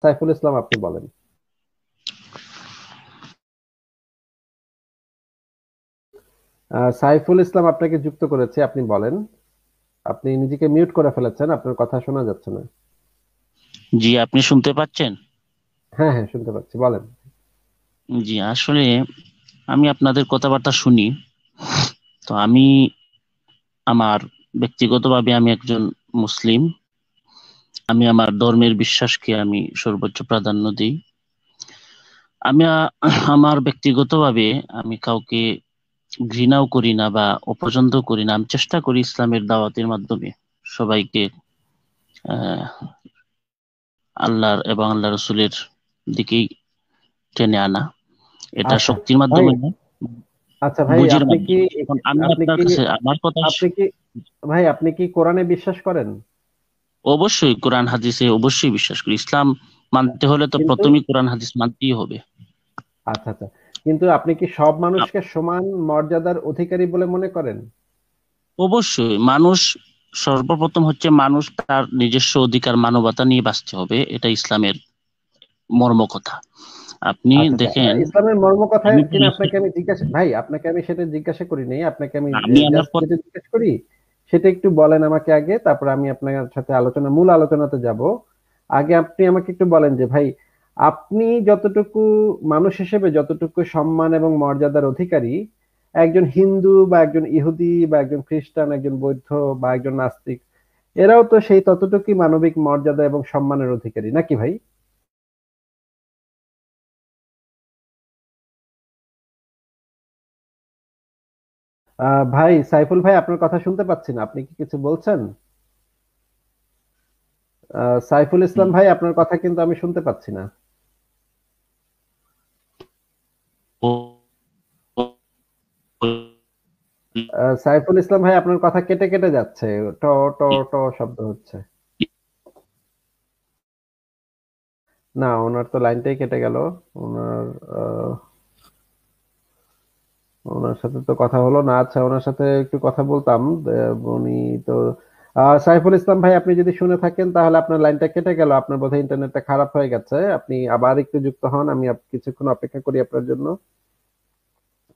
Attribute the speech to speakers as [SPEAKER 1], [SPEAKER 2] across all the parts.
[SPEAKER 1] সাইফুল ইসলাম, আপনি বলেন। সাইফুল ইসলাম আপনাকে যুক্ত করেছে, আপনি বলেন। আপনি নিজেকে মিউট করে ফেলেছেন, আপনার কথা শোনা যাচ্ছে না।
[SPEAKER 2] জি, আপনি শুনতে পাচ্ছেন?
[SPEAKER 1] হ্যাঁ হ্যাঁ, শুনতে পাচ্ছি, বলেন।
[SPEAKER 2] জি, আসলে আমি আপনাদের কথাবার্তা শুনি। তো আমি আমার ব্যক্তিগতভাবে আমি একজন মুসলিম। আমি আমার ধর্মের বিশ্বাসকে আমি সর্বোচ্চ প্রাধান্য দিই। আমি আমার ব্যক্তিগতভাবে আমি কাউকে ঘৃণাও করি না বা অপছন্দ করি না। আমি চেষ্টা করি ইসলামের দাওয়াতের মাধ্যমে সবাইকে আহ আল্লাহর এবং আল্লাহ রসুলের দিকেই টেনে আনা। এটা
[SPEAKER 1] আচ্ছা
[SPEAKER 2] শক্তির
[SPEAKER 1] ভাই,
[SPEAKER 2] মাধ্যমে না,
[SPEAKER 1] আচ্ছা ভাই,
[SPEAKER 2] বুঝির
[SPEAKER 1] আপনি কি
[SPEAKER 2] মাধ্যমে। এখন আমি
[SPEAKER 1] আপনি
[SPEAKER 2] আপনার
[SPEAKER 1] কি
[SPEAKER 2] কাছে আমার কথা
[SPEAKER 1] আপনি কি ভাই, আপনি কি কোরআনে বিশ্বাস করেন?
[SPEAKER 2] অবশ্যই কোরআন হাদিসে অবশ্যই বিশ্বাস করি। ইসলাম মানতে হলে তো
[SPEAKER 1] কিন্তু
[SPEAKER 2] প্রথমেই কোরআন হাদিস মানতেই হবে।
[SPEAKER 1] আচ্ছা আচ্ছা, কিন্তু আপনি কি সব
[SPEAKER 2] আ-
[SPEAKER 1] মানুষকে সমান মর্যাদার অধিকারী বলে মনে করেন?
[SPEAKER 2] অবশ্যই মানুষ সর্বপ্রথম হচ্ছে মানুষ তার নিজস্ব অধিকার মানবতা নিয়ে বাঁচতে হবে, এটা ইসলামের মর্ম কথা। আপনি
[SPEAKER 1] আচ্ছা আচ্ছা,
[SPEAKER 2] দেখেন,
[SPEAKER 1] ইসলামের মর্ম কথা
[SPEAKER 2] আমি
[SPEAKER 1] কিনা
[SPEAKER 2] বলেছি,
[SPEAKER 1] আপনাকে আমি জিজ্ঞাসা, ভাই আপনাকে আমি সেটা জিজ্ঞাসা করি নাই, আপনাকে আমি
[SPEAKER 2] আমি আমার
[SPEAKER 1] জাস্ট যেটা জিজ্ঞেস করি সেটা একটু বলেন আমাকে আগে, তারপর আমি আপনার সাথে মূল আলোচনাতে যাব। আগে আপনি আমাকে একটু বলেন যে ভাই, আপনি যতটুকু মানুষ হিসেবে যতটুকু সম্মান এবং মর্যাদার অধিকারী, একজন হিন্দু বা একজন ইহুদি বা একজন খ্রিস্টান, একজন বৌদ্ধ বা একজন নাস্তিক, এরাও তো সেই ততটুকুই মানবিক মর্যাদা এবং সম্মানের অধিকারী, নাকি ভাই? ভাই সাইফুল ভাই, আপনার কথা শুনতে পাচ্ছি না, আপনি কি কিছু বলছেন? সাইফুল ইসলাম ভাই, আপনার কথা কিন্তু আমি শুনতে পাচ্ছি না। সাইফুল ইসলাম ভাই, আপনার কথা কেটে কেটে যাচ্ছে, ট ট ট শব্দ হচ্ছে। না, ওনার তো লাইনটাই কেটে গেল। ওনার আহ, ওনার সাথে তো কথা হলো না। আচ্ছা, ওনার সাথে একটু কথা বলতাম। উনি তো সাইফুল ইসলাম ভাই, আপনি যদি শুনে থাকেন তাহলে আপনার লাইনটা কেটে গেল, আপনার বোধহয় ইন্টারনেটটা খারাপ হয়ে গেছে। আপনি আবার একটু যুক্ত হন, আমি কিছুক্ষণ অপেক্ষা করি আপনার জন্য,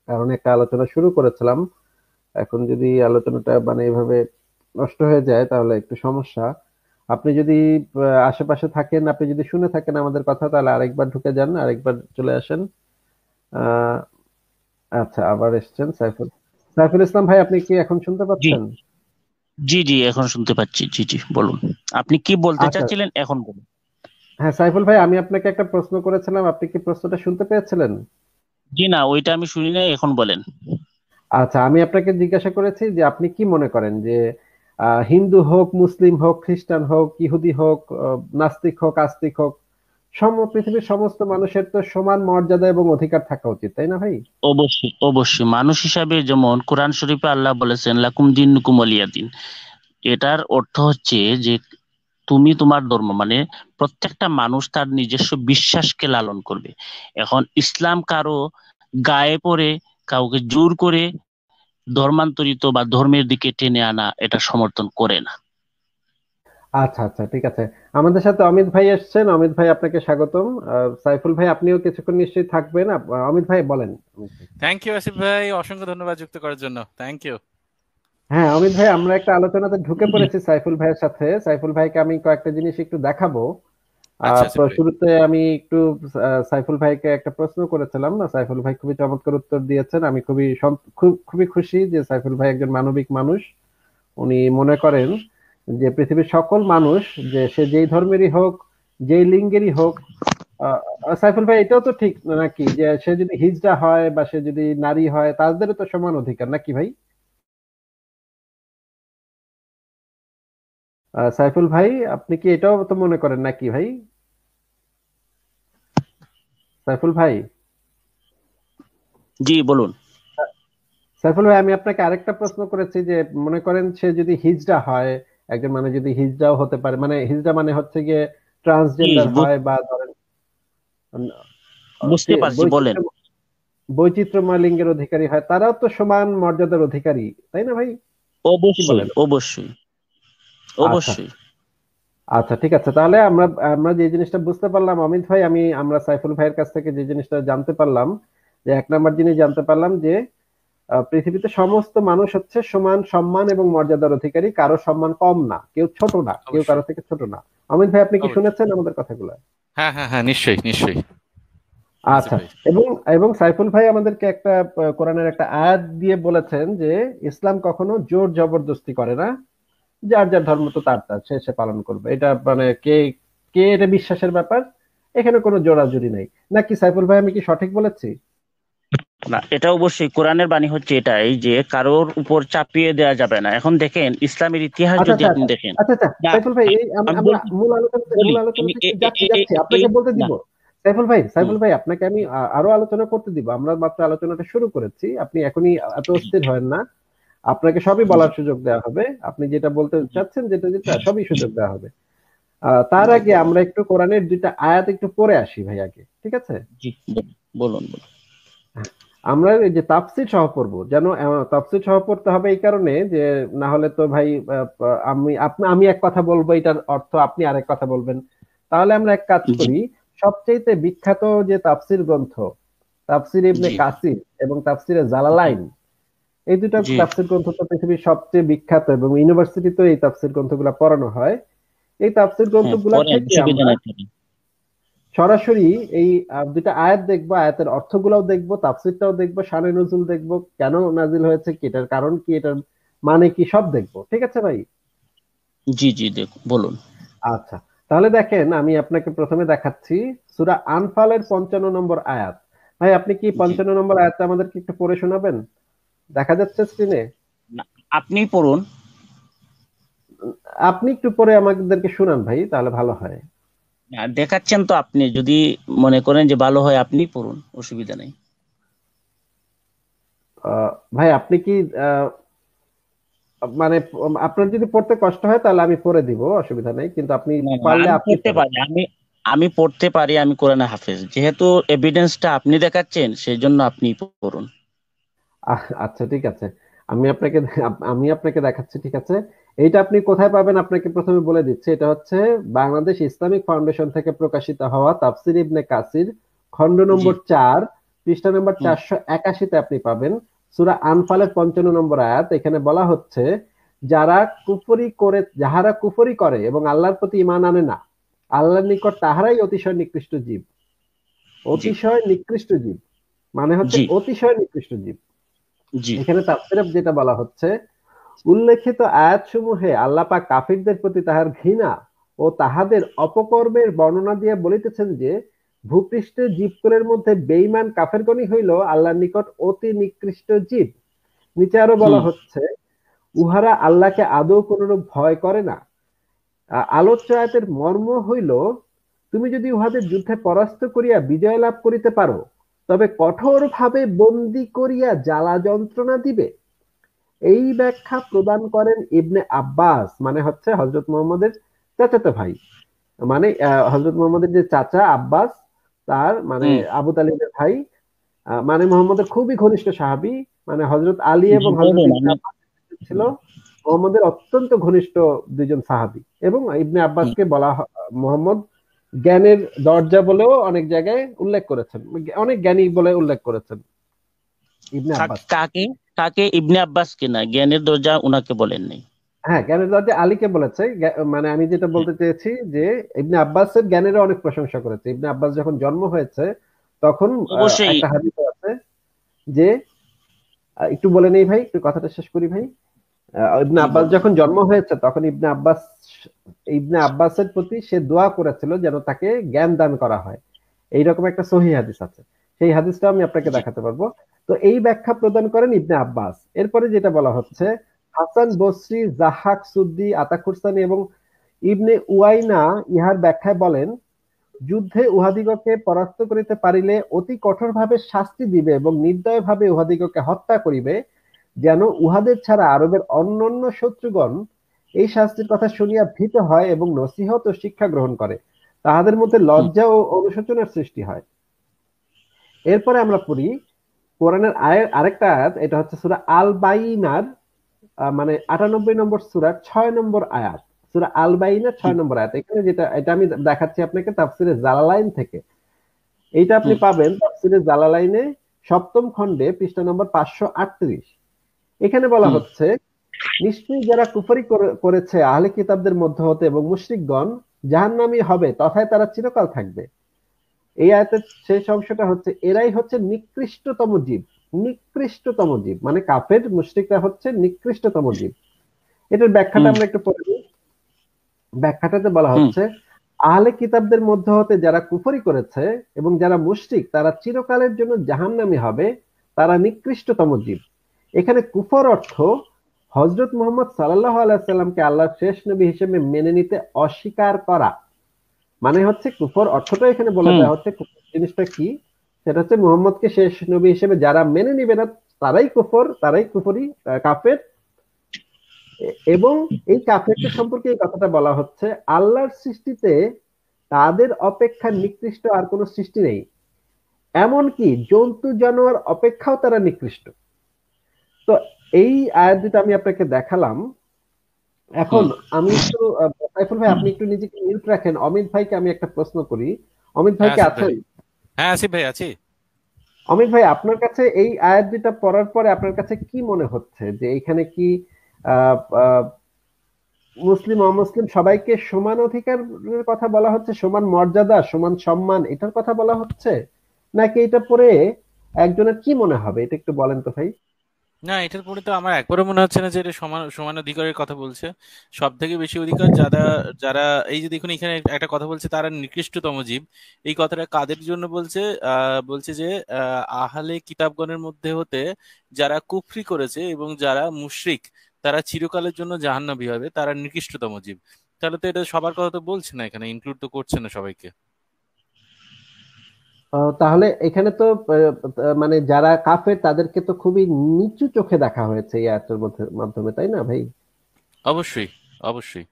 [SPEAKER 1] কারণ একটা আলোচনা শুরু করেছিলাম। এখন যদি আলোচনাটা এভাবে নষ্ট হয়ে যায় তাহলে একটু সমস্যা। আপনি যদি আশেপাশে থাকেন, আপনি যদি শুনে থাকেন আমাদের কথা, তাহলে আরেকবার ঢুকে যান, আরেকবার চলে আসেন। আহ আচ্ছা, আবার এসছেন সাইফুল। সাইফুল ইসলাম ভাই, আপনি কি এখন শুনতে
[SPEAKER 2] জি,
[SPEAKER 1] পাচ্ছেন?
[SPEAKER 2] জি, জি, এখন শুনতে পাচ্ছি। জি, জি, বলুন। আপনি কি বলতে
[SPEAKER 1] আচ্ছা,
[SPEAKER 2] চাচ্ছিলেন এখন বলুন।
[SPEAKER 1] হ্যাঁ সাইফুল ভাই, আমি আপনাকে একটা প্রশ্ন করেছিলাম, আপনি কি প্রশ্নটা শুনতে পেয়েছিলেন?
[SPEAKER 2] জি না, ওইটা আমি শুনি নাই, এখন বলেন।
[SPEAKER 1] আচ্ছা, আমি আপনাকে জিজ্ঞাসা করেছি যে আপনি কি মনে করেন যে হিন্দু হোক, মুসলিম হোক, খ্রিস্টান হোক, ইহুদি হোক, নাস্তিক হোক, আস্তিক হোক, পৃথিবীর সমস্ত মানুষের তো সমান মর্যাদা এবং অধিকার থাকা উচিত, তাই না ভাই?
[SPEAKER 2] অবশ্যই, অবশ্যই মানুষ হিসাবে যেমন কোরআন শরীফে আল্লাহ বলেছেন লাকুম দিনুকুম ওয়ালিয়া দিন। এটার অর্থ হচ্ছে যে তুমি তোমার ধর্ম মানে প্রত্যেকটা মানুষ তার নিজস্ব বিশ্বাসকে লালন করবে। এখন ইসলাম কারো গায়ে পড়ে কাউকে জোর করে ধর্মান্তরিত বা ধর্মের দিকে টেনে আনা এটা সমর্থন করে না।
[SPEAKER 1] আচ্ছা আচ্ছা, ঠিক আছে। আমাদের সাথে অমিত ভাই এসেছেন, অমিত ভাই আপনাকে স্বাগতম। সাইফুল ভাই, আপনিও কিছুক্ষণ নিশ্চয়ই থাকবেন। অমিত ভাই বলেন, অমিত ভাই।
[SPEAKER 3] থ্যাংক ইউ আসিফ ভাই, অসংখ্য ধন্যবাদ যুক্ত করার জন্য। Thank you.
[SPEAKER 1] হ্যাঁ অমিত ভাই, আমরা একটা আলোচনাতে ঢুকে পড়েছি সাইফুল ভাইয়ের সাথে। সাইফুল ভাইকে আমি কয়েকটা জিনিস একটু দেখাবো।
[SPEAKER 3] আচ্ছা আসিফ ভাই।
[SPEAKER 1] শুরুতে আমি একটু সাইফুল ভাইকে একটা প্রশ্ন করেছিলাম না, সাইফুল ভাই খুবই চমৎকার উত্তর দিয়েছেন। আমি খুবই খুশি যে সাইফুল ভাই একজন মানবিক মানুষ। উনি মনে করেন যে পৃথিবীর সকল মানুষ, যে সে যেই ধর্মেরই হোক, যেই লিঙ্গেরই হোক, আহ, সাইফুল ভাই, এটাও তো ঠিক নাকি যে সে যদি হিজড়া হয় বা সে যদি নারী হয়, তাদেরও তো সমান অধিকার, নাকি ভাই? সাইফুল ভাই, আপনি কি এটাও তো মনে করেন নাকি ভাই? সাইফুল ভাই,
[SPEAKER 2] জি, বলুন।
[SPEAKER 1] সাইফুল ভাই, আমি আপনাকে আরেকটা প্রশ্ন করেছি যে মনে করেন সে যদি হিজড়া হয়, একজন মানুষ যদি হিজড়াও হতে পারে, হিজড়া মানে হচ্ছে গিয়ে
[SPEAKER 2] জি,
[SPEAKER 1] ট্রান্সজেন্ডার হয়, বা ধরেন উম,
[SPEAKER 2] বুঝতে পারছি, বলেন।
[SPEAKER 1] বৈচিত্র্য বৈচিত্র্যময় লিঙ্গের অধিকারী হয়, তারাও তো সমান মর্যাদার অধিকারী, তাই না ভাই? কি
[SPEAKER 2] অবশ্যই,
[SPEAKER 1] বলেন?
[SPEAKER 2] অবশ্যই,
[SPEAKER 1] আচ্ছা,
[SPEAKER 2] অবশ্যই।
[SPEAKER 1] আচ্ছা ঠিক আছে, তাহলে আমরা আমরা যে জিনিসটা বুঝতে পারলাম অমিত ভাই, আমরা সাইফুল ভাইয়ের কাছ থেকে যে জিনিসটা জানতে পারলাম, যে এক নাম্বার জিনিস জানতে পারলাম যে পৃথিবীতে সমস্ত মানুষ হচ্ছে সমান সম্মান এবং মর্যাদার অধিকারী, কারো সম্মান কম না, কেউ ছোট না, কেউ কারো
[SPEAKER 3] অবশ্যই,
[SPEAKER 1] থেকে ছোট না। অমিত ভাই, আপনি কি
[SPEAKER 3] অবশ্যই।
[SPEAKER 1] শুনেছেন আমাদের কথাগুলো?
[SPEAKER 3] হ্যাঁ, হ্যাঁ, হ্যাঁ, নিশ্চয়ই, নিশ্চয়ই। আসিফ
[SPEAKER 1] আচ্ছা।
[SPEAKER 3] ভাই।
[SPEAKER 1] এবং এবং সাইফুল ভাই আমাদেরকে একটা কোরআনের একটা আয়াত দিয়ে বলেছেন যে ইসলাম কখনো জোর জবরদস্তি করে না, যার যার ধর্ম তো তার তার, সে সে পালন করবে। এটা মানে কে কে এটা বিশ্বাসের ব্যাপার, এখানে কোনো জোরাজুরি নাই। নাকি সাইফুল ভাই, আমি কি সঠিক বলেছি?
[SPEAKER 2] না, এটা অবশ্যই কোরআনের বাণী হচ্ছে এটাই যে কারোর উপর চাপিয়ে দেওয়া যাবে না। এখন দেখেন ইসলামের ইতিহাস
[SPEAKER 1] আচ্ছা
[SPEAKER 2] যদি
[SPEAKER 1] আচ্ছা
[SPEAKER 2] আপনি
[SPEAKER 1] আচ্ছা
[SPEAKER 2] দেখেন,
[SPEAKER 1] আচ্ছা আচ্ছা
[SPEAKER 2] না,
[SPEAKER 1] সাইফুল ভাই, এই
[SPEAKER 2] আমি
[SPEAKER 1] আমরা
[SPEAKER 2] বলছি,
[SPEAKER 1] মূল
[SPEAKER 2] বলি
[SPEAKER 1] আলোচনা
[SPEAKER 2] আমি
[SPEAKER 1] থেকে যাচ্ছি যাচ্ছি,
[SPEAKER 2] এই
[SPEAKER 1] আপনাকে বলতে
[SPEAKER 2] না,
[SPEAKER 1] দিব। সাইফুল ভাই,
[SPEAKER 2] হুম,
[SPEAKER 1] আরো আলোচনা করতে দিব, আমরা মাত্র আলোচনাটা শুরু করেছি, আপনি এখনই এত
[SPEAKER 2] জি,
[SPEAKER 1] অস্থির হয় না। আপনাকে সবই
[SPEAKER 2] জি,
[SPEAKER 1] বলার সুযোগ দেওয়া হবে, আপনি যেটা বলতে
[SPEAKER 2] জি,
[SPEAKER 1] চাচ্ছেন, যেটা যেটা সবই সুযোগ দেওয়া হবে। তার
[SPEAKER 2] জি,
[SPEAKER 1] আগে আমরা একটু কোরআনের দুইটা আয়াত একটু পড়ে আসি ভাই আগে, ঠিক আছে?
[SPEAKER 2] জি, বলুন, বলুন।
[SPEAKER 1] আমরা এই যে তাফসীর সহ পড়বো, যেন তাফসীর সহ পড়তে হবে এই কারণে যে না হলে তো ভাই আমি এক কথা বলবো, এটার অর্থ আপনি আরেক কথা বলবেন। তাহলে আমরা এক কাজ
[SPEAKER 2] জি,
[SPEAKER 1] করি, সবচেয়ে বিখ্যাত যে তাফসীর গ্রন্থ, তাফসীর ইবনে
[SPEAKER 2] জি,
[SPEAKER 1] কাসির এবং তাফসীরে
[SPEAKER 2] জি,
[SPEAKER 1] জালালাইন, এই দুটো
[SPEAKER 2] জি,
[SPEAKER 1] তাফসীর গ্রন্থ তো পৃথিবীর সবচেয়ে বিখ্যাত, এবং ইউনিভার্সিটিতে এই তাফসীর গ্রন্থগুলো পড়ানো হয়। এই তাফসীর
[SPEAKER 2] হ্যাঁ,
[SPEAKER 1] গ্রন্থগুলা
[SPEAKER 2] পরে
[SPEAKER 1] থেকে
[SPEAKER 2] অসুবিধা
[SPEAKER 1] আমরা
[SPEAKER 2] নাই পরে।
[SPEAKER 1] সরাসরি এই দুটা আয়াত দেখবো, আয়াতের অর্থগুলোও দেখবো, তাফসীরটাও দেখবো, শানে নজুল দেখবো, কেন নাজিল হয়েছে, কি এটার কারণ কি, এটার মানে কি, সব দেখবো। ঠিক আছে ভাই?
[SPEAKER 2] জি, জি, দেখুন, বলুন।
[SPEAKER 1] আচ্ছা, তাহলে দেখেন, আমি আপনাকে প্রথমে দেখাচ্ছি সূরা আনফালের 55 নম্বর আয়াত। ভাই, আপনি কি
[SPEAKER 2] জি,
[SPEAKER 1] 55 নম্বর আয়াতটা আমাদেরকে একটু পড়ে শোনাবেন? দেখা যাচ্ছে স্ক্রিনে?
[SPEAKER 2] না, আপনি পড়ুন।
[SPEAKER 1] আপনি একটু পড়ে আমাদেরকে শোনান ভাই, তাহলে ভালো হয়।
[SPEAKER 2] না, দেখাচ্ছেন তো আপনি, যদি মনে করেন যে ভালো হয় আপনি পড়ুন, অসুবিধা নেই।
[SPEAKER 1] ভাই, আপনি কি মানে আপনার যদি পড়তে কষ্ট হয় তাহলে আমি পড়ে দিব, অসুবিধা নেই, কিন্তু আপনি
[SPEAKER 2] না, না,
[SPEAKER 1] পারলে
[SPEAKER 2] আমি
[SPEAKER 1] আপনি
[SPEAKER 2] পড়তে
[SPEAKER 1] পড়েন।
[SPEAKER 2] পারি, আমি পড়তে পারি, আমি কোরআনে হাফেজ, যেহেতু এভিডেন্সটা আপনি দেখাচ্ছেন সেই জন্য আপনি পড়ুন।
[SPEAKER 1] আচ্ছা ঠিক আছে, আমি আপনাকে আমি আপনাকে দেখাচ্ছি, ঠিক আছে? এইটা আপনি কোথায় পাবেন আপনাকে প্রথমে বলে দিচ্ছি। এটা হচ্ছে বাংলাদেশ ইসলামিক ফাউন্ডেশন থেকে প্রকাশিত হওয়া তাফসির ইবনে কাসির, খণ্ড
[SPEAKER 2] জি,
[SPEAKER 1] নম্বর 4, পৃষ্ঠা নম্বর
[SPEAKER 2] হুম,
[SPEAKER 1] 481-তে আপনি পাবেন সূরা আনফালের 55 নম্বর আয়াত। এখানে বলা হচ্ছে, যাহারা কুফরি করে এবং আল্লাহর প্রতি ঈমান আনে না, আল্লাহর নিকট তাহারাই অতিশয় নিকৃষ্ট জীব।
[SPEAKER 2] জি,
[SPEAKER 1] অতিশয় নিকৃষ্ট জীব মানে হচ্ছে
[SPEAKER 2] জি,
[SPEAKER 1] অতিশয় নিকৃষ্ট জীব।
[SPEAKER 2] জি,
[SPEAKER 1] এখানে তাফসীরে যেটা বলা হচ্ছে, উল্লেখিত আয়াতসমূহে আল্লাহ পাক কাফিরদের প্রতি তাহার ঘৃণা ও তাহাদের অপকর্মের বর্ণনা দিয়ে বলিতেছেন যে, ভূপৃষ্ঠের জীবকুলের মধ্যে বেঈমান কাফেরগণই হইল আল্লাহর নিকট অতি নিকৃষ্ট জীব। নিচে আরো বলা
[SPEAKER 2] হুম,
[SPEAKER 1] হচ্ছে, উহারা আল্লাহকে আদৌ কোনরূপ ভয় করে না। আলোচ্য আয়াতের মর্ম হইল, তুমি যদি উহাদের যুদ্ধে পরাস্ত করিয়া বিজয় লাভ করিতে পারো, তবে কঠোরভাবে বন্দী করিয়া জ্বালা যন্ত্রণা দিবে। এই ব্যাখ্যা প্রদান করেন ইবনে আব্বাস, মানে হচ্ছে হযরত মুহাম্মদের চাচাতো ভাই, মানে হযরত মুহাম্মদের যে চাচা আব্বাস, তার মানে
[SPEAKER 2] হুম,
[SPEAKER 1] আবু তালিবের ভাই, মানে মুহাম্মদের খুবই ঘনিষ্ঠ সাহাবী, মানে হযরত আলী
[SPEAKER 2] জি,
[SPEAKER 1] এবং হযরত
[SPEAKER 2] বলুন,
[SPEAKER 1] ইবনে
[SPEAKER 2] আমি,
[SPEAKER 1] আব্বাস ছিল মুহাম্মদের অত্যন্ত ঘনিষ্ঠ দুইজন সাহাবী। এবং ইবনে
[SPEAKER 2] হুম,
[SPEAKER 1] আব্বাসকে মুহাম্মদ জ্ঞানের দরজা বলেও অনেক জায়গায় উল্লেখ করেছেন, অনেক জ্ঞানী বলে উল্লেখ করেছেন ইবনে আব্বাসকে।
[SPEAKER 2] কাকে, কাকে? ইবনে আব্বাসকে না, জ্ঞানের দরজা উনাকে বলেন নাই।
[SPEAKER 1] হ্যাঁ, জ্ঞানের দরজা আলীকে বলেছে। মানে আমি যেটা
[SPEAKER 2] হ্যাঁ,
[SPEAKER 1] বলতে চেয়েছি যে ইবনে আব্বাসের জ্ঞানেরও অনেক প্রশংসা করেছে। ইবনে আব্বাস যখন জন্ম হয়েছে তখন
[SPEAKER 2] অবশ্যই।
[SPEAKER 1] একটা হাদিসে আছে যে, একটু বলে নেই ভাই, একটু কথাটা শেষ করি ভাই। ইবনে
[SPEAKER 2] জি,
[SPEAKER 1] আব্বাস
[SPEAKER 2] বলুন।
[SPEAKER 1] যখন জন্ম হয়েছে তখন ইবনে আব্বাসের প্রতি সে দোয়া করেছিল যেন তাকে জ্ঞান দান করা হয়। এইরকম একটা সহিহ হাদিস আছে, সেই হাদিসটা আমি আপনাকে
[SPEAKER 2] জি,
[SPEAKER 1] দেখাতে পারবো। তো এই ব্যাখ্যা প্রদান করেন ইবনে আব্বাস। এরপরে যেটা বলা হচ্ছে, হাসান বসরি, জাহাক সুদ্দি, আতাকুরসানি এবং ইবনে উয়াইনা ইহার ব্যাখ্যায় বলেন, যুদ্ধে উহাদিগকে পরাস্ত করিতে পারিলে অতি কঠোরভাবে শাস্তি দিবে এবং নির্দয়ভাবে উহাদিগকে হত্যা করিবে, যেন উহাদের ছাড়া আরবের অন্যান্য শত্রুগণ এই শাস্তির কথা শুনিয়া ভীত হয় এবং নসিহত ও শিক্ষা গ্রহণ করে, তাহাদের মধ্যে
[SPEAKER 2] হুম,
[SPEAKER 1] লজ্জা ও অনুশোচনার সৃষ্টি হয়। এরপরে আমরা পড়ি কোরআনের আরেকটা আয়াত, এটা হচ্ছে সূরা আল বাইনার, মানে 98 নম্বর সূরার 6 নম্বর আয়াত। সূরা আল বাইনের 6 নম্বর আয়াত। এখানে এটা আমি দেখাচ্ছি আপনাকে তাফসিরে জালালাইন থেকে। এইটা আপনি পাবেন তাফসিরে জালালাইনে 7ম খণ্ডে পৃষ্ঠা নম্বর 538। এখানে বলা হচ্ছে, নিশ্চয়ই যারা কুফরি করেছে আহলে কিতাবদের মধ্যে হতে এবং মুশরিকগণ জাহান্নামী হবে, তথায় তারা চিরকাল থাকবে। এই আয়াতের শেষ অংশটা হচ্ছে, এরাই হচ্ছে নিকৃষ্টতম জীব। নিকৃষ্টতম জীব মানে কাফের মুশরিকরা হচ্ছে নিকৃষ্টতম জীব। এটার ব্যাখ্যাটা আমরা একটু পড়ে নিই। ব্যাখ্যাটাতে বলা হচ্ছে, আহলে কিতাবদের মধ্যে হতে যারা কুফরি করেছে এবং যারা মুশরিক তারা চিরকালের জন্য জাহান্নামী হবে, তারা নিকৃষ্টতম জীব। এখানে কুফর অর্থ হযরত মুহাম্মদ সাল্লাল্লাহু আলাইহি সাল্লামকে আল্লাহর শেষ নবী হিসেবে মেনে নিতে অস্বীকার করা। মানে হচ্ছে কুফর অর্থটা এখানে বলে দেওয়া হচ্ছে, কুফর জিনিসটা কি, সেটা হচ্ছে মুহাম্মদকে শেষ নবী হিসেবে যারা মেনে নিবে না তারাই কুফর, তারাই কুফরি, কাফের। এবং এই কাফেরদের সম্পর্কে এই কথাটা বলা হচ্ছে, আল্লাহর সৃষ্টিতে তাদের অপেক্ষা নিকৃষ্ট আর কোনো সৃষ্টি নেই, এমনকি জন্তু জানোয়ার অপেক্ষাও তারা নিকৃষ্ট। তো এই আয়াত দুটো আমি আপনাকে দেখালাম। এখন আমি একটু সাইফুল ভাই আপনি একটু নিজেকে মিউট রাখেন। অমিত ভাইকে আমি একটা প্রশ্ন করি। অমিত ভাই কি আছেন?
[SPEAKER 3] হ্যাঁ আসিফ ভাই আছি।
[SPEAKER 1] অমিত ভাই, আপনার কাছে এই আয়াত দুটা পড়ার পরে আপনার কাছে কি মনে হচ্ছে, যে এখানে কি আহ, আহ, মুসলিম অমুসলিম সবাইকে সমান অধিকারের কথা বলা হচ্ছে, সমান মর্যাদা, সমান সম্মান, এটার কথা বলা হচ্ছে, নাকি এটা পড়ে একজনের কি মনে হবে, এটা একটু বলেন তো ভাই।
[SPEAKER 3] না, এটার পরে তো আমার একবারও মনে হচ্ছে না যে এটা সমান সমান অধিকারের কথা বলছে। সব থেকে বেশি অধিকার যারা যারা এই যে দেখুন এখানে একটা কথা বলছে তারা নিকৃষ্টতম জীব। এই কথাটা কাদের জন্য বলছে? বলছে যে আহলে কিতাবগণের মধ্যে হতে যারা কুফরি করেছে এবং যারা মুশরিক তারা চিরকালের জন্য জাহান্নামী হবে, তারা নিকৃষ্টতম জীব। তাহলে তো এটা সবার কথা তো বলছে না, এখানে ইনক্লুড তো করছে না সবাইকে।
[SPEAKER 1] তাহলে এখানে তো মানে যারা কাফের তাদেরকে তো খুবই নিচু চোখে দেখা হয়েছে এই আয়াতের মাধ্যমে, তাই না ভাই?
[SPEAKER 3] অবশ্যই, অবশ্যই।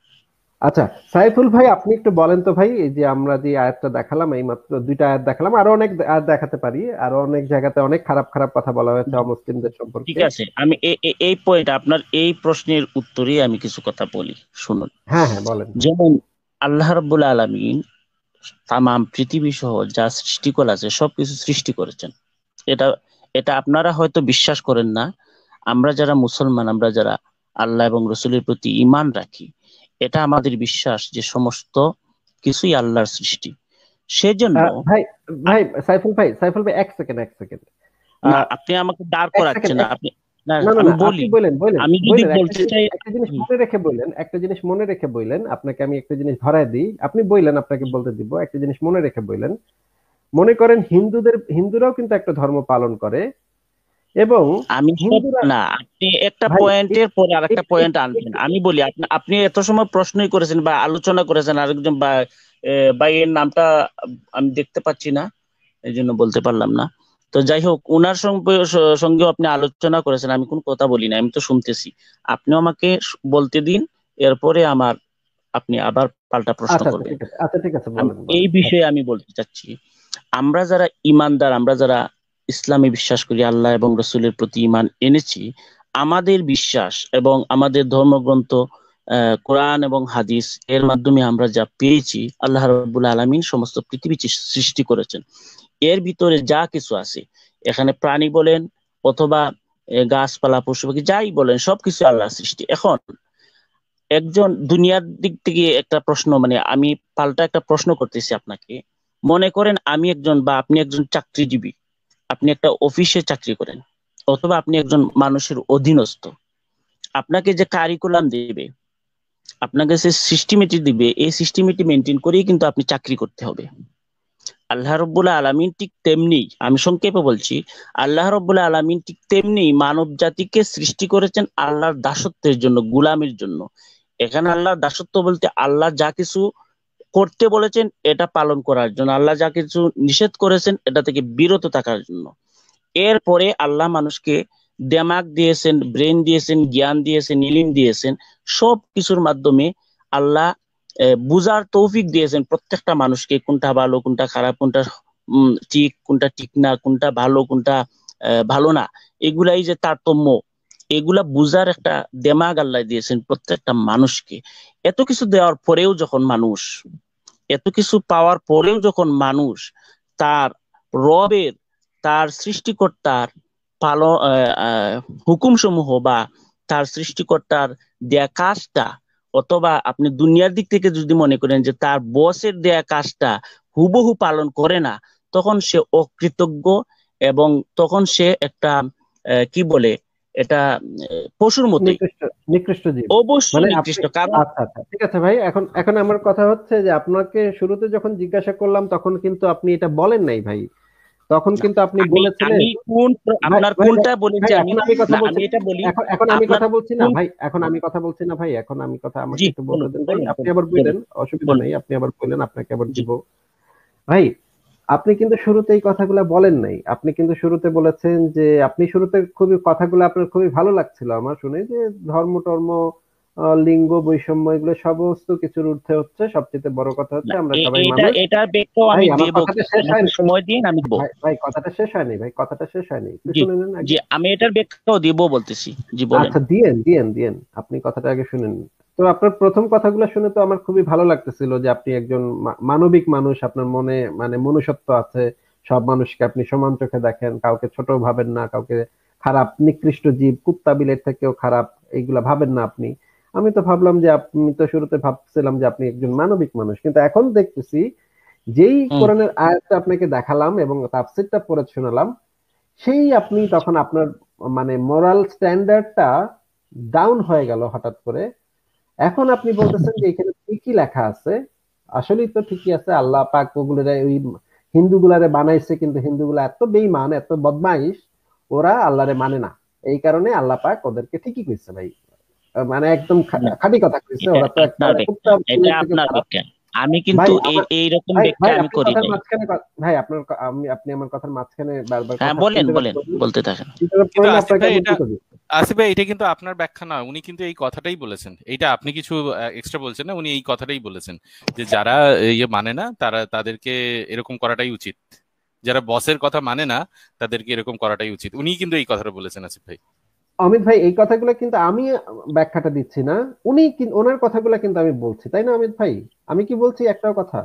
[SPEAKER 1] আচ্ছা, সাইফুল ভাই আপনি একটু বলেন তো ভাই, এই যে আমরা যে আয়াতটা দেখালাম, এই মাত্র 2টা আয়াত দেখালাম, আরো অনেক আয়াত দেখাতে পারি, আরো অনেক জায়গাতে অনেক খারাপ খারাপ কথা বলা হয়েছে অমুসলিমদের
[SPEAKER 2] ঠিক
[SPEAKER 1] সম্পর্কে।
[SPEAKER 2] আছে, আমি এই পয়েন্ট আপনার এই প্রশ্নের উত্তরে আমি কিছু কথা বলি, শুনুন।
[SPEAKER 1] হ্যাঁ হ্যাঁ বলেন।
[SPEAKER 2] যেমন আল্লাহ রাব্বুল আলামিন তামাম পৃথিবী সহ যা সৃষ্টিকল আছে সবকিছু সৃষ্টি করেছেন। এটা এটা আপনারা হয়তো বিশ্বাস করেন না। আমরা যারা মুসলমান, আমরা যারা আল্লাহ এবং রসুলের প্রতি ঈমান রাখি, এটা আমাদের বিশ্বাস যে সমস্ত কিছুই আল্লাহর সৃষ্টি। সেজন্য
[SPEAKER 1] ভাই ভাই সাইফুল ভাই এক সেকেন্ড, এক সেকেন্ড।
[SPEAKER 2] না, আপনি আমাকে দাঁড়
[SPEAKER 1] এক
[SPEAKER 2] করাচ্ছেন
[SPEAKER 1] সেকেন্ড,
[SPEAKER 2] না। আপনি না,
[SPEAKER 1] না না
[SPEAKER 2] আমি
[SPEAKER 1] না,
[SPEAKER 2] বলি,
[SPEAKER 1] আপনি বলেন বলেন
[SPEAKER 2] আমি যদি
[SPEAKER 1] বলেন,
[SPEAKER 2] বলতে চাই।
[SPEAKER 1] একটা জিনিস মনে রেখে বললেন, একটা জিনিস মনে রেখে বললেন, আপনাকে আমি একটা জিনিস ধরায় দিই, আপনি বললেন, আপনাকে বলতে দিব, একটা জিনিস মনে রেখে বললেন। মনে করেন হিন্দুরাও কিন্তু একটা ধর্ম পালন করে, এবং
[SPEAKER 2] আমি সব
[SPEAKER 1] হিন্দুরা,
[SPEAKER 2] না, আপনি একটা
[SPEAKER 1] ভাই
[SPEAKER 2] পয়েন্টের পরে আরেকটা পয়েন্ট আনবেন।
[SPEAKER 1] একটু
[SPEAKER 2] আমি বলি, আপনি এত সময় প্রশ্নই করেছেন বা আলোচনা করেছেন আরেকজন ভাইয়ের নামটা আমি দেখতে পাচ্ছি না, এই জন্য বলতে পারলাম না। তো যাই হোক, ওনার সঙ্গেও আপনি আলোচনা করেছেন, আমি কোনো কথা বলি না, আমি তো শুনতেছি। আপনিও আমাকে বলতে দিন, এরপরে আপনি আবার পাল্টা প্রশ্ন
[SPEAKER 1] আচ্ছা আচ্ছা
[SPEAKER 2] করবেন।
[SPEAKER 1] ঠিক আছে, আচ্ছা ঠিক আছে, বলেন
[SPEAKER 2] এই
[SPEAKER 1] বলেন।
[SPEAKER 2] বিষয়ে আমি বলতে চাচ্ছি, আমরা যারা ইমানদার, আমরা যারা ইসলামে বিশ্বাস করি, আল্লাহ এবং রসুলের প্রতি ইমান এনেছি, আমাদের বিশ্বাস এবং আমাদের ধর্মগ্রন্থ কোরআন এবং হাদিস এর মাধ্যমে আমরা যা পেয়েছি, আল্লাহ রাব্বুল আলামিন সমস্ত পৃথিবী সৃষ্টি করেছেন। এর ভিতরে যা কিছু আছে, এখানে প্রাণী বলেন অথবা গাছপালা পশু পাখি যাই বলেন, সবকিছু আল্লাহ সৃষ্টি। এখন একজন দুনিয়ার দিক থেকে একটা প্রশ্ন, মানে আমি পাল্টা একটা প্রশ্ন করতেছি আপনাকে। মনে করেন আমি একজন বা আপনি একজন চাকরিজীবী, আপনি একটা অফিসে চাকরি করেন, অথবা আপনি একজন মানুষের অধীনস্থ। আপনাকে যে কারিকুলাম দিবে, আপনাকে যে সিস্টেমেটি দিবে, এই সিস্টেমেটি মেনটেন করেই কিন্তু আপনি চাকরি করতে হবে। আল্লাহ রব্বুল আলামিন ঠিক তেমনি, আমি সংক্ষেপে বলছি, আল্লাহ রব্বুল আলামিন ঠিক তেমনি মানব জাতিকে সৃষ্টি করেছেন আল্লাহর দাসত্বের জন্য, গোলামির জন্য। এখানে আল্লাহর দাসত্ব বলতে আল্লাহ যা কিছু করতে বলেছেন এটা পালন করার জন্য, আল্লাহ যা কিছু নিষেধ করেছেন এটা থেকে বিরত থাকার জন্য। এরপরে আল্লাহ মানুষকে দেমাগ দিয়েছেন, ব্রেন দিয়েছেন, জ্ঞান দিয়েছেন, ইলিম দিয়েছেন। সব কিছুর মাধ্যমে আল্লাহ বুঝার তৌফিক দিয়েছেন প্রত্যেকটা মানুষকে, কোনটা ভালো কোনটা খারাপ, কোনটা ঠিক কোনটা ঠিক না, কোনটা ভালো কোনটা ভালো না, এগুলাই যে তারতম্য, এগুলা বুঝার একটা দেমাগ আল্লাহ দিয়েছেন প্রত্যেকটা মানুষকে। এত কিছু দেওয়ার পরেও যখন মানুষ, এত কিছু পাওয়ার পরেও যখন মানুষ তার রবের, তার সৃষ্টিকর্তার পালন হুকুম সমূহ বা তার সৃষ্টিকর্তার দেয়া কাজটা, অথবা আপনি দুনিয়ার দিক থেকে যদি মনে করেন যে তার বসের দেয়া কাজটা হুবহু পালন করে না, তখন সে অকৃতজ্ঞ, এবং তখন সে একটা কি বলে এটা, পশুর মতোই,
[SPEAKER 1] নিকৃষ্ট, নিকৃষ্ট জীব।
[SPEAKER 2] অবশ্যই
[SPEAKER 1] মানে আপনি,
[SPEAKER 2] নিকৃষ্ট। কারণ
[SPEAKER 1] আচ্ছা আচ্ছা ঠিক আছে ভাই, এখন এখন আমার কথা হচ্ছে যে আপনাকে শুরুতে যখন জিজ্ঞাসা করলাম তখন কিন্তু আপনি এটা বলেন নাই ভাই, তখন
[SPEAKER 2] না,
[SPEAKER 1] কিন্তু আপনি
[SPEAKER 2] আমি
[SPEAKER 1] বলেছিলেন,
[SPEAKER 2] আমি কোন
[SPEAKER 1] ভাই
[SPEAKER 2] আপনার
[SPEAKER 1] ভাই ভাই
[SPEAKER 2] কোনটা বলেছি
[SPEAKER 1] ভাই,
[SPEAKER 2] আমি,
[SPEAKER 1] এখন আমি কথা
[SPEAKER 2] না
[SPEAKER 1] বলছি,
[SPEAKER 2] আমি এটা বলি,
[SPEAKER 1] এখন এখন আমি
[SPEAKER 2] আপনার
[SPEAKER 1] কথা বলছি না
[SPEAKER 2] কোন,
[SPEAKER 1] ভাই, এখন আমি কথা বলছি না ভাই, এখন আমি কথা, আমাকে
[SPEAKER 2] জি
[SPEAKER 1] একটু বলতে
[SPEAKER 2] বলুন
[SPEAKER 1] দেন ভাই,
[SPEAKER 2] বলুন
[SPEAKER 1] আপনি
[SPEAKER 2] বলুন
[SPEAKER 1] আবার
[SPEAKER 2] বলুন
[SPEAKER 1] বললেন, অসুবিধা
[SPEAKER 2] বলুন,
[SPEAKER 1] নেই, আপনি আবার বললেন, আপনাকে আবার
[SPEAKER 2] জি
[SPEAKER 1] দিব। ভাই আপনি কিন্তু শুরুতে এই কথাগুলো বলেন নাই, আপনি কিন্তু শুরুতে বলেছেন যে, আপনি শুরুতে খুবই কথাগুলো আপনার খুবই ভালো লাগছিল আমার শুনে, যে ধর্ম টর্ম, লিঙ্গ বৈষম্য, এগুলো সমস্ত কিছুর ঊর্ধ্বে হচ্ছে, সবচেয়ে বড় কথা হচ্ছে
[SPEAKER 2] না
[SPEAKER 1] আমরা সবাই মানুষ।
[SPEAKER 2] এটার ব্যাখ্যাও
[SPEAKER 1] ভাই
[SPEAKER 2] আমি
[SPEAKER 1] আমার
[SPEAKER 2] দেব,
[SPEAKER 1] কথাটা শেষ
[SPEAKER 2] আমাকে
[SPEAKER 1] হয়নি,
[SPEAKER 2] সময় দিন, আমি দেব।
[SPEAKER 1] ভাই ভাই কথাটা শেষ হয়নি, ভাই কথাটা শেষ হয়নি, একটু
[SPEAKER 2] জি
[SPEAKER 1] শুনে নেন
[SPEAKER 2] জি,
[SPEAKER 1] আগে।
[SPEAKER 2] আমি এটার ব্যাখ্যাও দিব বলতেছি, জি বলেন।
[SPEAKER 1] আচ্ছা দিয়েন দিয়েন দিয়েন, আপনি কথাটা আগে শুনেন। তো আপনার প্রথম কথাগুলো শুনে তো আমার খুবই ভালো লাগতেছিল যে আপনি একজন মানবিক মানুষ, আপনার মনে মানে মনুষ্যত্ব আছে, সব মানুষকে আপনি সমান চোখে দেখেন, কাউকে ছোট ভাবেন না, কাউকে খারাপ, নিকৃষ্ট জীব, কুত্তা বিলের থেকেও খারাপ এইগুলা ভাবেন না আপনি। আমি তো ভাবলাম যে, আপনি তো শুরুতে ভাবছিলাম যে আপনি একজন মানবিক মানুষ, কিন্তু এখন দেখতেছি যেই
[SPEAKER 2] হুম।
[SPEAKER 1] কোরআনের আয়াতটা আপনাকে দেখালাম এবং তাফসীরটা পড়ে শোনালাম, সেই আপনি তখন আপনার মানে মোরাল স্ট্যান্ডার্ডটা ডাউন হয়ে গেল হঠাৎ করে। এখন আপনি বলতেছেন যে এখানে ঠিকই লেখা আছে, আসলেই তো ঠিকই আছে, আল্লাহ পাক ওগুলোরে ওই হিন্দুগুলারে বানাইছে, কিন্তু হিন্দুগুলা এত বেঈমান, এত বদমাইশ, ওরা আল্লাহরে মানে না, এই কারণে আল্লাহ পাক ওদেরকে ঠিকই কইছে ভাই, মানে একদম
[SPEAKER 2] না,
[SPEAKER 1] খাঁটি কথা কইছে,
[SPEAKER 2] এটা
[SPEAKER 1] ওরা তো
[SPEAKER 2] আপনার
[SPEAKER 1] একেবারে কুত্তা
[SPEAKER 2] ব্যাখ্যা, এটা
[SPEAKER 1] বিলের থেকে
[SPEAKER 2] আপনার
[SPEAKER 1] খারাপ।
[SPEAKER 2] ব্যাখ্যা। আমি
[SPEAKER 1] ভাই
[SPEAKER 2] কিন্তু
[SPEAKER 1] আমার,
[SPEAKER 2] এইরকম
[SPEAKER 1] ভাই
[SPEAKER 2] ব্যাখ্যা
[SPEAKER 1] ভাই
[SPEAKER 2] আমি
[SPEAKER 1] আপনি
[SPEAKER 2] করি
[SPEAKER 1] কথার
[SPEAKER 2] নাই।
[SPEAKER 1] মাঝখানে ভাই আপনার আপনি আমার কথার মাঝখানে বারবার
[SPEAKER 2] হ্যাঁ
[SPEAKER 1] কথা
[SPEAKER 2] বলেন
[SPEAKER 1] ইন্টারাপ্ট
[SPEAKER 2] বলেন,
[SPEAKER 1] করবেন,
[SPEAKER 2] বলতে থাকেন।
[SPEAKER 1] ইন্টারাপ্ট
[SPEAKER 3] কিন্তু
[SPEAKER 1] করলে
[SPEAKER 3] আসিফ
[SPEAKER 1] আপনাকে
[SPEAKER 3] ভাই,
[SPEAKER 1] আমি
[SPEAKER 3] এটা
[SPEAKER 1] উত্তর দিব।
[SPEAKER 3] আসিফ ভাই এটা কিন্তু আপনার ব্যাখ্যা নয়, উনি কিন্তু এই কথাটাই বলেছেন, এইটা আপনি কিছু এক্সট্রা বলছেন না, উনি এই কথাটাই বলেছেন যে যারা ইয়ে মানে না তাদেরকে এরকম করাটাই উচিত, যারা বসের কথা মানে না তাদেরকে এরকম করাটাই উচিত, উনি কিন্তু এই কথাটা বলেছেন আসিফ ভাই।
[SPEAKER 1] অমিত ভাই এই কথাগুলো কিন্তু আমি ব্যাখ্যাটা দিচ্ছি না, উনি ওনার কথাগুলো কিন্তু আমি বলছি, তাই না অমিত ভাই? আমি কি বলছি একটাও কথা?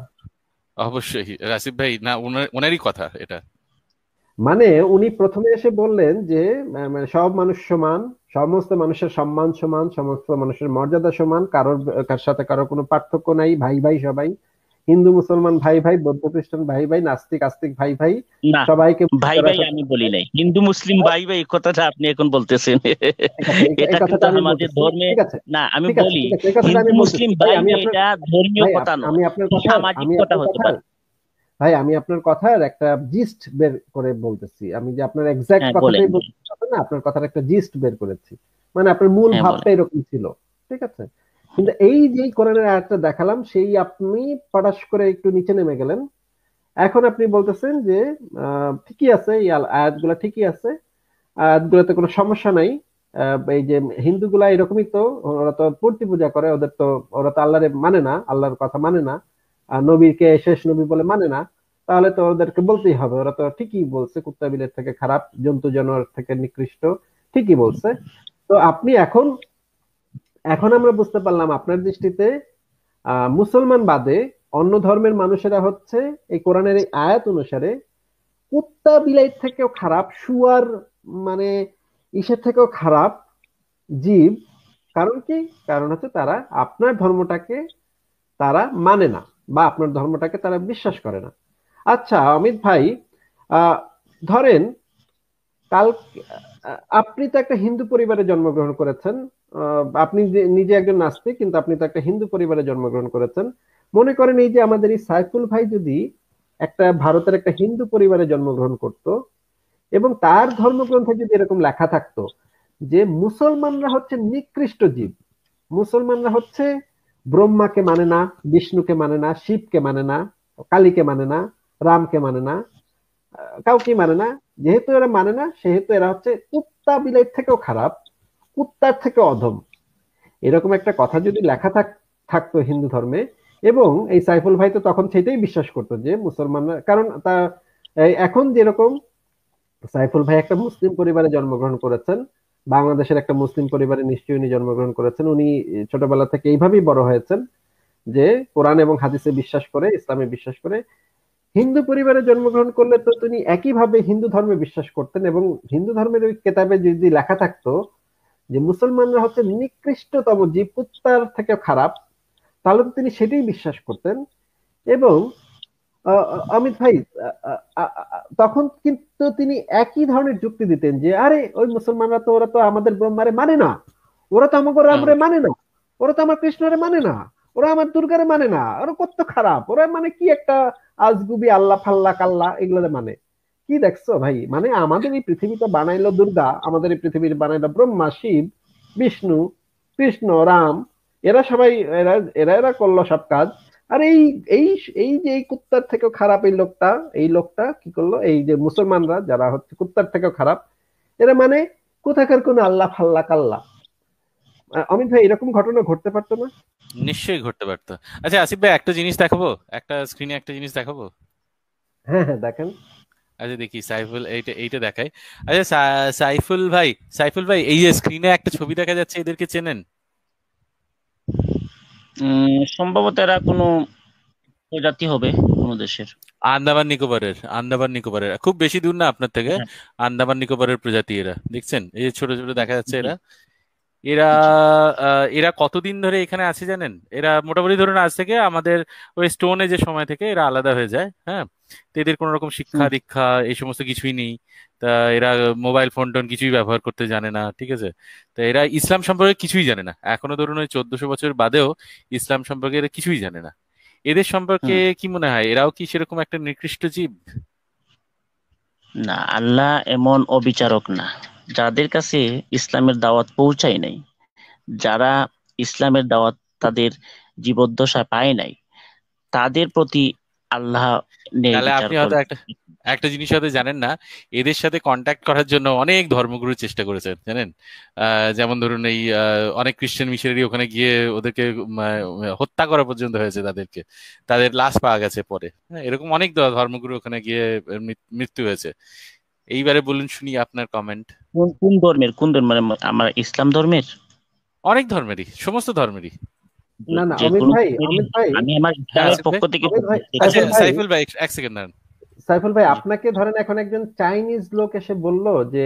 [SPEAKER 3] অবশ্যই আসিফ ভাই, না ওনারই কথা এটা।
[SPEAKER 1] মানে উনি প্রথমে এসে বললেন যে মানে সব মানুষ সমান, সমস্ত মানুষের সম্মান সমান, সমস্ত মানুষের মর্যাদা সমান, কারোর কার সাথে কারোর কোনো পার্থক্য নাই, ভাই ভাই সবাই, হিন্দু মুসলমান ভাই ভাই, বৌদ্ধ খ্রিস্টান ভাই ভাই, নাস্তিক আস্তিক ভাই ভাই,
[SPEAKER 2] না
[SPEAKER 1] সবাইকে
[SPEAKER 2] ভাই ভাই আমি বলি নাই, হিন্দু মুসলিম ভাই ভাই এই কথাটা আপনি এখন বলতেছেন।
[SPEAKER 1] ঠিক আছে, এই
[SPEAKER 2] এটা কিন্তু
[SPEAKER 1] কথাটা আমি
[SPEAKER 2] আমাদের
[SPEAKER 1] বলতেছি,
[SPEAKER 2] ধর্মে,
[SPEAKER 1] ঠিক আছে,
[SPEAKER 2] না আমি
[SPEAKER 1] ঠিক আছে,
[SPEAKER 2] বলি
[SPEAKER 1] ঠিক আছে, এই কথাটা
[SPEAKER 2] হিন্দু
[SPEAKER 1] আমি
[SPEAKER 2] মুসলিম
[SPEAKER 1] বলতেছি ভাই,
[SPEAKER 2] ভাই
[SPEAKER 1] আমি
[SPEAKER 2] ভাই
[SPEAKER 1] আপনার,
[SPEAKER 2] এটা ধর্মীয়
[SPEAKER 1] ভাই
[SPEAKER 2] কথা নয়,
[SPEAKER 1] আমি আপনার কথার,
[SPEAKER 2] সামাজিক
[SPEAKER 1] আমি
[SPEAKER 2] কথা
[SPEAKER 1] আপনার
[SPEAKER 2] হতে
[SPEAKER 1] কথার,
[SPEAKER 2] পারে।
[SPEAKER 1] ভাই আমি আপনার কথার একটা জিস্ট বের করে বলতেছি, আমি যে আপনার এক্সাক্ট
[SPEAKER 2] হ্যাঁ বলেন
[SPEAKER 1] কথাটাই
[SPEAKER 2] বলেন,
[SPEAKER 1] বলতে হবে না, আপনার কথার একটা জিস্ট বের করেছি, মানে আপনার মূল
[SPEAKER 2] হ্যাঁ বলেন।
[SPEAKER 1] ভাবটা এরকম ছিল, ঠিক আছে। কিন্তু এই যে কোরআনের আয়াতটা দেখালাম, সেই আপনি পটাশ করে একটু নিচে নেমে গেলেন, এখন আপনি বলতেছেন যে ঠিকই আছে, এই আয়াতগুলা ঠিকই আছে, আয়াতগুলোতে কোনো সমস্যা নাই, এই যে হিন্দুগুলা এরকমই তো, ওরা তো মূর্তি পূজা করে, ওদের তো, ওরা তো আল্লাহরে মানে না, আল্লাহর কথা মানে না, আর নবীকে শেষ নবী বলে মানে না, তাহলে তো ওদেরকে বলতেই হবে, ওরা তো ঠিকই বলছে কুত্তা বিলের থেকে খারাপ, জন্তু জানোয়ার থেকে নিকৃষ্ট, ঠিকই বলছে। তো আপনি এখন, এখন আমরা বুঝতে পারলাম আপনার দৃষ্টিতে মুসলমান বাদে অন্য ধর্মের মানুষেরা হচ্ছে এই কোরআনের এই আয়াত অনুসারে কুত্তা বিলাই থেকেও খারাপ, শুয়ার মানে ইসের থেকেও খারাপ জীব। কারণ কি? কারণ হচ্ছে তারা আপনার ধর্মটাকে তারা মানে না, বা আপনার ধর্মটাকে তারা বিশ্বাস করে না। আচ্ছা অমিত ভাই, আহ ধরেন কাল, আপনি তো একটা হিন্দু পরিবারে জন্মগ্রহণ করেছেন, আপনি নিজে একজন নাস্তিক, কিন্তু আপনি তো একটা হিন্দু পরিবারে জন্মগ্রহণ করেছেন। মনে করেন এই যে আমাদের এই সাইফুল ভাই যদি একটা ভারতের একটা হিন্দু পরিবারে জন্মগ্রহণ করত, এবং তার ধর্মগ্রন্থে যদি এরকম লেখা থাকতো যে মুসলমানরা হচ্ছে নিকৃষ্ট জীব, মুসলমানরা হচ্ছে ব্রহ্মাকে মানে না, বিষ্ণুকে মানে না, শিবকে মানে না, কালীকে মানে না, রামকে মানে না, কাউকে মানে না, যেহেতু এরা মানে না সেহেতু এরা হচ্ছে কুত্তা বিলাই থেকেও খারাপ, কুত্তার থেকে অধম, এরকম একটা কথা যদি লেখা থাকতো হিন্দু ধর্মে, এবং এই সাইফুল ভাই তো তখন সেটাই বিশ্বাস করতো যে মুসলমানরা, কারণ তা এখন যেরকম সাইফুল ভাই একটা মুসলিম পরিবারে জন্মগ্রহণ করেছেন, বাংলাদেশের একটা মুসলিম পরিবারে নিশ্চয়ই উনি জন্মগ্রহণ করেছেন। উনি ছোটবেলা থেকে এইভাবেই বড় হয়েছেন যে কোরআন এবং হাদিসে বিশ্বাস করে, ইসলামে বিশ্বাস করে। হিন্দু পরিবারে জন্মগ্রহণ করলে তো তিনি একইভাবে হিন্দু ধর্মে বিশ্বাস করতেন, এবং হিন্দু ধর্মের ওই কেতাবে যদি লেখা থাকতো যে মুসলমানরা হচ্ছে নিকৃষ্টতম জীব, কুত্তার থেকে খারাপ, তাহলে তো তিনি সেটাই বিশ্বাস করতেন। এবং অমিত ভাই, তখন কিন্তু তিনি একই ধরনের যুক্তি দিতেন যে আরে ওই মুসলমানরা তো, ওরা তো আমাদের ব্রহ্মারে মানে না, ওরা তো আমাকে রামরে মানে না, ওরা তো আমার কৃষ্ণরে মানে না, ওরা আমার দুর্গারে মানে না, ওরা কত খারাপ, ওরা মানে কি একটা আজগুবি আল্লাহ ফাল্লা কাল্লা এগুলো মানে। কি দেখছো ভাই, মানে আমাদের এই পৃথিবীটা বানাইলো দুর্গা, আমাদের এই পৃথিবীর বানাইলো ব্রহ্মা, শিব, বিষ্ণু, কৃষ্ণ, রাম, এরা সবাই, এরা এরা এরা করলো সব কাজ। আর এই এই এই যে এই কুত্তার থেকেও খারাপ এই লোকটা কি করলো, এই যে মুসলমানরা যারা হচ্ছে কুত্তার থেকেও খারাপ, এরা মানে কোথাকার কোন আল্লাহ ফাল্লা কাল্লা। অমিত ভাই, এরকম ঘটনা ঘটতে পারতো না?
[SPEAKER 3] নিশ্চয়ই ঘটতে পারতো। আচ্ছা আসিফ ভাই, একটা জিনিস দেখাবো, একটা স্ক্রিনে একটা জিনিস দেখাবো।
[SPEAKER 1] হ্যাঁ হ্যাঁ, দেখেন।
[SPEAKER 3] আচ্ছা দেখি সাইফুল, এইটা এইটা দেখাই। আচ্ছা সাইফুল ভাই, এই যে স্ক্রিনে একটা ছবি দেখা যাচ্ছে, এদেরকে চেনেন?
[SPEAKER 2] সম্ভবত এরা কোনো প্রজাতি হবে কোনো দেশের।
[SPEAKER 3] আন্দামান নিকোবরের খুব বেশি দূর না আপনার থেকে।
[SPEAKER 2] হ্যাঁ,
[SPEAKER 3] আন্দামান নিকোবরের প্রজাতি এরা, দেখছেন এই যে ছোট ছোট দেখা যাচ্ছে
[SPEAKER 2] জি
[SPEAKER 3] এরা। এরা
[SPEAKER 2] জি।
[SPEAKER 3] এরা কতদিন ধরে এখানে আছে জানেন? এরা মোটামুটি ধরুন আজ থেকে আমাদের ওই স্টোন এজের সময় থেকে এরা আলাদা হয়ে যায়। হ্যাঁ, তো এদের কোনো রকম শিক্ষা
[SPEAKER 2] হুম,
[SPEAKER 3] দীক্ষা এই সমস্ত কিছুই নেই। তা এরা মোবাইল ফোন টোন কিছুই ব্যবহার করতে জানে না, ঠিক আছে? তো এরা ইসলাম সম্পর্কে কিছুই জানে না, এখনো ধরুন ওই 1400 বছর বাদেও ইসলাম সম্পর্কে এরা কিছুই জানে না। এদের সম্পর্কে
[SPEAKER 2] হুম।
[SPEAKER 3] কি মনে হয়, এরাও কি সেরকম একটা নিকৃষ্ট জীব?
[SPEAKER 2] না, আল্লাহ এমন অবিচারক না। যাদের কাছে ইসলামের দাওয়াত পৌঁছায় নাই, যারা ইসলামের দাওয়াত তাদের জীবদ্দশায় পায় নাই, তাদের প্রতি আল্লাহ ন্যায়
[SPEAKER 3] তাহলে
[SPEAKER 2] বিচার
[SPEAKER 3] আপনি হয়তো
[SPEAKER 2] করবে।
[SPEAKER 3] একটা একটা জিনিস হয়তো জানেন না, এদের সাথে কন্ট্যাক্ট করার জন্য অনেক ধর্মগুরু চেষ্টা করেছেন জানেন। যেমন ধরুন এই অনেক খ্রিস্টান মিশনারি ওখানে গিয়ে ওদেরকে হত্যা করা পর্যন্ত হয়েছে তাদেরকে, তাদের লাশ পাওয়া গেছে পরে। হ্যাঁ, এরকম অনেক ধর্মগুরু ওখানে গিয়ে মৃত্যু হয়েছে। এইবারে বলুন শুনি আপনার কমেন্ট।
[SPEAKER 2] কোন কোন ধর্মের, কোন ধর্মের? মানে আমার ইসলাম ধর্মের?
[SPEAKER 3] অনেক ধর্মেরই, সমস্ত ধর্মেরই।
[SPEAKER 1] না না,
[SPEAKER 2] যে
[SPEAKER 1] অমিত
[SPEAKER 2] কোনো
[SPEAKER 1] ভাই,
[SPEAKER 2] ধর্মেরই
[SPEAKER 1] অমিত
[SPEAKER 2] না।
[SPEAKER 1] ভাই,
[SPEAKER 2] আমি আমার
[SPEAKER 3] হ্যাঁ
[SPEAKER 2] ইসলামের
[SPEAKER 3] আসিফ ভাই।
[SPEAKER 2] পক্ষ থেকে
[SPEAKER 1] অমিত ভাই,
[SPEAKER 2] বলতেছি।
[SPEAKER 3] আচ্ছা
[SPEAKER 1] সাইফুল ভাই,
[SPEAKER 3] সাইফুল ভাই, এক সেকেন্ড দাঁড়ান।
[SPEAKER 1] সাইফুল ভাই, আপনাকে ধরেন এখন একজন চাইনিজ লোক এসে বলল যে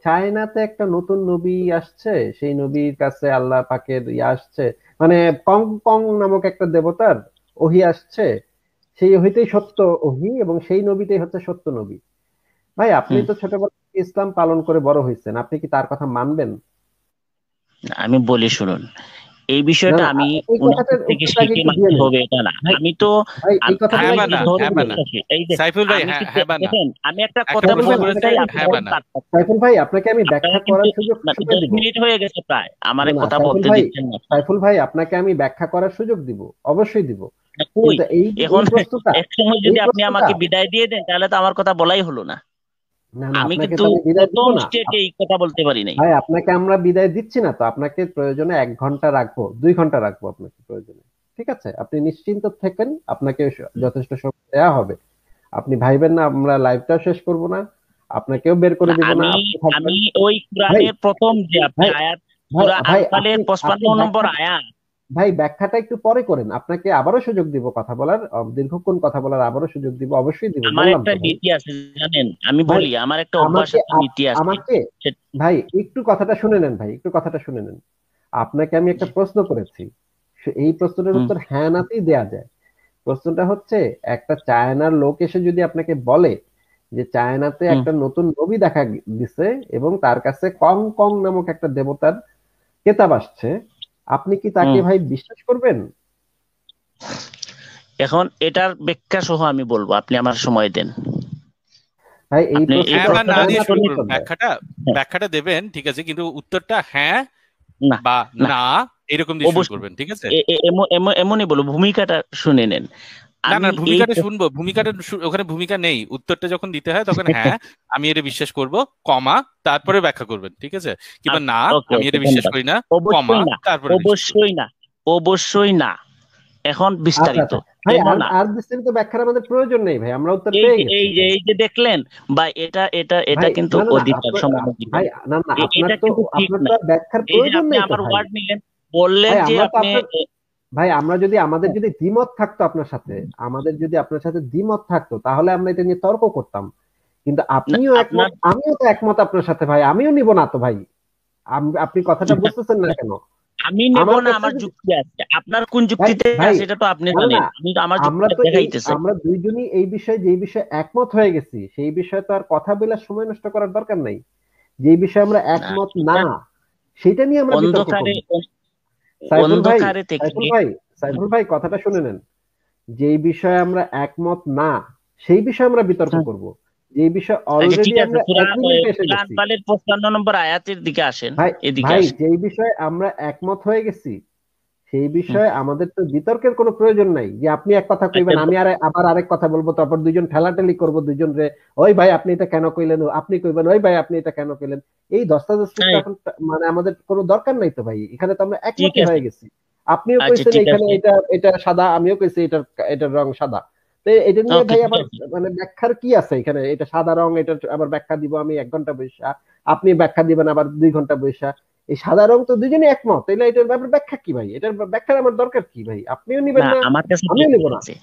[SPEAKER 1] চায়নাতে একটা নতুন নবী আসছে, সেই নবীর কাছে আল্লাহ পাকের আসছে, মানে কং কং নামক একটা দেবতার ওহী আসছে, সেই ওহীতেই সত্য ওহী, এবং সেই নবীটাই হচ্ছে সত্য নবী। ভাই, আপনি
[SPEAKER 2] হুম।
[SPEAKER 1] তো ছোটবেলা থেকে ইসলাম পালন করে বড় হয়েছেন, আপনি কি তার কথা মানবেন?
[SPEAKER 2] আমি বলি শুনুন, এই
[SPEAKER 1] না
[SPEAKER 2] বিষয়টা
[SPEAKER 1] না,
[SPEAKER 2] আমি
[SPEAKER 1] এই
[SPEAKER 2] উনার
[SPEAKER 1] কথাটার
[SPEAKER 2] থেকে
[SPEAKER 1] উত্তরটা আগে
[SPEAKER 2] শিখে
[SPEAKER 1] একটু দিয়ে
[SPEAKER 2] মানতে
[SPEAKER 1] নেন।
[SPEAKER 2] হবে এটা না।
[SPEAKER 1] ভাই,
[SPEAKER 2] আমি তো
[SPEAKER 1] ভাই, এই কথাটার
[SPEAKER 3] হ্যাঁ বা
[SPEAKER 1] আগে
[SPEAKER 3] না,
[SPEAKER 2] আমি
[SPEAKER 1] উত্তরটা
[SPEAKER 3] হ্যাঁ
[SPEAKER 2] ধর্মে
[SPEAKER 3] বা
[SPEAKER 1] দিয়ে
[SPEAKER 3] না,
[SPEAKER 1] নেন।
[SPEAKER 2] বিশ্বাসী। এই যে
[SPEAKER 3] সাইফুল ভাই,
[SPEAKER 2] আমি
[SPEAKER 3] হ্যাঁ
[SPEAKER 2] কিন্তু
[SPEAKER 3] হ্যাঁ বা না,
[SPEAKER 2] দেখেন, আমি একটা
[SPEAKER 3] একটা
[SPEAKER 2] কথা
[SPEAKER 1] সাইফুল
[SPEAKER 3] প্রশ্ন
[SPEAKER 1] ভাই,
[SPEAKER 2] বলতে
[SPEAKER 3] করেছে,
[SPEAKER 1] আপনাকে
[SPEAKER 2] চাই,
[SPEAKER 1] আমি
[SPEAKER 2] আপনি
[SPEAKER 3] হ্যাঁ বা
[SPEAKER 2] বলেন
[SPEAKER 3] না।
[SPEAKER 2] তারপর।
[SPEAKER 1] সাইফুল ভাই, আপনাকে আমি ব্যাখ্যা
[SPEAKER 2] আপনারা
[SPEAKER 1] করার
[SPEAKER 2] কিন্তু
[SPEAKER 1] সুযোগ
[SPEAKER 2] মানে
[SPEAKER 1] সময়
[SPEAKER 2] 10
[SPEAKER 1] দিব।
[SPEAKER 2] মিনিট হয়ে গেছে প্রায়, আমার
[SPEAKER 1] না না,
[SPEAKER 2] কথা
[SPEAKER 1] সাইফুল
[SPEAKER 2] বলতে
[SPEAKER 1] ভাই,
[SPEAKER 2] দিচ্ছেন না।
[SPEAKER 1] সাইফুল ভাই, আপনাকে আমি ব্যাখ্যা করার সুযোগ দিব, অবশ্যই দিব।
[SPEAKER 2] কই
[SPEAKER 1] কিন্তু এই যে
[SPEAKER 2] এখন
[SPEAKER 1] এই প্রশ্নটা,
[SPEAKER 2] এক সময়
[SPEAKER 1] এই
[SPEAKER 2] যদি আপনি
[SPEAKER 1] প্রশ্নটা,
[SPEAKER 2] আমাকে বিদায় দিয়ে দেন, তাহলে তো আমার কথা বলাই হলো না।
[SPEAKER 1] না না,
[SPEAKER 2] আমি
[SPEAKER 1] আপনাকে
[SPEAKER 2] কিন্তু
[SPEAKER 1] তো আমি বিদায় দিব
[SPEAKER 2] প্রথম
[SPEAKER 1] না।
[SPEAKER 2] স্টেজে এই কথা বলতে পারি নাই।
[SPEAKER 1] ভাই, আপনাকে আমরা বিদায় দিচ্ছি না তো, আপনাকে প্রয়োজনে 1 ঘন্টা রাখবো, 2 ঘন্টা রাখবো আপনাকে প্রয়োজনে। ঠিক আছে, আপনি নিশ্চিন্ত থাকেন, আপনাকে যথেষ্ট সময় দেওয়া হবে। আপনি ভাইবেন না আমরা লাইভটা শেষ করব না, আপনাকেও বের করে
[SPEAKER 2] না,
[SPEAKER 1] দিব না,
[SPEAKER 2] আমি
[SPEAKER 1] আপনি থাকবেন।
[SPEAKER 2] আমি ওই
[SPEAKER 1] ভাই,
[SPEAKER 2] কোরআনের প্রথম যে আপনি
[SPEAKER 1] ভাই,
[SPEAKER 2] আয়াত,
[SPEAKER 1] ভাই,
[SPEAKER 2] সূরা
[SPEAKER 1] ভাই,
[SPEAKER 2] আনফালের
[SPEAKER 1] আপনি
[SPEAKER 2] 55
[SPEAKER 1] আপনি
[SPEAKER 2] নম্বর
[SPEAKER 1] ব্যাখ্যা,
[SPEAKER 2] আয়াত।
[SPEAKER 1] ভাই ব্যাখ্যাটা একটু পরে করেন, আপনাকে আবারও সুযোগ দিব কথা বলার, দীর্ঘক্ষণ কথা বলার আবারও সুযোগ দিব, অবশ্যই দিব,
[SPEAKER 2] আমার
[SPEAKER 1] বললাম
[SPEAKER 2] একটা
[SPEAKER 1] তো ভাই।
[SPEAKER 2] নীতি আছে জানেন, আমি
[SPEAKER 1] ভাই,
[SPEAKER 2] বলি আমার একটা অভ্যাস
[SPEAKER 1] আমাকে
[SPEAKER 2] আছে, নীতি আছে।
[SPEAKER 1] আমাকে
[SPEAKER 2] সে-
[SPEAKER 1] ভাই, একটু কথাটা শুনে নেন ভাই, একটু কথাটা শুনে নেন। আপনাকে আমি একটা প্রশ্ন করেছি, এই প্রশ্নের
[SPEAKER 2] হুম,
[SPEAKER 1] উত্তর হ্যাঁ নাতেই দেয়া যায়। প্রশ্নটা হচ্ছে, একটা চায়নার লোক এসে যদি আপনাকে বলে যে চায়নাতে
[SPEAKER 2] হুম,
[SPEAKER 1] একটা নতুন নবী দেখা দিছে, এবং তার কাছে কং কং নামক একটা দেবতার কেতাব আসছে, আপনি কি তাকে
[SPEAKER 2] হুম।
[SPEAKER 1] ভাই বিশ্বাস করবেন?
[SPEAKER 2] এখন এটার ব্যাখ্যা সহ আমি বলবো, আপনি আমার সময় দেন।
[SPEAKER 1] ভাই, এই
[SPEAKER 2] আপনি এই
[SPEAKER 3] হ্যাঁ
[SPEAKER 1] প্রশ্নটা
[SPEAKER 3] বা না
[SPEAKER 1] হ্যাঁ
[SPEAKER 2] প্রশ্নটার
[SPEAKER 3] দিয়ে
[SPEAKER 1] নাতে
[SPEAKER 3] শুরু
[SPEAKER 2] উত্তরে
[SPEAKER 3] করুন,
[SPEAKER 1] উত্তর দেয়।
[SPEAKER 3] ব্যাখ্যাটা
[SPEAKER 2] হ্যাঁ,
[SPEAKER 3] ব্যাখ্যাটা দেবেন, ঠিক আছে, কিন্তু উত্তরটা হ্যাঁ
[SPEAKER 2] না
[SPEAKER 3] বা
[SPEAKER 2] না,
[SPEAKER 3] না এরকম দিয়ে শুরু
[SPEAKER 2] অবশ্যই
[SPEAKER 3] করবেন, ঠিক আছে?
[SPEAKER 2] এমনই বলবো, ভূমিকাটা শুনে নেন।
[SPEAKER 3] না না,
[SPEAKER 2] আমি এই
[SPEAKER 3] ভূমিকাটা শুনবো, ওখানে ভূমিকা নেই, উত্তরটা যখন দিতে হয় তখন হ্যাঁ আমি এটা বিশ্বাস করব, কমা, তারপরে ব্যাখ্যা করবেন, ঠিক আছে? কিংবা না
[SPEAKER 2] ওকে
[SPEAKER 3] আমি
[SPEAKER 2] ওকে,
[SPEAKER 3] এটা বিশ্বাস
[SPEAKER 2] ধন্যবাদ।
[SPEAKER 3] করি না, কমা,
[SPEAKER 2] অবশ্যই না,
[SPEAKER 3] তারপরে বিশ্বাস করবেন।
[SPEAKER 2] অবশ্যই না, অবশ্যই না, এখন
[SPEAKER 1] আচ্ছা
[SPEAKER 2] বিস্তারিত
[SPEAKER 1] আচ্ছা ভাই,
[SPEAKER 2] কেন
[SPEAKER 1] আর
[SPEAKER 2] না?
[SPEAKER 1] আর বিস্তারিত ব্যাখ্যার আমাদের প্রয়োজন নেই ভাই, আমরা উত্তর
[SPEAKER 2] এই
[SPEAKER 1] পেয়ে
[SPEAKER 2] যে
[SPEAKER 1] গেছি।
[SPEAKER 2] এই যে দেখলেন, বা এটা এটা এটা
[SPEAKER 1] ভাই
[SPEAKER 2] কিন্তু
[SPEAKER 1] না না না,
[SPEAKER 2] অধিকার,
[SPEAKER 1] আপনার
[SPEAKER 2] সমান অধিকার।
[SPEAKER 1] ভাই না না, আপনার
[SPEAKER 2] এটা
[SPEAKER 1] তো
[SPEAKER 2] কিন্তু ঠিক
[SPEAKER 1] আপনার তো
[SPEAKER 2] না।
[SPEAKER 1] আর ব্যাখ্যার
[SPEAKER 2] এই যে
[SPEAKER 1] প্রয়োজন
[SPEAKER 2] আপনি
[SPEAKER 1] নেই তো
[SPEAKER 2] আমার
[SPEAKER 1] ভাই।
[SPEAKER 2] ওয়ার্ড নিলেন, বললেন
[SPEAKER 1] ভাই
[SPEAKER 2] যে
[SPEAKER 1] আমরা তো
[SPEAKER 2] আপনি
[SPEAKER 1] আপনার ভাই আমরা যদি আমাদের যদি দ্বিমত থাকতো আপনার সাথে, আমাদের যদি আপনার সাথে দ্বিমত থাকতো তাহলে আমরা এটা নিয়ে তর্ক করতাম, কিন্তু
[SPEAKER 2] না,
[SPEAKER 1] আপনিও একমত,
[SPEAKER 2] আপনার
[SPEAKER 1] আমিও তো একমত আপনার সাথে ভাই, আমিও নিব না তো ভাই। আপনি কথাটা বুঝতেছেন না কেন?
[SPEAKER 2] আমি নেব
[SPEAKER 1] আমার
[SPEAKER 2] না,
[SPEAKER 1] কাছে
[SPEAKER 2] আমার যুক্তি আছে। আপনার কোন
[SPEAKER 1] ভাই
[SPEAKER 2] যুক্তিতে
[SPEAKER 1] ভাই
[SPEAKER 2] আছে এটা তো আপনি
[SPEAKER 1] না
[SPEAKER 2] জানেন,
[SPEAKER 1] না,
[SPEAKER 2] আমি তো আমার
[SPEAKER 1] আমরা
[SPEAKER 2] যুক্তিটা
[SPEAKER 1] তো এই
[SPEAKER 2] দেখাইতে চাই।
[SPEAKER 1] আমরা দুইজনই এই বিষয়ে, যে বিষয়ে একমত হয়ে গেছি সেই বিষয়ে তো আর কথা বলে সময় নষ্ট করার দরকার নাই। যে বিষয়ে আমরা
[SPEAKER 2] না,
[SPEAKER 1] একমত না
[SPEAKER 2] এটা
[SPEAKER 1] সেটা নিয়ে আমরা বিতর্ক
[SPEAKER 2] অন্ধকারে
[SPEAKER 1] করব। সাইফুল ভাই,
[SPEAKER 2] অন্ধকারে থেকে।
[SPEAKER 1] সাইফুল ভাই, সাইফুল ভাই কথাটা শুনে নেন। যেই বিষয়ে আমরা একমত না সেই বিষয়ে আমরা বিতর্ক করব। যেই বিষয়ে
[SPEAKER 2] আচ্ছা
[SPEAKER 1] অলরেডি
[SPEAKER 2] ঠিক আছে,
[SPEAKER 1] আমরা
[SPEAKER 2] সূরা
[SPEAKER 1] এগ্রিমেন্টে এসে
[SPEAKER 2] সূরা
[SPEAKER 1] গেছি
[SPEAKER 2] আনফালের 55 নম্বর আয়াতের দিকে আসেন,
[SPEAKER 1] ভাই,
[SPEAKER 2] এদিকে
[SPEAKER 1] ভাই
[SPEAKER 2] আসেন।
[SPEAKER 1] যেই বিষয়ে আমরা একমত হয়ে গেছি সেই
[SPEAKER 2] হুম।
[SPEAKER 1] বিষয়ে আমাদের তো বিতর্কের কোনো প্রয়োজন নাই, যে আপনি এক কথা
[SPEAKER 2] আচ্ছা,
[SPEAKER 1] কইবেন আমি আবার আরেক কথা বলবো, তারপর দুইজন ঠেলাঠেলি করবো দুইজন রে, ওই ভাই আপনি এটা কেন কইলেন, আপনি কইবেন ওই ভাই আপনি এটা কেন কইলেন। এই ধস্তাধস্তির তো
[SPEAKER 2] হ্যাঁ,
[SPEAKER 1] এখন মানে আমাদের কোনো দরকার নাই তো ভাই, এখানে তো আমরা
[SPEAKER 2] ঠিক
[SPEAKER 1] একমতই
[SPEAKER 2] আছে।
[SPEAKER 1] হয়ে গেছি। আপনিও
[SPEAKER 2] আচ্ছা
[SPEAKER 1] কইছেন
[SPEAKER 2] ঠিক
[SPEAKER 1] এখানে
[SPEAKER 2] আছে।
[SPEAKER 1] এটা এটা সাদা, আমিও কইছি এটার রং সাদা। তো এটা নিয়ে
[SPEAKER 2] ওকে
[SPEAKER 1] ভাই
[SPEAKER 2] ঠিক
[SPEAKER 1] আবার
[SPEAKER 2] আছে।
[SPEAKER 1] মানে ব্যাখ্যার কি আছে এখানে? এটা সাদা রং, এটা আবার ব্যাখ্যা দিব আমি 1 ঘন্টা বৈশা, আপনি ব্যাখ্যা দিবেন আবার 2 ঘন্টা বৈশা। এই সাদা রং তো দুজনেই একমত, তাইলে এটার ব্যাপারে ব্যাখ্যা কি ভাই? এটার ব্যাখ্যার আমার দরকার কি ভাই? আপনিও
[SPEAKER 2] না,
[SPEAKER 1] নিবেন না,
[SPEAKER 2] আমার কাছে
[SPEAKER 1] আমিও নিব
[SPEAKER 2] ব্যাখ্যা
[SPEAKER 1] না
[SPEAKER 2] আছে,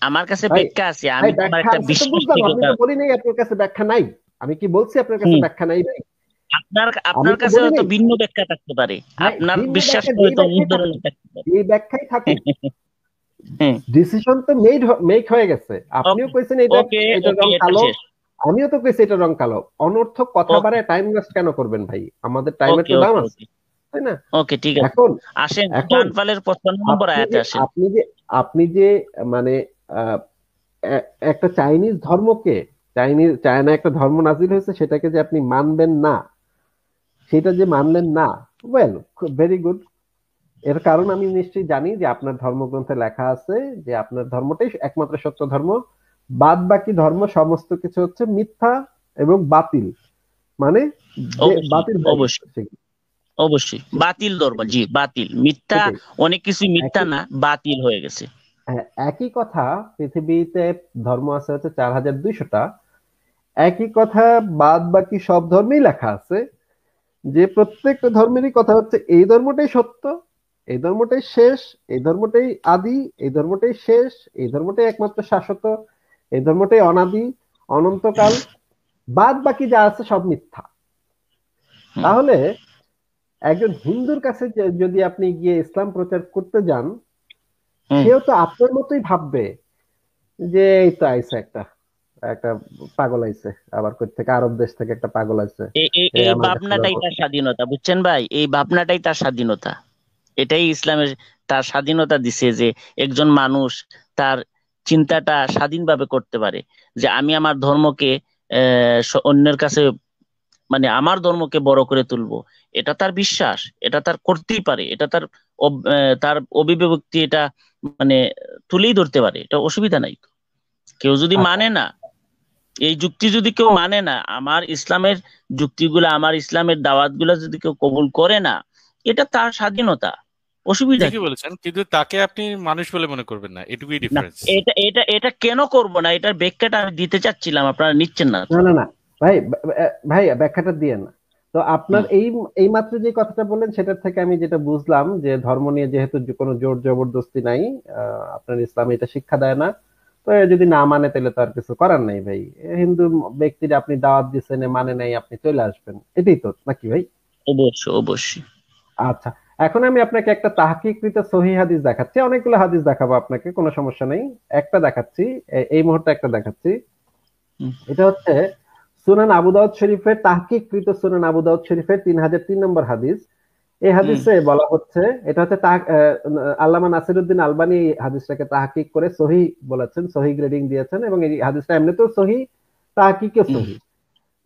[SPEAKER 2] আমার কাছে
[SPEAKER 1] ভাই।
[SPEAKER 2] ব্যাখ্যা আছে।
[SPEAKER 1] ভাই
[SPEAKER 2] আমি তো আমার
[SPEAKER 1] ব্যাখ্যা
[SPEAKER 2] একটা
[SPEAKER 1] আছে তো
[SPEAKER 2] বিশ্বাস
[SPEAKER 1] বুঝলাম,
[SPEAKER 2] থেকে
[SPEAKER 1] আমি তো বলি নাই আপনার কাছে ব্যাখ্যা নাই। আমি কি বলছি আপনার কাছে
[SPEAKER 2] হুম,
[SPEAKER 1] ব্যাখ্যা নাই ভাই?
[SPEAKER 2] আপনার
[SPEAKER 1] আমি
[SPEAKER 2] আপনার
[SPEAKER 1] তো
[SPEAKER 2] কাছে
[SPEAKER 1] বলি
[SPEAKER 2] হয়তো
[SPEAKER 1] নাই
[SPEAKER 2] ভিন্ন ব্যাখ্যা থাকতে পারে,
[SPEAKER 1] ভাই,
[SPEAKER 2] আপনার
[SPEAKER 1] ভিন্ন ব্যাখ্যা
[SPEAKER 2] বিশ্বাসটা
[SPEAKER 1] যেই
[SPEAKER 2] হয়তো অন্য
[SPEAKER 1] ব্যাখ্যাই
[SPEAKER 2] ধরনের
[SPEAKER 1] থাকুক,
[SPEAKER 2] থাকতে পারে।
[SPEAKER 1] যেই ব্যাখ্যাই থাকুক,
[SPEAKER 2] হ্যাঁ।
[SPEAKER 1] ডিসিশন তো মেক হয়ে গেছে। আপনিও
[SPEAKER 2] ওকে
[SPEAKER 1] কইছেন এটা
[SPEAKER 2] ওকে
[SPEAKER 1] এটার
[SPEAKER 2] ওকে,
[SPEAKER 1] রং
[SPEAKER 2] এটা
[SPEAKER 1] কালো,
[SPEAKER 2] শেষ।
[SPEAKER 1] আমিও তো কইছি এটার রং কালো। অনর্থক কথা
[SPEAKER 2] ওকে
[SPEAKER 1] বাড়ায় টাইম ওয়েস্ট কেন করবেন ভাই? আমাদের টাইমের
[SPEAKER 2] ওকে
[SPEAKER 1] তো দাম
[SPEAKER 2] ওকে
[SPEAKER 1] আছে,
[SPEAKER 2] ওকে
[SPEAKER 1] তাই না?
[SPEAKER 2] ওকে, ঠিক আছে।
[SPEAKER 1] এখন
[SPEAKER 2] আসেন,
[SPEAKER 1] এখন
[SPEAKER 2] আনফালের 55 নম্বর
[SPEAKER 1] আপনি
[SPEAKER 2] আয়াতে
[SPEAKER 1] যে
[SPEAKER 2] আসেন।
[SPEAKER 1] আপনি যে আপনি যে মানে আহ, একটা চাইনিজ ধর্মকে, চায়না একটা ধর্ম নাজিল হয়েছে সেটাকে যে আপনি মানবেন না, সেটা যে মানলেন না, ওয়েল, ভেরি গুড। এর কারণ আমি নিশ্চয়ই জানি যে আপনার ধর্মগ্রন্থে লেখা আছে যে আপনার ধর্মটাই একমাত্র সত্য ধর্ম, বাদ বাকি ধর্ম সমস্ত কিছু হচ্ছে মিথ্যা এবং বাতিল, মানে যে
[SPEAKER 2] অবশ্যই
[SPEAKER 1] বাতিল হয়ে গেছে
[SPEAKER 2] অবশ্যই
[SPEAKER 1] সেগুলো।
[SPEAKER 2] অবশ্যই বাতিল ধর্ম, জি বাতিল, মিথ্যা।
[SPEAKER 1] সেটাই
[SPEAKER 2] অনেক কিছু মিথ্যা
[SPEAKER 1] একই,
[SPEAKER 2] না, বাতিল হয়ে গেছে।
[SPEAKER 1] একই কথা। পৃথিবীতে ধর্ম আছে হচ্ছে 4200টা, একই কথা বাদ বাকি সব ধর্মেই লেখা আছে, যে প্রত্যেকটা ধর্মেরই কথা হচ্ছে এই ধর্মটাই সত্য, এই ধর্মটাই শেষ, এই ধর্মটাই আদি, এই ধর্মটাই শেষ, এই ধর্মটাই একমাত্র শাশ্বত, এই ধর্মটাই অনাদি, অনন্তকাল, বাদ বাকি যা আছে সব মিথ্যা।
[SPEAKER 2] হুম,
[SPEAKER 1] তাহলে একজন হিন্দুর কাছে যদি আপনি গিয়ে ইসলাম প্রচার করতে যান,
[SPEAKER 2] হুম।
[SPEAKER 1] সেও তো আপনার মতোই ভাববে যে এই তো আইছে একটা একটা পাগল আইছে, আবার কই থেকে আরব দেশ থেকে একটা পাগল আইছে,
[SPEAKER 2] এই এই
[SPEAKER 1] এ
[SPEAKER 2] এই
[SPEAKER 1] আমার কাছে
[SPEAKER 2] ভাবনাটাই
[SPEAKER 1] ধর্ম।
[SPEAKER 2] তার স্বাধীনতা, বুঝছেন ভাই? এই ভাবনাটাই তার স্বাধীনতা। এটাই ইসলামের তার স্বাধীনতা দিছে, যে একজন মানুষ তার চিন্তাটা স্বাধীনভাবে করতে পারে, যে আমি আমার ধর্মকে অন্যের কাছে, মানে আমার ধর্মকে বড় করে তুলবো। এটা তার বিশ্বাস, এটা তার করতেই পারে, এটা তার তার অভিব্যক্তি, এটা মানে তুলেই ধরতে পারে, এটা অসুবিধা নাই তো। কেউ যদি
[SPEAKER 1] আচ্ছা
[SPEAKER 2] মানে না, এই যুক্তি যদি কেউ মানে না, আমার ইসলামের যুক্তিগুলো, আমার ইসলামের দাওয়াত গুলা যদি কেউ কবুল করে না, এটা তার স্বাধীনতা, অসুবিধা
[SPEAKER 3] ঠিকই
[SPEAKER 2] কি?
[SPEAKER 3] বলেছেন, কিন্তু তাকে আপনি মানুষ বলে মনে করবেন না, এটুকুই
[SPEAKER 2] না,
[SPEAKER 3] ডিফারেন্স।
[SPEAKER 2] এটা এটা এটা কেন করব না, এটার ব্যাখ্যাটা আমি দিতে চাচ্ছিলাম, আপনারা নিচ্ছেন না তো।
[SPEAKER 1] না না না ভাই, ভাই ব্যাখ্যাটা দিয়েন না তো। আপনার
[SPEAKER 2] হুম,
[SPEAKER 1] এই মাত্র যে কথাটা বললেন সেটার থেকে আমি যেটা বুঝলাম যে ধর্ম নিয়ে যেহেতু কোনো জোর জবরদস্তি নাই, আপনার ইসলাম এটা শিক্ষা দেয় না, তো এ যদি না মানে তাহলে তো আর কিছু করার নাই ভাই। হিন্দু ব্যক্তিরা আপনি দাওয়াত দিচ্ছেন, এ মানে নাই, আপনি চলে আসবেন, এটাই তো নাকি ভাই?
[SPEAKER 2] অবশ্যই অবশ্যই।
[SPEAKER 1] আচ্ছা, এখন আমি আপনাকে একটা তাহকিকৃত সহিহ হাদিস দেখাচ্ছি, অনেকগুলো হাদিস দেখাবো আপনাকে, কোনো সমস্যা নেই। একটা দেখাচ্ছি, এই মুহূর্তে একটা দেখাচ্ছি।
[SPEAKER 2] হুম,
[SPEAKER 1] এটা হচ্ছে সুনান আবু দাউদ শরীফের, তাহকিককৃত সুনান আবু দাউদ শরীফের 3003 নম্বর হাদিস। এই
[SPEAKER 2] হুম,
[SPEAKER 1] হাদিসে বলা হচ্ছে, এটা হচ্ছে আল্লামা নাসিরউদ্দিন আলবানী এই হাদিসটাকে তাহকিক করে সহি বলেছেন, সহি গ্রেডিং দিয়েছেন, এবং এই হাদিসটা এমনিতেও সহি, তাহকিকে
[SPEAKER 2] হুম,
[SPEAKER 1] সহি।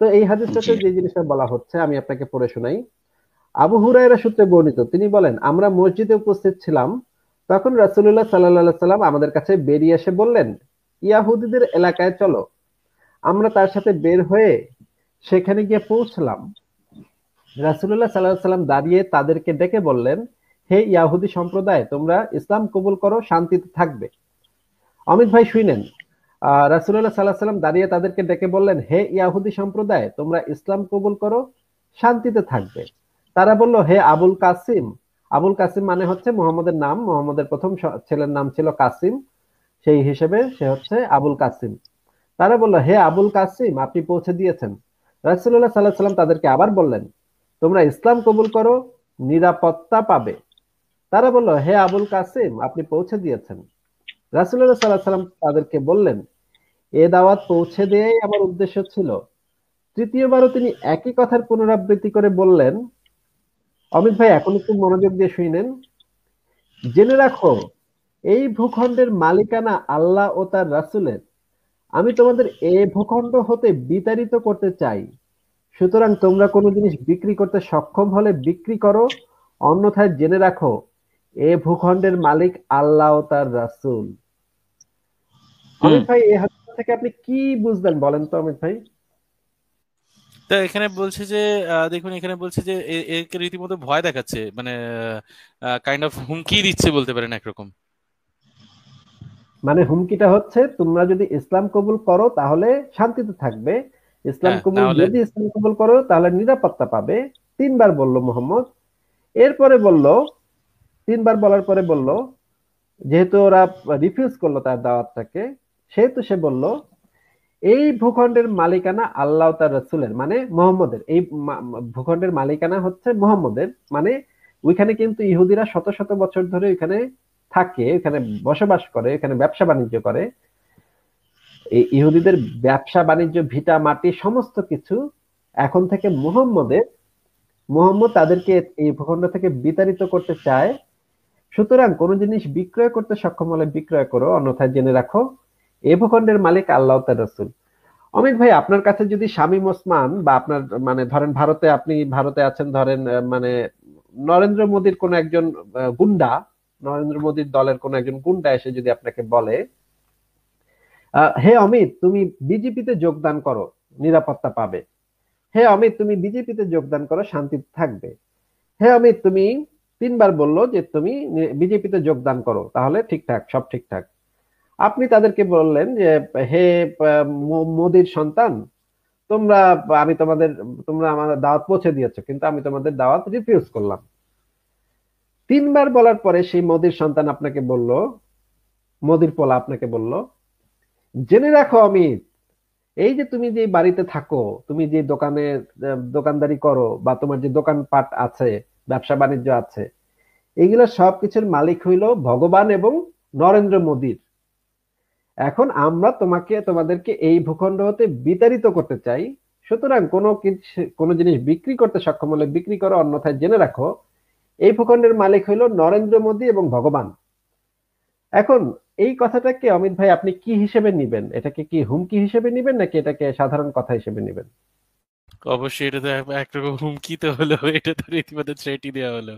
[SPEAKER 1] তো এই হাদিসটাতে
[SPEAKER 2] জি।
[SPEAKER 1] যে জিনিসটা বলা হচ্ছে আমি আপনাকে পড়ে শোনাই। আবু হুরায়রা সূত্রে বর্ণিত, তিনি বলেন, আমরা মসজিদে উপস্থিত ছিলাম, তখন রাসূলুল্লাহ সাল্লাল্লাহু আলাইহি সাল্লাম আমাদের কাছে বেরিয়ে এসে বললেন, ইয়াহুদীদের এলাকায় চলো। আমরা তার সাথে বের হয়ে সেখানে গিয়ে পৌঁছলাম। রাসূলুল্লাহ সাল্লাল্লাহু আলাইহি সাল্লাম দাঁড়িয়ে তাদেরকে ডেকে বললেন, হে ইয়াহুদি সম্প্রদায় তোমরা ইসলাম কবুল করো, শান্তিতে থাকবে। অমিত ভাই শুনেন, রাসূলুল্লাহ সাল্লাল্লাহু আলাইহি সাল্লাম দাঁড়িয়ে তাদেরকে ডেকে বললেন, হে ইয়াহুদি সম্প্রদায় তোমরা ইসলাম কবুল করো, শান্তিতে থাকবে। তারা বলল, হে আবুল কাসিম। আবুল কাসিম মানে হচ্ছে মুহাম্মদের নাম, মুহাম্মদের প্রথম ছেলের নাম ছিল কাসিম, সেই হিসেবে সে হচ্ছে আবুল কাসিম। তারা বলল, হে আবুল কাসিম আপনি পৌঁছে দিয়েছেন। রাসূলুল্লাহ সাল্লাল্লাহু আলাইহি সাল্লাম তাদেরকে আবার বললেন, তোমরা ইসলাম কবুল করো, নিরাপত্তা পাবে। তারা বলল, হে আবুল কাসিম আপনি পৌঁছে দিয়েছেন। রাসূলুল্লাহ সাল্লাল্লাহু আলাইহি সাল্লাম তাদেরকে বললেন, এ দাওয়াত পৌঁছে দেয়াই আমার উদ্দেশ্য ছিল। তৃতীয়বারও তিনি একই কথার পুনরাবৃত্তি করে বললেন, অমিত ভাই এখন একটু মনোযোগ দিয়ে শুনেন, জেনে রাখো এই ভূখণ্ডের মালিকানা আল্লাহ ও তার রাসূলের। আমি তোমাদের এ ভূখণ্ড হতে বিতাড়িত করতে চাই। সুতরাং তোমরা কোনো জিনিস বিক্রি করতে সক্ষম হলে বিক্রি করো, অন্যথায় জেনে রাখো এ ভূখণ্ডের মালিক আল্লাহ ও তার রাসূল।
[SPEAKER 2] হুম
[SPEAKER 1] অমিত ভাই এই হাদিস থেকে আপনি কি বুঝলেন বলেন তো অমিত ভাই?
[SPEAKER 3] তো এখানে বলছে যে দেখুন এখানে বলছে যে একে রীতিমতো ভয় দেখাচ্ছে, মানে কাইন্ড অফ হুমকি দিচ্ছে বলতে পারেন একরকম।
[SPEAKER 1] মানে হুমকিটা হচ্ছে তোমরা যদি ইসলাম কবুল করো তাহলে শান্তিতে থাকবে,
[SPEAKER 3] হ্যাঁ, না হলে
[SPEAKER 1] ইসলাম কবুল করো তাহলে নিরাপত্তা পাবে। তিনবার বলল মোহাম্মদ। এরপরে বলল, তিনবার বলার পরে বলল, যেহেতু ওরা রিফিউজ করলো তার দাওয়াতটাকে, সেহেতু সে বলল এই ভূখণ্ডের মালিকানা আল্লাহ ও তার রাসূলের, মানে মুহাম্মদের। এই ভূখণ্ডের মালিকানা হচ্ছে মুহাম্মদের, মানে ওইখানে কিন্তু ইহুদিরা শত শত বছর ধরে ওইখানে থাকে, ওখানে বসবাস করে, এখানে ব্যবসা বাণিজ্য করে। এই ইহুদিদের ব্যবসা বাণিজ্য, ভিটা মাটি সমস্ত কিছু এখন থেকে মুহাম্মদের। মুহাম্মদ তাদেরকে এই ভূখণ্ড থেকে বিতাড়িত করতে চায়। সুতরাং কোন জিনিস বিক্রয় করতে সক্ষম হলে বিক্রয় করো, অন্যথায় জেনে রাখো এই ভূখণ্ডের মালিক আল্লাহ ও তার রাসূল। অমিত ভাই আপনার কাছে যদি শামীম ওসমান বা আপনার, মানে ধরেন ভারতে, আপনি ভারতে আছেন, ধরেন মানে নরেন্দ্র মোদীর কোন একজন গুন্ডা, নরেন্দ্র মোদীর দলের কোন একজন গুন্ডা এসে যদি আপনাকে বলে, হে অমিত তুমি বিজেপিতে যোগদান করো, নিরাপত্তা পাবে। হে অমিত তুমি বিজেপিতে যোগদান করো, শান্তিতে থাকবে। হে অমিত তুমি তিনবার বললো যে তুমি বিজেপিতে যোগদান করো, তাহলে ঠিকঠাক, সব ঠিকঠাক। আপনি তাদেরকে বললেন যে, হে মোদির সন্তান তোমরা, আমি তোমাদের, তোমরা আমার দাওয়াত পৌঁছে দিয়েছো, কিন্তু আমি তোমাদের দাওয়াত রিফিউজ করলাম। তিনবার বলার পরে সেই মোদির সন্তান আপনাকে বলল, মোদির পোলা আপনাকে বলল, জেনে রাখো অমিত, এই যে তুমি যে বাড়িতে থাকো, তুমি যে দোকানে দোকানদারি করো, বা তোমার যে দোকানপাট আছে, ব্যবসা বাণিজ্য আছে, এগুলো সবকিছুর মালিক হইল ভগবান এবং নরেন্দ্র মোদীর। এখন আমরা তোমাদেরকে এই ভূখণ্ড হতে বিতাড়িত করতে চাই। সুতরাং কোনো জিনিস বিক্রি করতে সক্ষম হলে বিক্রি করো, অন্যথায় জেনে রাখো এই ভূখণ্ডের মালিক হইল নরেন্দ্র মোদী এবং ভগবান। এখন এই কথাটাকে অমিত ভাই আপনি কি হিসেবে নিবেন? এটাকে কি হুমকি হিসেবে নিবেন নাকি এটাকে সাধারণ কথা হিসেবে নিবেন?
[SPEAKER 3] অবশ্যই এটা তো একরকম হুমকি তো হলো, এটা তো রীতিমতো থ্রেটই দেওয়া হলো।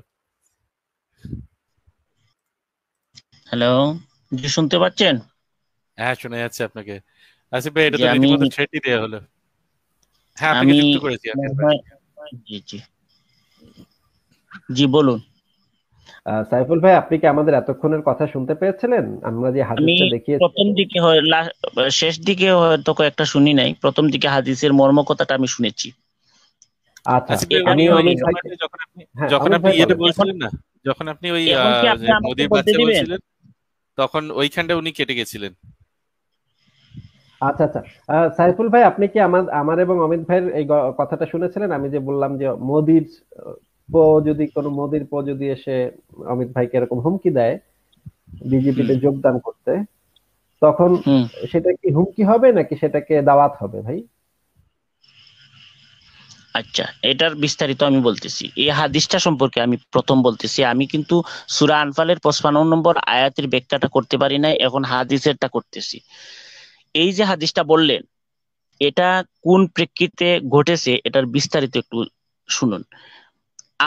[SPEAKER 2] হ্যালো, জি শুনতে পাচ্ছেন?
[SPEAKER 3] হ্যাঁ, শোনা যাচ্ছে আপনাকে। আসিফ ভাই, এটা
[SPEAKER 2] যে
[SPEAKER 3] তো
[SPEAKER 2] আমি
[SPEAKER 3] রীতিমতো থ্রেটই দেওয়া হলো। হ্যাঁ, আপনাকে
[SPEAKER 2] আমি
[SPEAKER 3] যুক্ত করেছি আসিফ ভাই।
[SPEAKER 2] জি জি জি বলুন।
[SPEAKER 1] সাইফুল ভাই আপনি কি আমাদের এতক্ষণের কথা শুনতে পেয়েছিলেন? আমরা যে
[SPEAKER 2] আমি
[SPEAKER 1] হাদিসটা দেখিয়েছি।
[SPEAKER 2] প্রথম দিকে শেষ দিকে হয়তো কয়েকটা শুনি নাই, প্রথম দিকে হাদিসের মর্ম কথাটা আমি শুনেছি।
[SPEAKER 1] আচ্ছা,
[SPEAKER 3] আসিফ ভাই,
[SPEAKER 1] আমি
[SPEAKER 3] উনি ওই
[SPEAKER 1] অমিত ভাই,
[SPEAKER 3] সময়টা
[SPEAKER 1] হ্যাঁ
[SPEAKER 3] যখন
[SPEAKER 1] অমিত
[SPEAKER 3] আপনি
[SPEAKER 1] ভাই
[SPEAKER 3] ইয়েতে
[SPEAKER 1] বলেন।
[SPEAKER 3] বলছিলেন না, যখন আপনি ওই
[SPEAKER 2] এখন কি আপনি
[SPEAKER 3] যে
[SPEAKER 2] আমাকে
[SPEAKER 3] মোদির
[SPEAKER 2] বলতে
[SPEAKER 3] বাচ্চা
[SPEAKER 2] দিবেন?
[SPEAKER 3] বলছিলেন, তখন ওইখানটা উনি কেটে গেছিলেন।
[SPEAKER 1] আচ্ছা আচ্ছা, সাইফুল ভাই আপনি কি আমার আমার এবং অমিত ভাইয়ের এই কথাটা শুনেছিলেন? আমি যে বললাম যে মোদির কোনো মোদির যদি এসে অমিত ভাইকে এরকম হুমকি দেয় বিজেপিতে যোগদান করতে, তখন
[SPEAKER 2] হুম
[SPEAKER 1] সেটা কি হুমকি হবে নাকি সেটাকে দাওয়াত হবে ভাই?
[SPEAKER 2] আচ্ছা, এটার বিস্তারিত আমি বলতেছি। এই হাদিসটা সম্পর্কে আমি প্রথম বলতেছি, আমি কিন্তু সূরা আনফালের 55 নম্বর আয়াতের ব্যাখ্যাটা করতে পারি না, এখন হাদিসেরটা করতেছি। এই যে হাদিসটা বললেন, এটা কোন প্রেক্ষিতে ঘটেছে এটার বিস্তারিত একটু শুনুন।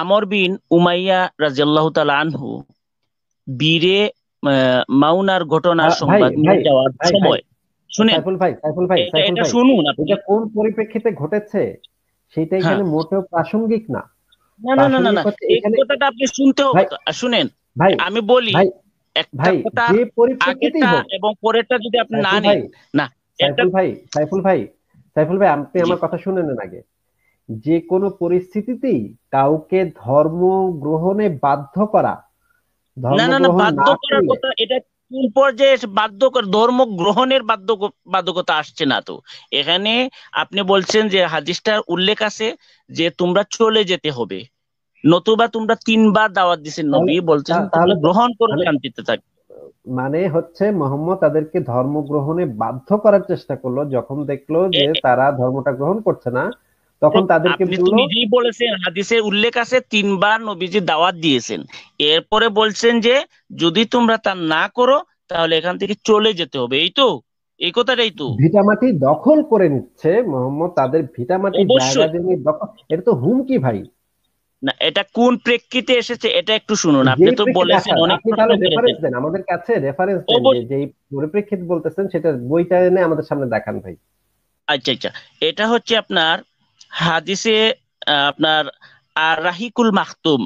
[SPEAKER 2] আমর বিন উমাইয়া রাদিয়াল্লাহু তাআলা আনহু বীরে মাউনার ঘটনার
[SPEAKER 1] ভাই
[SPEAKER 2] সংবাদ
[SPEAKER 1] ভাই
[SPEAKER 2] নিয়ে যাওয়ার
[SPEAKER 1] ভাই ভাই
[SPEAKER 2] সময়, শুনেন,
[SPEAKER 1] সাইফুল
[SPEAKER 2] এটা
[SPEAKER 1] ভাই,
[SPEAKER 2] শুনুন আপনি।
[SPEAKER 1] এটা কোন পরিপ্রেক্ষিতে ঘটেছে সেটা
[SPEAKER 2] হ্যাঁ
[SPEAKER 1] এখানে মোটেও প্রাসঙ্গিক না।
[SPEAKER 2] না না না না
[SPEAKER 1] প্রাসঙ্গিক
[SPEAKER 2] না,
[SPEAKER 1] হচ্ছে
[SPEAKER 2] এই
[SPEAKER 1] এখানে।
[SPEAKER 2] কথাটা আপনি শুনতে হবে
[SPEAKER 1] ভাই
[SPEAKER 2] তো। শুনেন,
[SPEAKER 1] ভাই
[SPEAKER 2] আমি বলি
[SPEAKER 1] ভাই
[SPEAKER 2] একটা
[SPEAKER 1] ভাই
[SPEAKER 2] কথার
[SPEAKER 1] যে পরিপ্রেক্ষিতেই
[SPEAKER 2] আগেরটা
[SPEAKER 1] হোক,
[SPEAKER 2] এবং পরেরটা যদি আপনি না
[SPEAKER 1] সাইফুল
[SPEAKER 2] নেন,
[SPEAKER 1] ভাই,
[SPEAKER 2] না একটা,
[SPEAKER 1] সাইফুল ভাই, সাইফুল ভাই, সাইফুল ভাই, আপনি
[SPEAKER 2] জি,
[SPEAKER 1] আমার কথা শুনে নেন আগে। যে কোনো পরিস্থিতিতেই কাউকে ধর্ম গ্রহণে বাধ্য করা,
[SPEAKER 2] না
[SPEAKER 1] ধর্ম
[SPEAKER 2] না না,
[SPEAKER 1] গ্রহণ
[SPEAKER 2] বাধ্য
[SPEAKER 1] না
[SPEAKER 2] করার
[SPEAKER 1] করলে,
[SPEAKER 2] কথা এটা কোন পর্যায়ে এসে বাধ্য ধর্ম গ্রহণের বাধ্যকতা আসছে না তো এখানে। আপনি বলছেন যে হাদিসটার উল্লেখ আছে যে তোমরা চলে যেতে হবে, নতুবা তোমরা 3 বার দাওয়াত দিছেন,
[SPEAKER 1] তাহলে
[SPEAKER 2] নবী বলতেছেন তোমরা
[SPEAKER 1] তাহলে তো
[SPEAKER 2] গ্রহণ করো,
[SPEAKER 1] মানে
[SPEAKER 2] শান্তিতে থাকো।
[SPEAKER 1] মানে হচ্ছে মোহাম্মদ তাদেরকে ধর্ম গ্রহণে বাধ্য করার চেষ্টা করলো, যখন দেখলো যে
[SPEAKER 2] এ-
[SPEAKER 1] তারা ধর্মটা গ্রহণ করছে না, তখন তাদেরকে
[SPEAKER 2] আপনি তো
[SPEAKER 1] বলল।
[SPEAKER 2] নিজেই বলেছেন হাদিসে উল্লেখ আছে 3 বার নবীজি দাওয়াত দিয়েছেন, এরপরে বলছেন যে যদি তোমরা তা না করো তাহলে এখান থেকে চলে যেতে হবে, এই তো, এই কথাটাই তো।
[SPEAKER 1] ভিটামাটি দখল করে নিচ্ছে মোহাম্মদ, তাদের ভিটামাটি জায়গা
[SPEAKER 2] অবশ্যই।
[SPEAKER 1] জমি দখল, এটা তো হুমকি ভাই।
[SPEAKER 2] না, এটা কোন প্রেক্ষিতে এসেছে এটা একটু শুনুন, আপনি
[SPEAKER 1] যেই
[SPEAKER 2] তো
[SPEAKER 1] প্রেক্ষিতে
[SPEAKER 2] বলেছেন
[SPEAKER 1] আসা,
[SPEAKER 2] অনেক
[SPEAKER 1] আপনি
[SPEAKER 2] প্রশ্ন
[SPEAKER 1] তাহলে
[SPEAKER 2] করেছেন।
[SPEAKER 1] রেফারেন্স দেন আমাদের কাছে, রেফারেন্স দেন যে
[SPEAKER 2] অবশ্যই।
[SPEAKER 1] যেই পরিপ্রেক্ষিত বলতেছেন সেটা বইটা এনে আমাদের সামনে দেখান ভাই।
[SPEAKER 2] আচ্ছা আচ্ছা, এটা হচ্ছে আপনার হাদিসে আপনার আর রাহিকুল মাখতুম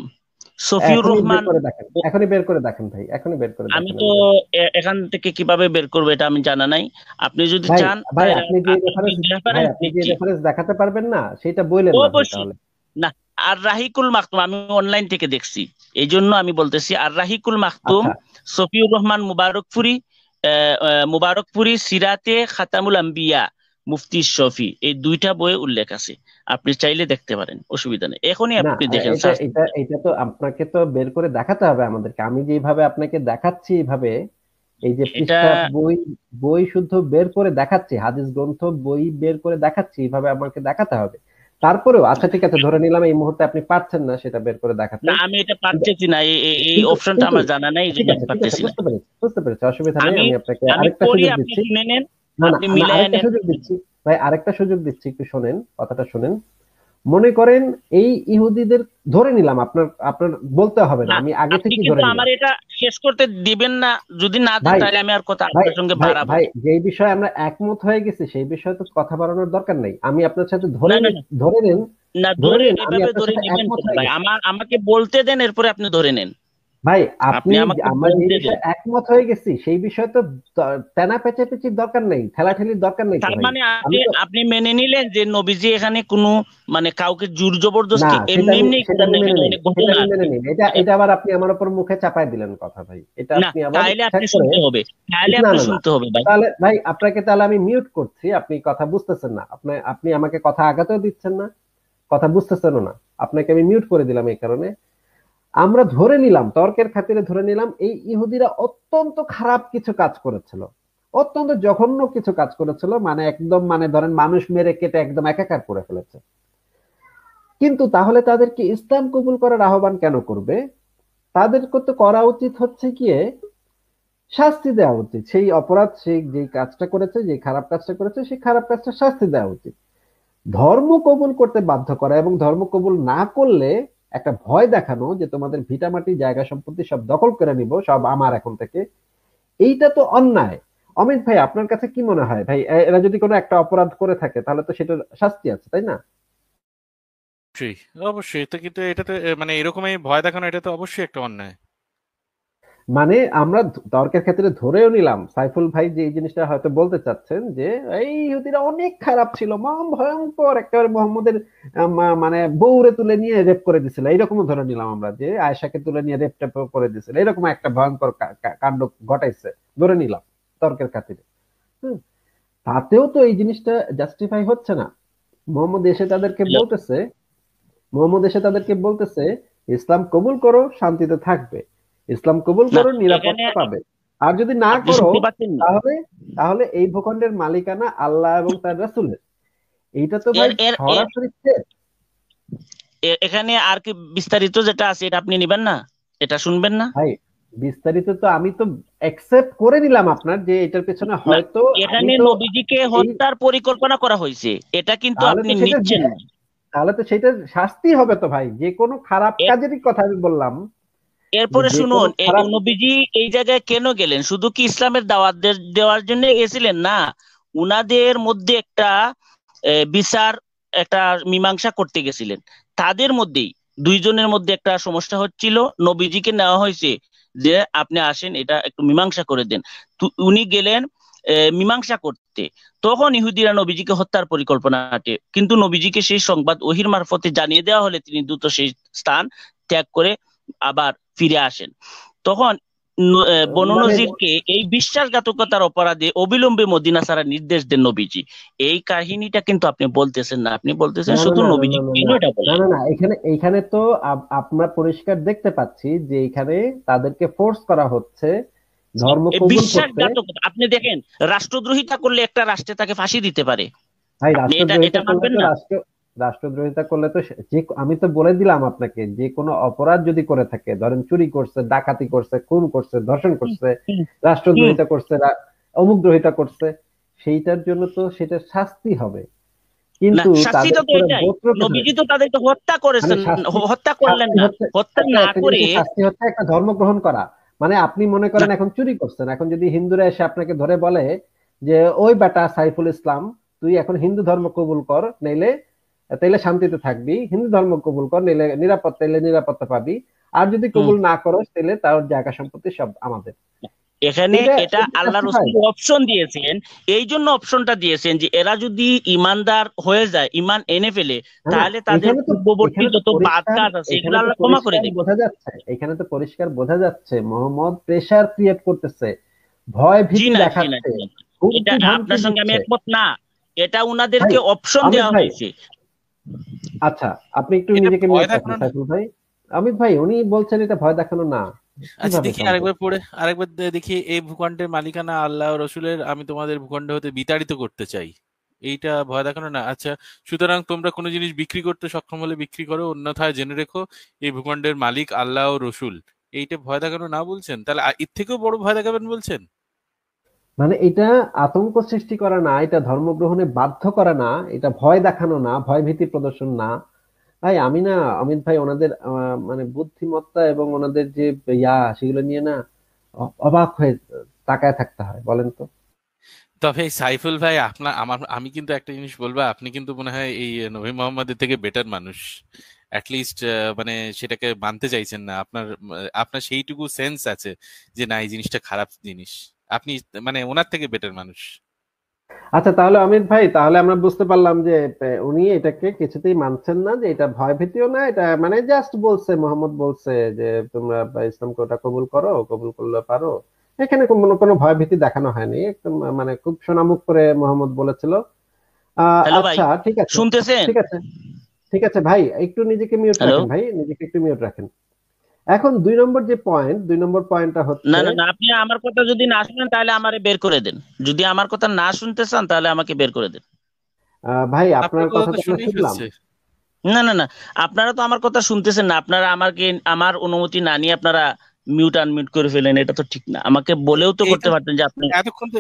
[SPEAKER 2] সফিউর
[SPEAKER 1] এখনই বের
[SPEAKER 2] রহমান।
[SPEAKER 1] করে দেখান, এখনই বের করে দেখান ভাই, এখনই বের করে
[SPEAKER 2] আমি
[SPEAKER 1] দেখান
[SPEAKER 2] তো
[SPEAKER 1] আমাদের।
[SPEAKER 2] এখান থেকে কিভাবে বের করবো এটা আমি জানা নাই, আপনি যদি
[SPEAKER 1] ভাই
[SPEAKER 2] চান
[SPEAKER 1] ভাই
[SPEAKER 2] তাহলে
[SPEAKER 1] আপনি যে
[SPEAKER 2] আমি
[SPEAKER 1] রেফারেন্স, ভাই
[SPEAKER 2] রেফারেন্স
[SPEAKER 1] আপনি যে
[SPEAKER 2] দিচ্ছি।
[SPEAKER 1] রেফারেন্স দেখাতে পারবেন না সেটা বললেন না ভাই
[SPEAKER 2] অবশ্যই।
[SPEAKER 1] তাহলে।
[SPEAKER 2] না, আর রাহিকুল মাকতুম আমি অনলাইন থেকে দেখছি, এই জন্য আমি বলতেছি আর রাহিকুল মাকতুম
[SPEAKER 1] আচ্ছা,
[SPEAKER 2] সফিউর রহমান মুবারকপুরি, মুবারকপুরি সিরাতে খাতামুল আম্বিয়া মুফতি শফি, এই 2টা বইয়ে উল্লেখ আছে, আপনি চাইলে দেখতে পারেন, অসুবিধা নেই, এখনই
[SPEAKER 1] না
[SPEAKER 2] আপনি দেখেন
[SPEAKER 1] এটা
[SPEAKER 2] সার্চ
[SPEAKER 1] এটা এটা তো আপনাকে তো বের করে দেখাতে হবে আমাদেরকে, আমি যেভাবে আপনাকে দেখাচ্ছি এইভাবে, এই যে
[SPEAKER 2] এটা।
[SPEAKER 1] পৃষ্ঠা বই, বই শুদ্ধ বের করে দেখাচ্ছি, হাদিস গ্রন্থ বই বের করে দেখাচ্ছি, এইভাবে আমাকে দেখাতে হবে। তারপরেও আচ্ছা ঠিক আছে, ধরে নিলাম এই মুহূর্তে আপনি পারছেন না সেটা বের করে দেখাতে,
[SPEAKER 2] না, আমি এটা
[SPEAKER 1] কিন্তু
[SPEAKER 2] পারতেছি না, এই
[SPEAKER 1] কিন্তু
[SPEAKER 2] অপশনটা
[SPEAKER 1] কিন্তু
[SPEAKER 2] আমার জানা নাই, এই
[SPEAKER 1] ঠিক
[SPEAKER 2] জন্য আমি
[SPEAKER 1] আছে, ঠিক আছে,
[SPEAKER 2] পারতেছি না।
[SPEAKER 1] বুঝতে পেরেছি, বুঝতে পেরেছি, অসুবিধা নেই,
[SPEAKER 2] আমি
[SPEAKER 1] আমি আপনাকে
[SPEAKER 2] আমি
[SPEAKER 1] আরেকটা
[SPEAKER 2] পড়ি,
[SPEAKER 1] সুযোগ
[SPEAKER 2] আপনি
[SPEAKER 1] দিচ্ছি।
[SPEAKER 2] শুনে নেন,
[SPEAKER 1] না না
[SPEAKER 2] আপনি
[SPEAKER 1] না,
[SPEAKER 2] মিলায়
[SPEAKER 1] আরেকটা
[SPEAKER 2] নেন।
[SPEAKER 1] সুযোগ দিচ্ছি ভাই, আরেকটা সুযোগ দিচ্ছি, একটু শোনেন, কথাটা শোনেন। মনে করেন এই ইহুদিদের, ধরে নিলাম, আপনার আপনার বলতে হবে না,
[SPEAKER 2] না,
[SPEAKER 1] আমি আগে
[SPEAKER 2] আপনি
[SPEAKER 1] থেকেই
[SPEAKER 2] কিন্তু
[SPEAKER 1] ধরে
[SPEAKER 2] আমার
[SPEAKER 1] নিলাম।
[SPEAKER 2] এটা শেষ করতে দিবেন না, যদি না দেন
[SPEAKER 1] ভাই
[SPEAKER 2] তাহলে আমি আর কথা
[SPEAKER 1] ভাই
[SPEAKER 2] আপনার সঙ্গে
[SPEAKER 1] ভাই
[SPEAKER 2] বাড়াবো
[SPEAKER 1] ভাই
[SPEAKER 2] না।
[SPEAKER 1] যেই বিষয়ে আমরা একমত হয়ে গেছি সেই বিষয়ে তো কথা বাড়ানোর দরকার নেই, আমি আপনার সাথে
[SPEAKER 2] না না না
[SPEAKER 1] ধরে নেন,
[SPEAKER 2] না,
[SPEAKER 1] ধরে
[SPEAKER 2] ধরে
[SPEAKER 1] নেন আমি
[SPEAKER 2] এভাবে
[SPEAKER 1] আপনার
[SPEAKER 2] ধরে
[SPEAKER 1] সাথে
[SPEAKER 2] নেবেন
[SPEAKER 1] একমত
[SPEAKER 2] কেন
[SPEAKER 1] হয়ে
[SPEAKER 2] ভাই?
[SPEAKER 1] গেছি।
[SPEAKER 2] আমাকে বলতে দেন, এরপরে আপনি ধরে নেন।
[SPEAKER 1] ভাই
[SPEAKER 2] আপনি
[SPEAKER 1] আপনি,
[SPEAKER 2] আমাকে
[SPEAKER 1] আমরা যে
[SPEAKER 2] বলতে দেন।
[SPEAKER 1] বিষয়ে একমত হয়ে গেছি সেই বিষয়ে তো টানা পেঁচাপেচির দরকার নেই, ঠেলাঠেলির দরকার নেই তো
[SPEAKER 2] তার
[SPEAKER 1] ভাই।
[SPEAKER 2] মানে আপনি
[SPEAKER 1] আমি তো,
[SPEAKER 2] আপনি মেনে নিলেন যে নবীজি এখানে কোনো মানে কাউকে জোর
[SPEAKER 1] না
[SPEAKER 2] জবরদস্তি এমনি এমনি
[SPEAKER 1] সেটা
[SPEAKER 2] করেন
[SPEAKER 1] আমি
[SPEAKER 2] না,
[SPEAKER 1] মেনে
[SPEAKER 2] এখানে
[SPEAKER 1] নিই,
[SPEAKER 2] অনেক
[SPEAKER 1] সেটা
[SPEAKER 2] ঘটনা
[SPEAKER 1] আমি
[SPEAKER 2] আছে।
[SPEAKER 1] মেনে নিই, এটা এটা আবার আপনি আমার উপর মুখে চাপাই দিলেন কথা ভাই, এটা
[SPEAKER 2] না,
[SPEAKER 1] আপনি আবার
[SPEAKER 2] তাহলে আপনি
[SPEAKER 1] ঠিক করে।
[SPEAKER 2] শুনতে হবে, তাহলে
[SPEAKER 1] না
[SPEAKER 2] আপনি
[SPEAKER 1] না না,
[SPEAKER 2] শুনতে হবে ভাই।
[SPEAKER 1] তাহলে ভাই আপনাকে তাহলে আমি মিউট করছি, আপনি কথা বুঝতেছেন না, আপনি আপনি আমাকে কথা আগাতেও দিচ্ছেন না, কথা বুঝতেছেনও না, আপনাকে আমি মিউট করে দিলাম এই কারণে। আমরা ধরে নিলাম, তর্কের খাতিরে ধরে নিলাম এই ইহুদিরা অত্যন্ত খারাপ কিছু কাজ করেছিল, অত্যন্ত জঘন্য কিছু কাজ করেছিল, মানে একদম মানে ধরেন মানুষ মেরে কেটে একদম একাকার করে ফেলেছে। কিন্তু তাহলে তাদেরকে ইসলাম কবুল করার আহ্বান কেন করবে? তাদেরকে তো করা উচিত হচ্ছে গিয়ে শাস্তি দেওয়া উচিত, সেই অপরাধ, সেই যে কাজটা করেছে, যে খারাপ কাজটা করেছে, সেই খারাপ কাজটা শাস্তি দেওয়া উচিত। ধর্ম কবুল করতে বাধ্য করা এবং ধর্ম কবুল না করলে একটা ভয় দেখানো যে তোমাদের ভিটামাটি জায়গা সম্পত্তি সব দখল করে নিব, সব আমার এখন থেকে, এইটা তো অন্যায়। অমিত ভাই আপনার কাছে কি মনে হয় ভাই, এরা যদি কোনো একটা অপরাধ করে থাকে তাহলে তো সেটার শাস্তি আছে, তাই না?
[SPEAKER 3] অবশ্যই, অবশ্যই, এটা কিন্তু এটাতে মানে এরকমই ভয় দেখানো, এটা তো অবশ্যই একটা অন্যায়।
[SPEAKER 1] মানে আমরা তর্কের ক্ষেত্রে ধরেও নিলাম সাইফুল ভাই যে এই জিনিসটা হয়তো বলতে চাচ্ছেন যে এই ইহুদিরা অনেক খারাপ ছিল, ভয়ঙ্কর একেবারে মোহাম্মদের মানে বউরে তুলে নিয়ে রেপ করে দিছিল, এইরকমও ধরে নিলাম আমরা, যে আয়েশাকে তুলে নিয়ে রেপ টেপ করে দিছিল, এরকম একটা ভয়ঙ্কর কাণ্ড ঘটাইছে, ধরে নিলাম তর্কের খাতিরে। হুম, তাতেও তো এই জিনিসটা জাস্টিফাই হচ্ছে না। মোহাম্মদ এসে তাদেরকে
[SPEAKER 2] হ্যালো,
[SPEAKER 1] বলতেছে, মোহাম্মদ এসে তাদেরকে বলতেছে ইসলাম কবুল করো, শান্তিতে থাকবে, ইসলাম কবুল
[SPEAKER 2] না
[SPEAKER 1] করো,
[SPEAKER 2] এখানে
[SPEAKER 1] নিরাপত্তা পাবে, আর যদি না
[SPEAKER 2] আপনি
[SPEAKER 1] করো
[SPEAKER 2] শুনতে পাচ্ছেন না?
[SPEAKER 1] তাহলে, তাহলে এই ভূখণ্ডের মালিকানা আল্লাহ এবং তার রাসূলের। এইটা তো ভাই
[SPEAKER 2] এর এর এর
[SPEAKER 1] সরাসরি threat।
[SPEAKER 2] এখানে আর কি বিস্তারিত যেটা আছে এটা আপনি নিবেন না, এটা শুনবেন না?
[SPEAKER 1] ভাই বিস্তারিত তো আমি তো অ্যাকসেপ্ট করে নিলাম আপনার, যে এটার পেছনে
[SPEAKER 2] না,
[SPEAKER 1] হয়তো আমি
[SPEAKER 2] এখানে
[SPEAKER 1] তো
[SPEAKER 2] নবীজিকে
[SPEAKER 1] এই,
[SPEAKER 2] হত্যার পরিকল্পনা করা হয়েছে, এটা কিন্তু
[SPEAKER 1] তাহলে
[SPEAKER 2] আপনি
[SPEAKER 1] তো সেটা,
[SPEAKER 2] নিচ্ছেন না।
[SPEAKER 1] তাহলে তো সেটার শাস্তি হবে তো ভাই, যে কোনো খারাপ
[SPEAKER 2] এর
[SPEAKER 1] কাজেরই কথা আমি বললাম, যে
[SPEAKER 2] এরপরে
[SPEAKER 1] যে কোনো
[SPEAKER 2] শুনুন,
[SPEAKER 1] খারাপ।
[SPEAKER 2] নবীজি এই জায়গায় কেন গেলেন? শুধু কি ইসলামের দাওয়াত দেওয়ার জন্য গেছিলেন? না, উনাদের মধ্যে একটা বিচার, একটা মীমাংসা করতে গেছিলেন তাদের মধ্যেই। দুইজনের মধ্যে একটা সমস্যা হচ্ছিল, নবীজিকে নেওয়া হয়েছে যে আপনি আসেন এটা একটু মীমাংসা করে দেন। উনি গেলেন মীমাংসা করতে। তখন ইহুদিরা নবীজিকে হত্যার পরিকল্পনা আটে, কিন্তু নবীজিকে সেই সংবাদ ওহির মারফতে জানিয়ে দেওয়া হলে তিনি দ্রুত সেই স্থান ত্যাগ করে আবার ফিরে আসেন। তখন বনু
[SPEAKER 1] মানে
[SPEAKER 2] নজিরকে এই বিশ্বাসঘাতকতার অপরাধে অবিলম্বে মদিনা ছাড়ার নির্দেশ দেন নবীজি। এই কাহিনীটা কিন্তু আপনি বলতেছেন না, আপনি বলতেছেন
[SPEAKER 1] না না
[SPEAKER 2] শুধু
[SPEAKER 1] না না
[SPEAKER 2] নবীজি
[SPEAKER 1] না না
[SPEAKER 2] কেন
[SPEAKER 1] না
[SPEAKER 2] এটা
[SPEAKER 1] না
[SPEAKER 2] বললেন।
[SPEAKER 1] না না, এখানে এইখানে তো আমরা পরিষ্কার দেখতে পাচ্ছি যে এখানে তাদেরকে ফোর্স করা হচ্ছে ধর্ম কবুল করতে।
[SPEAKER 2] বিশ্বাসঘাতকতা, আপনি দেখেন রাষ্ট্রদ্রোহিতা করলে একটা রাষ্ট্রে তাকে ফাঁসি দিতে পারে,
[SPEAKER 1] ভাই
[SPEAKER 2] আপনি এটা
[SPEAKER 1] রাষ্ট্রদ্রোহিতা
[SPEAKER 2] এটা
[SPEAKER 1] করলে
[SPEAKER 2] মানবেন
[SPEAKER 1] তো
[SPEAKER 2] না?
[SPEAKER 1] রাষ্ট্রদ্রোহিতা করলে তো যে আমি তো বলে দিলাম আপনাকে, যে কোনো অপরাধ যদি করে থাকে, ধরেন চুরি করছে, ডাকাতি করছে, খুন করছে, ধর্ষণ
[SPEAKER 2] হুম,
[SPEAKER 1] করছে,
[SPEAKER 2] হুম, হুম।
[SPEAKER 1] রাষ্ট্রদ্রোহিতা করছে, অমুক দ্রোহিতা করছে, সেইটার জন্য তো সেটা শাস্তি হবে।
[SPEAKER 2] না,
[SPEAKER 1] কিন্তু তাদের
[SPEAKER 2] শাস্তিটা তো
[SPEAKER 1] উপরে
[SPEAKER 2] এটাই,
[SPEAKER 1] গোত্রকে ধরে
[SPEAKER 2] নবীজি তো তাদেরকে হত্যা
[SPEAKER 1] মানে
[SPEAKER 2] করেছেন,
[SPEAKER 1] শাস্তি,
[SPEAKER 2] হত্যা করলেন
[SPEAKER 1] শাস্তি
[SPEAKER 2] না,
[SPEAKER 1] হচ্ছে
[SPEAKER 2] হত্যা
[SPEAKER 1] একটা
[SPEAKER 2] না
[SPEAKER 1] একটা
[SPEAKER 2] করে।
[SPEAKER 1] জিনিসের শাস্তি হচ্ছে একটা ধর্ম গ্রহণ করা। মানে আপনি মনে
[SPEAKER 2] না,
[SPEAKER 1] করেন এখন চুরি করছেন, এখন যদি হিন্দুরা এসে আপনাকে ধরে বলে যে ওই বেটা সাইফুল ইসলাম, তুই এখন হিন্দু ধর্ম কবুল কর, নইলে তাইলে শান্তিতে থাকবি, হিন্দু ধর্ম কবুল কর, নইলে নিরাপত্তা পাবি, আর যদি
[SPEAKER 2] হুম,
[SPEAKER 1] কবুল না করো তাহলে তার জায়গা সম্পত্তি সব আমাদের।
[SPEAKER 2] এখানে
[SPEAKER 1] এটা
[SPEAKER 2] এটা
[SPEAKER 1] এটা
[SPEAKER 2] আল্লাহ
[SPEAKER 1] জাস্টিফাই।
[SPEAKER 2] রসুল অপশন দিয়েছেন। এই জন্য অপশনটা দিয়েছেন যে এরা যদি ইমানদার হয়ে যায়, ইমান এনে ফেলে,
[SPEAKER 1] না না,
[SPEAKER 2] তাহলে তাদের
[SPEAKER 1] এখানে তো
[SPEAKER 2] পূর্ববর্তী
[SPEAKER 1] এখানে তো
[SPEAKER 2] যত বাদ
[SPEAKER 1] পরিষ্কার
[SPEAKER 2] কাজ আছে এগুলো
[SPEAKER 1] এখানে তো
[SPEAKER 2] আল্লাহ ক্ষমা করে
[SPEAKER 1] পরিষ্কার
[SPEAKER 2] দেবে।
[SPEAKER 1] বোঝা যাচ্ছে, এখানে তো পরিষ্কার বোঝা যাচ্ছে মোহাম্মদ প্রেসার ক্রিয়েট করতেছে, ভয়
[SPEAKER 2] জি
[SPEAKER 1] ভীতি
[SPEAKER 2] না, জি না,
[SPEAKER 1] দেখাচ্ছে,
[SPEAKER 2] জি না, এটা
[SPEAKER 1] হুমকি ধামকি
[SPEAKER 2] আপনার সঙ্গে আমি
[SPEAKER 1] দিচ্ছে।
[SPEAKER 2] একমত না। এটা
[SPEAKER 1] ভাই
[SPEAKER 2] উনাদেরকে অপশন
[SPEAKER 1] অমিত
[SPEAKER 2] দেওয়া
[SPEAKER 1] ভাই,
[SPEAKER 2] হয়েছে।
[SPEAKER 1] আচ্ছা আপনি একটু
[SPEAKER 3] এটা
[SPEAKER 1] নিজেকে
[SPEAKER 3] ভয়
[SPEAKER 1] মিউট রাখেন
[SPEAKER 3] দেখানো না।
[SPEAKER 1] সাইফুল ভাই। অমিত ভাই উনি বলছেন এটা ভয় দেখানো না,
[SPEAKER 3] আচ্ছা
[SPEAKER 1] কিভাবে
[SPEAKER 3] দেখি
[SPEAKER 1] সম্ভব?
[SPEAKER 3] আরেকবার পড়ে, আরেকবার দেখি, এই ভূখণ্ডের মালিকানা আল্লাহ ও রসুলের, আমি তোমাদের ভূখণ্ড হতে বিতাড়িত করতে চাই। এইটা ভয় দেখানো না? আচ্ছা, সুতরাং তোমরা কোনো জিনিস বিক্রি করতে সক্ষম হলে বিক্রি করো, অন্যথায় জেনে রেখো এই ভূখণ্ডের মালিক আল্লাহ ও রসুল। এইটা ভয় দেখানো না বলছেন? তাহলে এর থেকেও বড় ভয় দেখাবেন বলছেন?
[SPEAKER 1] মানে এটা আতঙ্ক সৃষ্টি করা না, এটা ধর্ম গ্রহণে বাধ্য করা না, এটা ভয় দেখানো না, ভয় ভীতি প্রদর্শন না। ভাই আমি না, অমিত ভাই ওনাদের মানে বুদ্ধিমত্তা এবং ওনাদের যে সেগুলো নিয়ে না অবাক হয়ে তাকায় থাকতে হয়, বলেন তো।
[SPEAKER 3] তবে এই সাইফুল ভাই, আমি কিন্তু একটা জিনিস বলবো, আপনি কিন্তু মনে হয় এই নবী মোহাম্মদের থেকে বেটার মানুষ। অ্যাটলিস্ট মানে সেটাকে মানতে চাইছেন না। আপনার সেইটুকু সেন্স আছে যে না, এই জিনিসটা খারাপ জিনিস। আপনি মানে ওনার থেকে বেটার মানুষ।
[SPEAKER 1] আচ্ছা তাহলে অমিত ভাই, তাহলে আমরা বুঝতে পারলাম যে উনি এটাকে কিছুতেই মানছেন না, যে এটা ভয় ভীতিও না, এটা মানে জাস্ট বলছে, মোহাম্মদ বলছে যে তোমরা ইসলামকে ওটা কবুল করো, কবুল করলে পারো। এখানে কোনো কোনো ভয় ভীতি দেখানো হয়নি, একদম মানে খুব সোনামুখ করে মোহাম্মদ বলেছিল।
[SPEAKER 2] হ্যালো ভাই,
[SPEAKER 1] আচ্ছা ঠিক আছে,
[SPEAKER 2] শুনতেছেন?
[SPEAKER 1] ঠিক আছে, ঠিক আছে ভাই, একটু নিজেকে মিউট
[SPEAKER 2] হ্যালো।
[SPEAKER 1] রাখেন ভাই, নিজেকে একটু মিউট রাখেন। এখন 2 নম্বর যে পয়েন্ট, 2 নম্বর পয়েন্টটা
[SPEAKER 2] না
[SPEAKER 1] হচ্ছে
[SPEAKER 2] না না, আপনি আমার কথা যদি না শুনেন তাহলে আমারে বের করে দেন। যদি আমার কথা না শুনতে চান তাহলে আমাকে বের করে দেন।
[SPEAKER 1] ভাই
[SPEAKER 3] আপনার
[SPEAKER 1] আপনার
[SPEAKER 3] কথা
[SPEAKER 1] কথা
[SPEAKER 3] তো
[SPEAKER 1] তো আমরা
[SPEAKER 3] শুনেই
[SPEAKER 1] শুনলাম।
[SPEAKER 3] ফেলছে।
[SPEAKER 2] না না না, আপনারা তো আমার কথা শুনতেছেন না, আপনারা আমাকে আমার অনুমতি না নিয়ে আপনারা মিউট আনমিউট করে ফেলেন, এটা তো ঠিক না। আমাকে বলেও তো করতে
[SPEAKER 3] এইটা
[SPEAKER 2] পারতেন যে আপনি।
[SPEAKER 3] এতক্ষণ তো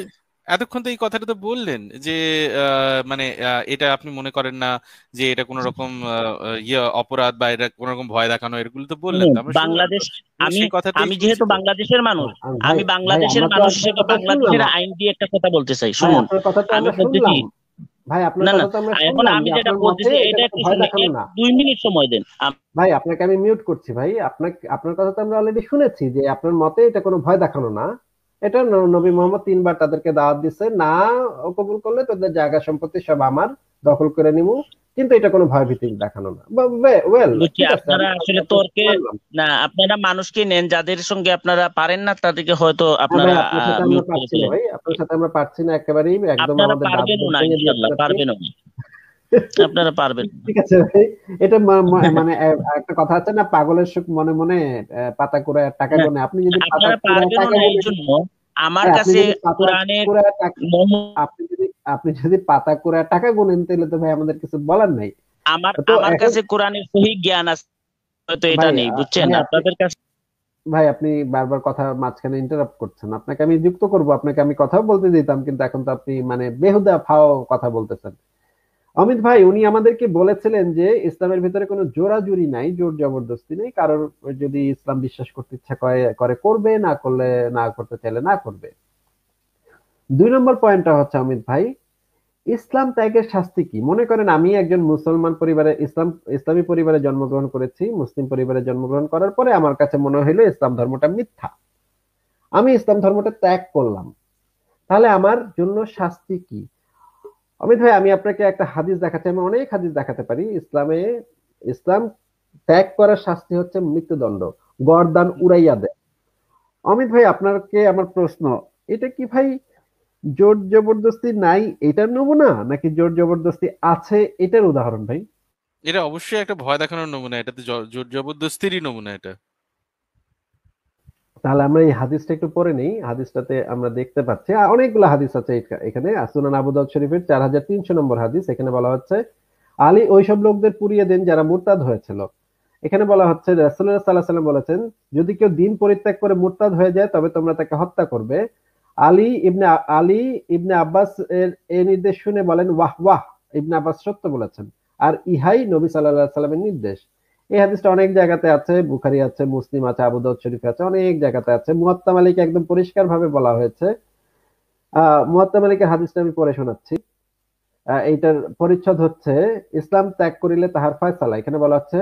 [SPEAKER 3] এতক্ষণ তো এই কথাটা তো বললেন যে মানে এটা আপনি মনে করেন না যে এটা কোনো রকম অপরাধ, বা এটা কোনো রকম ভয় দেখানো, এগুলো তো বললেন, তো আমরা শুনলাম তো।
[SPEAKER 2] বাংলাদেশ,
[SPEAKER 3] আমি
[SPEAKER 2] আমি
[SPEAKER 3] সেই কথাটাই
[SPEAKER 2] আমি
[SPEAKER 3] শুনছি
[SPEAKER 2] যেহেতু
[SPEAKER 3] তো।
[SPEAKER 2] বাংলাদেশের মানুষ,
[SPEAKER 1] ভাই
[SPEAKER 2] আমি
[SPEAKER 1] ভাই
[SPEAKER 2] বাংলাদেশের
[SPEAKER 1] আমরা তো
[SPEAKER 2] মানুষ
[SPEAKER 1] আপনার
[SPEAKER 2] হিসেবে
[SPEAKER 1] কথা শুনলাম,
[SPEAKER 2] বাংলাদেশের আইন দিয়ে একটা কথা বলতে চাই,
[SPEAKER 1] ভাই
[SPEAKER 2] শুনুন।
[SPEAKER 1] আপনার কথা তো
[SPEAKER 2] আমি
[SPEAKER 1] আমরা
[SPEAKER 2] বলতেছি,
[SPEAKER 1] শুনলাম, ভাই আপনার
[SPEAKER 2] না না,
[SPEAKER 1] কথা তো আমরা
[SPEAKER 2] এখন
[SPEAKER 1] শুনলাম
[SPEAKER 2] আমি
[SPEAKER 1] যে
[SPEAKER 2] যেটা
[SPEAKER 1] আপনার মতে
[SPEAKER 2] বলতেছি এটা
[SPEAKER 1] এটা কোনো
[SPEAKER 2] একটু
[SPEAKER 1] ভয়
[SPEAKER 2] শুনে
[SPEAKER 1] দেখানো না।
[SPEAKER 2] 2 মিনিট সময় দেন।
[SPEAKER 1] ভাই আপনাকে আমি মিউট করছি ভাই, আপনাকে, আপনার কথা তো আমরা অলরেডি শুনেছি যে আপনার মতে এটা কোনো ভয় দেখানো না। এটা নবী মোহাম্মদ 3 বার তাদেরকে দাওয়াত দিচ্ছে, না কবুল করলে তোদের জায়গা সম্পত্তি সব আমার, দখল করে নিবো, কিন্তু এটা কোনো ভয় ভীতি দেখানো না। ওয়েল,
[SPEAKER 2] বুঝছি,
[SPEAKER 1] ঠিক আছে,
[SPEAKER 2] আপনারা
[SPEAKER 1] আমরা
[SPEAKER 2] আসলে
[SPEAKER 1] আপনার কথা
[SPEAKER 2] তর্কে,
[SPEAKER 1] মানলাম।
[SPEAKER 2] না আপনারা মানুষকে নেন, যাদের সঙ্গে আপনারা পারেন না তাদেরকে হয়তো
[SPEAKER 1] হ্যাঁ ভাই,
[SPEAKER 2] আপনারা
[SPEAKER 1] আপনার সাথে আমরা
[SPEAKER 2] মিউট করে
[SPEAKER 1] পারছি না
[SPEAKER 2] ফেলেন।
[SPEAKER 1] ভাই, আপনার সাথে আমরা পারছি না একেবারেই, একদম
[SPEAKER 2] আপনারা
[SPEAKER 1] আমাদের দাঁত
[SPEAKER 2] পারবেনও
[SPEAKER 1] দুধ
[SPEAKER 2] না,
[SPEAKER 1] ভেঙে দিয়েছেন
[SPEAKER 2] ইনশাল্লাহ
[SPEAKER 1] আপনি।
[SPEAKER 2] পারবেনও না, আপনারা পারবেন না।
[SPEAKER 1] ঠিক আছে ভাই, এটা মানে একটা কথা আছে না, পাগলের সুখ মনে মনে, পাতা কুড়ায় আর টাকা
[SPEAKER 2] না,
[SPEAKER 1] গুনে, আপনি যদি পাতা
[SPEAKER 2] আপনারা
[SPEAKER 1] কুড়ায়
[SPEAKER 2] পারবেনও
[SPEAKER 1] টাকা
[SPEAKER 2] না, এই
[SPEAKER 1] গুনে,
[SPEAKER 2] জন্য আমার
[SPEAKER 1] ভাই আপনি
[SPEAKER 2] কাছে
[SPEAKER 1] যদি পাতা
[SPEAKER 2] কোরআনের
[SPEAKER 1] কুড়ায় টাকা,
[SPEAKER 2] মহ-
[SPEAKER 1] আপনি যদি পাতা কুড়ায় টাকা গুনেন তাহলে তো ভাই আমাদের কিছু বলার নাই।
[SPEAKER 2] আমার
[SPEAKER 1] তো
[SPEAKER 2] আমার
[SPEAKER 1] এখন
[SPEAKER 2] কাছে কোরআনের সহি জ্ঞান আছে, হয়তো এটা
[SPEAKER 1] ভাই
[SPEAKER 2] নেই, বুঝছেন,
[SPEAKER 1] ভাই আপনি,
[SPEAKER 2] আপনাদের কাছে।
[SPEAKER 1] ভাই আপনি বারবার কথা মাঝখানে ইন্টারাপ্ট করছেন, আপনাকে আমি যুক্ত করব, আপনাকে আমি কথাও বলতে দিতাম, কিন্তু এখন তো আপনি মানে বেহুদা ফাও কথা বলতেছেন। অমিত ভাই উনি আমাদেরকে বলেছিলেন যে ইসলামের ভিতরে কোনো জোরাজুরি নাই, জোর জবরদস্তি নেই, কারোর যদি ইসলাম বিশ্বাস করতে ইচ্ছা করে করবে, না করলে না করতে চাইলে না করবে। 2 নম্বর পয়েন্টটা হচ্ছে অমিত ভাই, ইসলাম ত্যাগের শাস্তি কি? মনে করেন আমি একজন মুসলমান পরিবারে ইসলামী পরিবারে জন্মগ্রহণ করেছি, মুসলিম পরিবারে জন্মগ্রহণ করার পরে আমার কাছে মনে হইলো ইসলাম ধর্মটা মিথ্যা, আমি ইসলাম ধর্মটা ত্যাগ করলাম, তাহলে আমার জন্য শাস্তি কি? অমিত ভাই, আমি আপনাকে একটা হাদিস দেখাচ্ছি, আমি অনেক হাদিস দেখাতে পারি ইসলামে। ইসলাম ত্যাগ করার শাস্তি হচ্ছে মৃত্যুদণ্ড, গর্দান উড়াইয়া দেয়। অমিত ভাই, আপনাকে আমার প্রশ্ন, এটা কি ভাই জোর জবরদস্তি নাই এটার নমুনা, নাকি জোর জবরদস্তি আছে এটার উদাহরণ ভাই?
[SPEAKER 3] এটা অবশ্যই একটা ভয় দেখানোর নমুনা, এটাতে জোর জবরদস্তিরই নমুনা এটা।
[SPEAKER 1] তাহলে আমরা এই হাদিসটা একটু পড়ে নেই। হাদিসটাতে আমরা দেখতে পাচ্ছি অনেকগুলো হাদিস আছে এখানে। সুনান আবু দাউদ শরীফের 4300 নম্বর হাদিস, এখানে বলা হচ্ছে আলী ওইসব লোকদের পুড়িয়ে দেন যারা মুরতাদ হয়েছিল। এখানে বলা হচ্ছে রাসূলুল্লাহ সাল্লাল্লাহু আলাইহি ওয়াসাল্লাম বলেছেন, যদি কেউ দিন পরিত্যাগ করে মুরতাদ হয়ে যায় তবে তোমরা তাকে হত্যা করবে। আলী ইবনে আব্বাস এর এই নির্দেশ শুনে বলেন, ওয়াহ ওয়াহ, ইবনে আব্বাস সত্য বলেছেন, আর ইহাই নবী সাল্লাল্লাহু আলাইহি সাল্লামের নির্দেশ। এই হাদিসটা অনেক জায়গাতে আছে, বুখারী আছে, মুসলিম আছে, আবু দাউদ শরীফে আছে, অনেক জায়গাতে আছে। মুয়াত্তা মালিকে একদম পরিষ্কার ভাবে বলা হয়েছে। মুয়াত্তা মালিকের হাদিসটা আমি পড়ে শোনাচ্ছি। এইটার পরিচ্ছদ হচ্ছে ইসলাম ত্যাগ করিলে তাহার ফয়সালা। এখানে বলা হচ্ছে,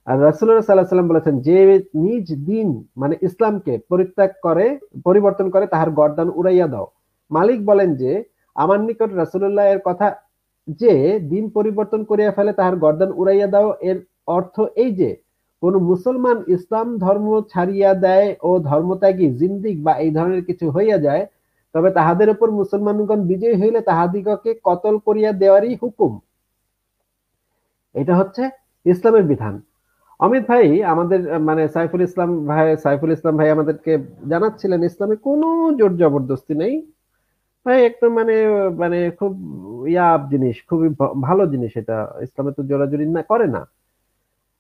[SPEAKER 1] আর রাসূলুল্লাহ সাল্লাল্লাহু আলাইহি সাল্লাম বলেছেন, যে নিজ দিন মানে ইসলামকে পরিত্যাগ করে, পরিবর্তন করে, তাহার গর্দান উড়াইয়া দাও। মালিক বলেন যে, আমার নিকট রাসূলুল্লাহ এর কথা, যে দিন পরিবর্তন করিয়া ফেলে তাহার গর্দান উড়াইয়া দাও, এর অর্থ এই যে কোন মুসলমান ইসলাম ধর্ম ছাড়িয়া দেয় ও ধর্মত্যাগী জিন্দিক বা এই ধরনের কিছু হইয়া যায়, তবে তাহাদের উপর মুসলমানগণ বিজয়ী হইলে তাহাদিগকে কতল করিয়া দেওয়ারই হুকুম। এটা হচ্ছে ইসলামের বিধান। অমিত ভাই, আমাদের মানে সাইফুল ইসলাম ভাই আমাদেরকে জানাচ্ছিলেন ইসলামে কোনো জোর জবরদস্তি নেই ভাই, একদম মানে মানে খুব জিনিস, খুবই ভালো জিনিস এটা। ইসলামে তো জোরাজুরি না করে না।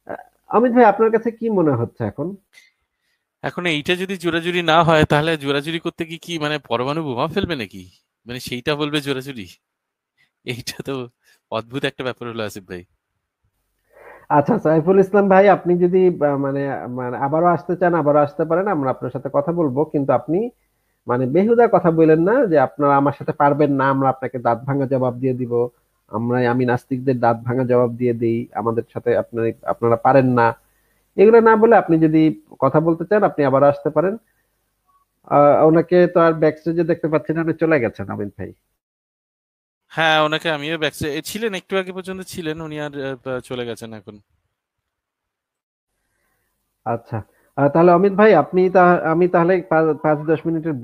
[SPEAKER 1] আহ, অমিত ভাই, আপনার কাছে কি মনে হচ্ছে এখন?
[SPEAKER 3] এখন এইটা যদি জোরাজুরি না হয়, তাহলে জোরাজুরি করতে কি কি মানে পরমাণু বোমা ফেলবে নাকি? মানে সেইটা বলবে জোরাজুরি? এইটা তো অদ্ভুত একটা ব্যাপার হলো আসিফ ভাই।
[SPEAKER 1] আচ্ছা, সাইফুল ইসলাম ভাই, আপনি যদি মানে মানে আবারও আসতে চান আবারও আসতে পারেন, আমরা আপনার সাথে কথা বলবো, কিন্তু আপনি মানে বেহুদা কথা বললেন না যে আপনারা আমার সাথে পারবেন না, আমরা আপনাকে দাঁত ভাঙা জবাব দিয়ে দিব। আমি নাস্তিকদের দাঁত ভাঙা জবাব দিয়ে দিই, আমাদের সাথে আপনারা পারেন না, এগুলো না বলে আপনি যদি কথা বলতে চান আপনি আবার আসতে পারেন। ওনাকে তো আর ব্যাক স্টেজে দেখতে পাচ্ছি না, উনি চলে গেছেন অমিত ভাই।
[SPEAKER 3] হ্যাঁ, ওনাকে আমিও ছিলেন, একটু আগে পর্যন্ত ছিলেন, উনি আর চলে গেছেন এখন।
[SPEAKER 1] আচ্ছা, তাহলে অমিত ভাই, আমি তাহলে 5-10 মিনিটের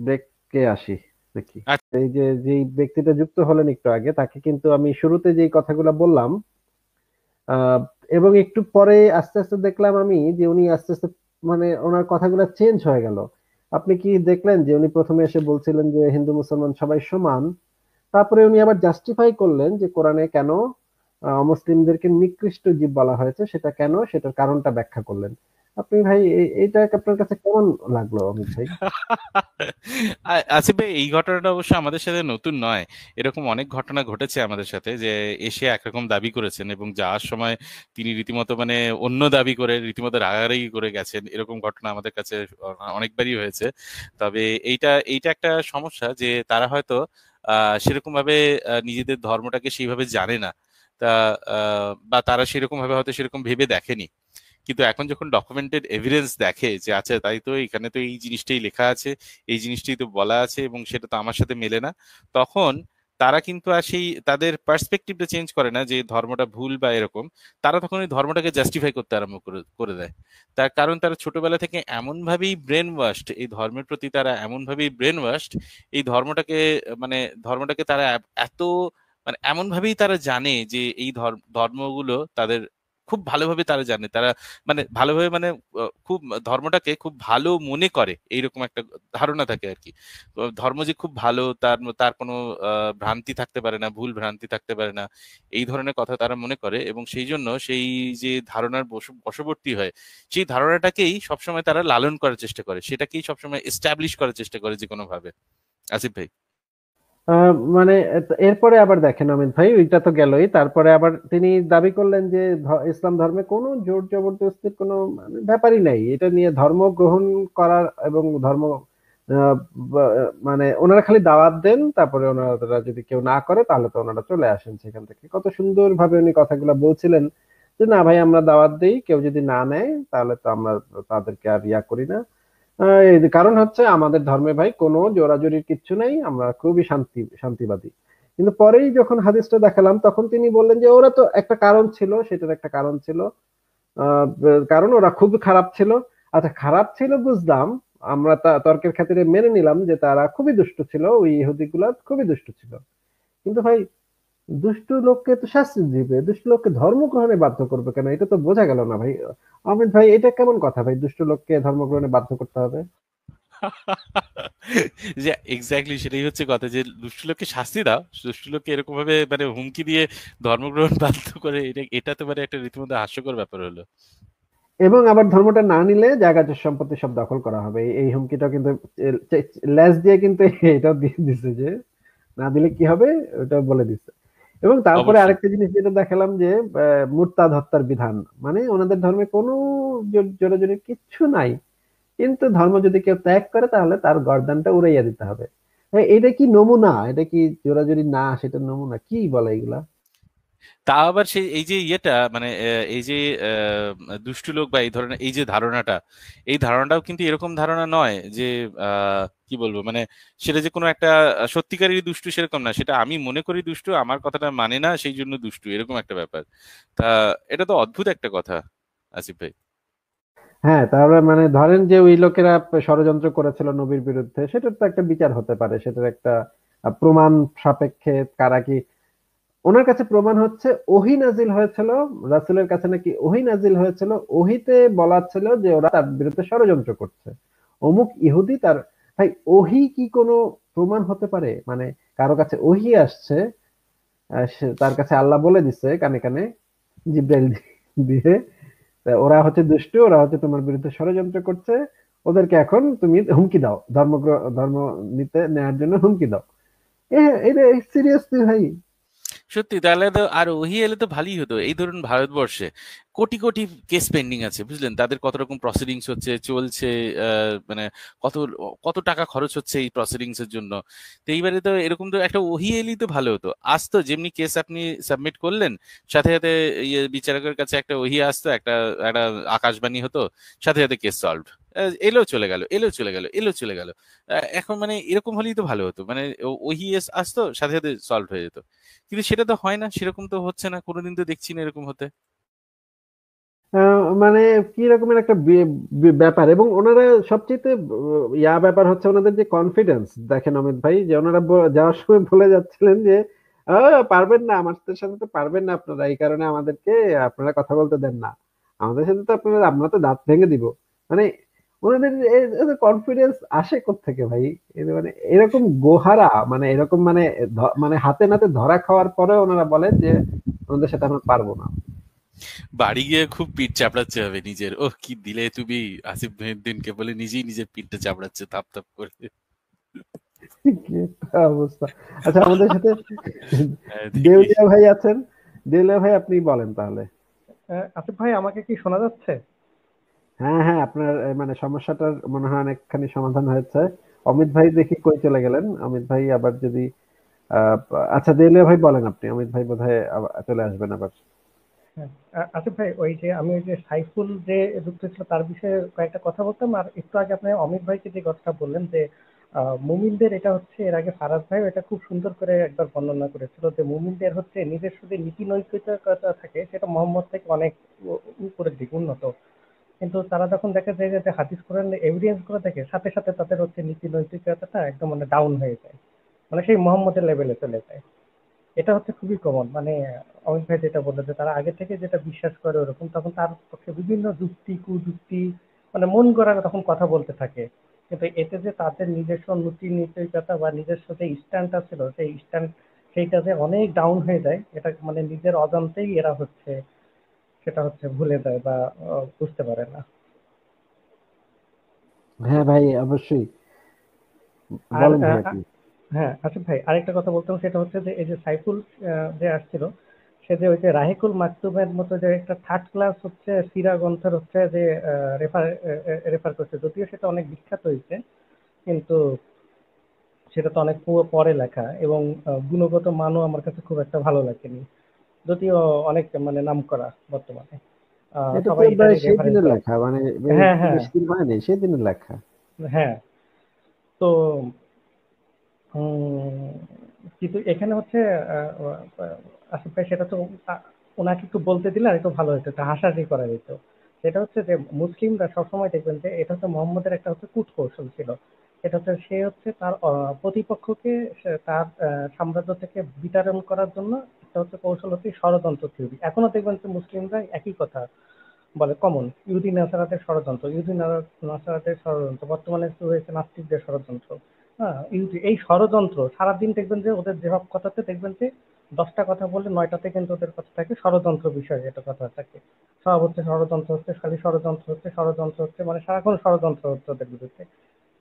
[SPEAKER 1] ব্রেককে আসি দেখি।
[SPEAKER 3] আচ্ছা।
[SPEAKER 1] এই যে যেই ব্যক্তিটা যুক্ত হলেন একটু আগে, তাকে কিন্তু আমি শুরুতে যেই কথাগুলো বললাম, আহ, এবং একটু পরে আস্তে আস্তে দেখলাম আমি যে উনি আস্তে আস্তে মানে ওনার কথাগুলো চেঞ্জ হয়ে গেল। আপনি কি দেখলেন যে উনি প্রথমে এসে বলছিলেন যে হিন্দু মুসলমান সবাই সমান, তারপরে উনি আবার জাস্টিফাই করলেন যে কোরআনে কেন অমুসলিমদেরকে নিকৃষ্ট জীব বলা হয়েছে, সেটা কেন, সেটার কারণটা ব্যাখ্যা করলেন। আপনি ভাই এইটা আপনার কাছে কেমন লাগলো অমিত ভাই?
[SPEAKER 3] আসিফ ভাই, এই ঘটনাটা অবশ্য আমাদের সাথে নতুন নয়। এরকম অনেক ঘটনা ঘটেছে আমাদের সাথে, যে এসে একরকম দাবি করেছেন এবং যাওয়ার সময় তিনি রীতিমতো মানে অন্য দাবি করে রীতিমতো রাগারাগি করে গেছেন। এরকম ঘটনা আমাদের কাছে অনেকবারই হয়েছে। তবে এইটা এইটা একটা সমস্যা যে তারা হয়তো সেরকম ভাবে নিজেদের ধর্মটাকে সেইভাবে জানে না। তা বা তারা সেরকম ভাবে হয়তো সেরকম ভেবে দেখেনি। কিন্তু এখন যখন ডকুমেন্টেড এভিডেন্স দেখে যে আচ্ছা তাই তো, এখানে তো এই জিনিসটাই লেখা আছে, এই জিনিসটাই তো বলা আছে এবং সেটা তো আমার সাথে মেলে না, তখন তারা কিন্তু আর সেই তাদের পার্সপেক্টিভটা চেঞ্জ করে না যে ধর্মটা ভুল বা এরকম। তারা তখন ওই ধর্মটাকে জাস্টিফাই করতে আরম্ভ করে করে দেয়। তার কারণ তারা ছোটবেলা থেকে এমন ভাবেই ব্রেন ওয়াশড, এই ধর্মের প্রতি তারা এমন ভাবেই ব্রেন ওয়াশড, এই ধর্মটাকে মানে ধর্মটাকে তারা এত মানে এমন ভাবেই তারা জানে যে এই ধর্মগুলো তাদের খুব ভালোভাবে তারা জানে, তারা মানে ভালোভাবে মানে খুব ধর্মটাকে খুব ভালো মনে করে, এইরকম একটা ধারণা থাকে আর কি। তো ধর্ম যে খুব ভালো, তার তার কোনো ভ্রান্তি থাকতে পারে না, ভুল ভ্রান্তি থাকতে পারে না, এই ধরনের কথা তারা মনে করে এবং সেই জন্য সেই যে ধারণার বশবর্তী হয়, সেই ধারণাটাকেই সবসময় তারা লালন করার চেষ্টা করে, সেটাকেই সবসময় এস্টাবলিশ করার চেষ্টা করে যে কোনো ভাবে। আসিফ ভাই।
[SPEAKER 1] মানে এরপরে আবার দেখেন অমিত ভাই, ওইটা তো গেলই, তারপরে আবার তিনি দাবি করলেন যে ইসলাম ধর্মে কোনো জোর জবরদস্তির কোনো মানে ব্যাপারই নাই, এটা নিয়ে ধর্ম গ্রহণ করার এবং ধর্ম আহ, মানে ওনারা খালি দাওয়াত দেন, তারপরে ওনারা যদি কেউ না করে তাহলে তো ওনারা চলে আসেন সেখান থেকে। কত সুন্দর ভাবে উনি কথাগুলো বলছিলেন যে না ভাই আমরা দাওয়াত দেই, কেউ যদি না নেয় তাহলে তো আমরা তাদেরকে আর ইয়া করি না। এই যে কারণ হচ্ছে আমাদের ধর্মে ভাই কোনো জোরাজুরির কিচ্ছু নাই, আমরা খুবই শান্তিবাদী। কিন্তু পরেই যখন হাদিসটা দেখালাম তখন তিনি বললেন যে ওরা তো একটা কারণ ছিল, সেটার একটা কারণ ছিল, কারণ ওরা খুব খারাপ ছিল। আচ্ছা খারাপ ছিল বুঝলাম, আমরা তর্কের খাতিরে মেনে নিলাম যে তারা খুবই দুষ্ট ছিল, ওই ইহুদিগুলা খুবই দুষ্ট ছিল। কিন্তু ভাই দুষ্ট লোককে তো শাস্তি দিবে, দুষ্ট লোককে ধর্ম গ্রহণে বাধ্য করবে কেন? এটা তো বোঝা গেল না ভাই। অমিত ভাই এটা কেমন কথা ভাই, দুষ্ট লোককে ধর্ম গ্রহণে বাধ্য করতে হবে?
[SPEAKER 3] যে এক্স্যাক্টলি সেটাই হচ্ছে কথা, যে দুষ্ট লোককে শাস্তি দাও, দুষ্ট লোককে এরকম ভাবে মানে হুমকি দিয়ে ধর্মগ্রহণ বাধ্য করে, এটা তো মানে একটা রীতিমতো হাস্যকর ব্যাপার হলো।
[SPEAKER 1] এবং আবার ধর্মটা না নিলে জায়গা সম্পত্তি সব দখল করা হবে, এই হুমকিটা কিন্তু লেজ দিয়ে কিন্তু এটাও দিয়ে দিছে যে না দিলে কি হবে ওটা বলে দিচ্ছে। এবং তারপরে
[SPEAKER 3] অবশ্যই।
[SPEAKER 1] আরেকটা জিনিস যেটা দেখালাম যে মুরতাদ হত্যার বিধান, মানে ওনাদের ধর্মে কোনো জোরাজুরি কিচ্ছু নাই, কিন্তু ধর্ম যদি কেউ ত্যাগ করে তাহলে তার গর্দানটা উড়াইয়া দিতে হবে। এটা কি নমুনা? এটা কি জোরাজুরি না, সেটা নমুনা কি বলে এগুলা?
[SPEAKER 3] তা আবার সেই এই যে ইয়েটা মানে এই যে দুষ্টু লোক বা এই ধরনের এই যে ধারণাটা, এই ধারণাটাও কিন্তু এরকম ধারণা নয় যে কি বলবো মানে সেটা যে কোনো একটা সত্যিকারেরই দুষ্টু সেরকম না, সেটা আমি মনে করি দুষ্টু, আমার কথাটা মানে না সেই জন্য দুষ্টু, এরকম একটা ব্যাপার। তা এটা তো অদ্ভুত একটা কথা, আসিফ ভাই।
[SPEAKER 1] হ্যাঁ, তাহলে মানে ধরেন যে ওই লোকেরা ষড়যন্ত্র করেছিল নবীর বিরুদ্ধে, সেটার তো একটা বিচার হতে পারে, সেটার একটা প্রমাণ সাপেক্ষে কারা কি। ওনার কাছে প্রমাণ হচ্ছে ওহী নাজিল হয়েছিল, রাসূলের কাছে নাকি ওহী নাজিল হয়েছিল, ওহীতে বলা ছিল যে ওরা তার বিরুদ্ধে ষড়যন্ত্র করছে, অমুক ইহুদি তার। ভাই ওহী কি কোনো প্রমাণ হতে পারে? মানে কারো কাছে ওহী আসছে, তার কাছে আল্লাহ বলে দিচ্ছে কানে কানে, জিব্রাইল দিয়ে, তা ওরা হচ্ছে দুষ্ট, ওরা হচ্ছে তোমার বিরুদ্ধে ষড়যন্ত্র করছে, ওদেরকে এখন তুমি হুমকি দাও, ধর্ম নিতে নেয়ার জন্য হুমকি দাও। এটা সিরিয়াসলি ভাই?
[SPEAKER 3] সত্যি, তাহলে তো আর ওহি এলে তো ভালোই হতো। এই ধরুন ভারতবর্ষে কোটি কোটি কেস পেন্ডিং আছে, বুঝলেন, তাদের কত রকম প্রসিডিংস হচ্ছে চলছে, মানে কত কত টাকা খরচ হচ্ছে এই প্রসিডিংস এর জন্য। তো এইবারে তো এরকম তো একটা ওহি এলেই তো ভালো হতো। আসতো যেমনি কেস আপনি সাবমিট করলেন, সাথে সাথে ইয়ে বিচারকের কাছে একটা ওহি আসতো, একটা একটা আকাশবাণী হতো, সাথে সাথে কেস সলভড। এলো চলে গেল, এলো চলে গেল, এলো চলে গেল। এখন মানে এরকম হলেই তো ভালো হতো, মানে ওহি আসতো সাথে সাথে সলভ হয়ে যেত। কিন্তু সেটা তো হয় না, সেরকম তো হচ্ছে না, কোনোদিন তো দেখছি না এরকম হতে।
[SPEAKER 1] মানে কি রকমের একটা ব্যাপার। এবং ওনারা সবচেয়ে ব্যাপার হচ্ছে ওনাদের যে কনফিডেন্স, দেখেন অমিত ভাই, যে ওনারা যাওয়ার সময় বলে যাচ্ছিলেন যে পারবেন না, আমাদের সাথে তো পারবেন না আপনারা, এই কারণে আমাদেরকে আপনারা কথা বলতে দেন না, আমাদের সাথে তো আপনারা, আমরা তো দাঁত ভেঙে দিব। মানে ওনাদের কনফিডেন্স আসে কোত্থেকে ভাই? মানে এরকম গোহারা, মানে এরকম মানে মানে হাতে নাতে ধরা খাওয়ার পরে ওনারা বলেন যে ওনাদের সাথে আমরা পারবো না।
[SPEAKER 3] বাড়ি গিয়ে খুব পিঠ চাপড়াচ্ছে হবে নিজের, ও কি দিলে তুমি আসিফ মহিউদ্দিনকে, বলে নিজেই নিজের পিঠটা চাপড়াচ্ছে থাপ থাপ করে।
[SPEAKER 1] কি একটা অবস্থা। আচ্ছা আমাদের সাথে
[SPEAKER 3] হ্যাঁ, দেখি।
[SPEAKER 1] দেউলিয়া ভাই আছেন, দেউলিয়া ভাই আপনি বলেন তাহলে।
[SPEAKER 4] আসিফ ভাই, আমাকে কি শোনা যাচ্ছে?
[SPEAKER 1] হ্যাঁ হ্যাঁ, আপনার মানে সমস্যাটার মনে হয় অনেকখানি সমাধান হয়েছে। অমিত ভাই দেখি কই চলে গেলেন, অমিত ভাই আবার যদি আহ আচ্ছা দেউলিয়া ভাই বলেন আপনি, অমিত ভাই বোধহয় চলে আসবেন আবার।
[SPEAKER 4] হ্যাঁ, আসিফ ভাই, ওই যে আমি ওই যে সাইফুল যে যুক্ত ছিল তার বিষয়ে কয়েকটা কথা বলতাম। আর একটু আগে আপনি অমিত ভাইকে যে কথাটা বললেন যে মুমিনদের, এটা হচ্ছে এর আগে ফারাজ ভাই এটা খুব সুন্দর করে একবার বর্ণনা করেছিল যে মুমিনদের হচ্ছে নিজস্ব যে নীতি নৈতিকতা থাকে সেটা মোহাম্মদ থেকে অনেক উপরের দিক উন্নত। কিন্তু তারা যখন দেখে যে হাদিস কোরআন এভিডেন্স গুলো দেখে, সাথে সাথে তাদের হচ্ছে নীতি নৈতিকতাটা একদম মানে ডাউন হয়ে যায়, মানে সেই মোহাম্মদের লেভেলে চলে যায়। এটা হচ্ছে খুবই কমন। মানে অমিত ভাই যেটা বললো যে তারা আগে থেকে যেটা বিশ্বাস করে ওরকম, তখন তার পক্ষে বিভিন্ন যুক্তি কুযুক্তি মানে মন গড়া তখন কথা বলতে থাকে। কিন্তু এতে যে তাদের নিজস্ব নীতি নৈতিকতা বা নিজস্ব যে স্ট্যান্ডটা ছিল সেই স্ট্যান্ড, সেইটা যে অনেক ডাউন হয়ে যায়, এটা মানে নিজের অজান্তেই এরা হচ্ছে সেটা হচ্ছে ভুলে যায় বা বুঝতে পারে না।
[SPEAKER 1] হ্যাঁ ভাই অবশ্যই,
[SPEAKER 4] আর
[SPEAKER 1] বলেন ভাই আপনি।
[SPEAKER 4] হ্যাঁ আসিফ ভাই, আরেকটা কথা বলতে হবে, সেটা হচ্ছে যে এই যে সাইফুল যে আসছিল, সে যে ওই যে রাহিকুল মাকতুমের মতো যে একটা থার্ড ক্লাস হচ্ছে সিরা গ্রন্থের হচ্ছে যে রেফার রেফার করছে, যদিও সেটা অনেক বিখ্যাত হয়েছে। কিন্তু সেটা তো অনেক পরে লেখা, এবং গুণগত মানও আমার কাছে খুব একটা ভালো লাগেনি, যদিও অনেক মানে নাম করা বর্তমানে,
[SPEAKER 1] এটা তো
[SPEAKER 4] সবাই
[SPEAKER 1] প্রায়
[SPEAKER 4] এটারই
[SPEAKER 1] সেই
[SPEAKER 4] রেফারেন্স
[SPEAKER 1] দিনের
[SPEAKER 4] দেয়।
[SPEAKER 1] লেখা, মানে
[SPEAKER 4] হ্যাঁ,
[SPEAKER 1] খুব
[SPEAKER 4] হ্যাঁ,
[SPEAKER 1] বেশি দিন হয়নি, সেই দিনের লেখা।
[SPEAKER 4] হ্যাঁ। তো উম, কিন্তু এখানে হচ্ছে আহ, আহ, আসিফ ভাই, সেটা তো আহ, ওনাকে একটু বলতে দিলে আর একটু ভালো হতো, একটু হাসাহাসি করা যেত। সেটা হচ্ছে যে মুসলিমরা সবসময় দেখবেন যে এটা হচ্ছে মোহাম্মদের একটা হচ্ছে কূটকৌশল ছিল। এটা হচ্ছে সে হচ্ছে তার প্রতিপক্ষকে তার সাম্রাজ্য থেকে বিতাড়ন করার জন্য একটা হচ্ছে কৌশল হচ্ছে ষড়যন্ত্র থিওরি। এখনো দেখবেন যে মুসলিমরা একই কথা বলে কমন, ইহুদি নাসারাদের ষড়যন্ত্র, নাসারাদের ষড়যন্ত্র, বর্তমানে শুরু হয়েছে নাস্তিকদের ষড়যন্ত্র। হ্যাঁ, এই ষড়যন্ত্র সারাদিন দেখবেন যে ওদের যেসব কথাতে দেখবেন যে 10টা কথা বললে 9টাতে কিন্তু ওদের কথা থাকে ষড়যন্ত্র বিষয়ে, যেটা কথা থাকে সব হচ্ছে ষড়যন্ত্র হচ্ছে, খালি ষড়যন্ত্র হচ্ছে, ষড়যন্ত্র হচ্ছে, মানে সারাক্ষণ ষড়যন্ত্র হচ্ছে ওদের বিরুদ্ধে।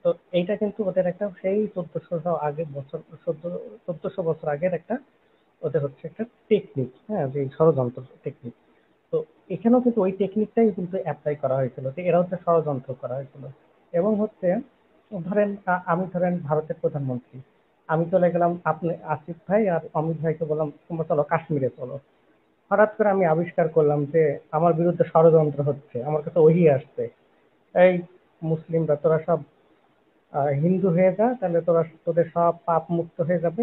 [SPEAKER 4] তো এইটা কিন্তু ওদের একটা সেই 1400 আগের বছর, 1400 বছর আগের একটা ওদের হচ্ছে একটা টেকনিক, হ্যাঁ, যে ষড়যন্ত্র টেকনিক। তো এখানেও কিন্তু ওই টেকনিকটাই কিন্তু অ্যাপ্লাই করা হয়েছিল, যে এরা হচ্ছে ষড়যন্ত্র করা হয়েছিল। এবং হচ্ছে ধরেন আমি ধরেন ভারতের প্রধানমন্ত্রী, আমি চলে গেলাম, আপনি আসিফ ভাই আর অমিত ভাইকে বললাম তোমরা চলো কাশ্মীরে চলো। হঠাৎ করে আমি আবিষ্কার করলাম যে আমার বিরুদ্ধে ষড়যন্ত্র হচ্ছে, আমার কাছে ওহি আসছে, এই মুসলিমরা তোরা সব হিন্দু হয়ে যা, তাহলে তোরা তোদের সব পাপ মুক্ত হয়ে যাবে।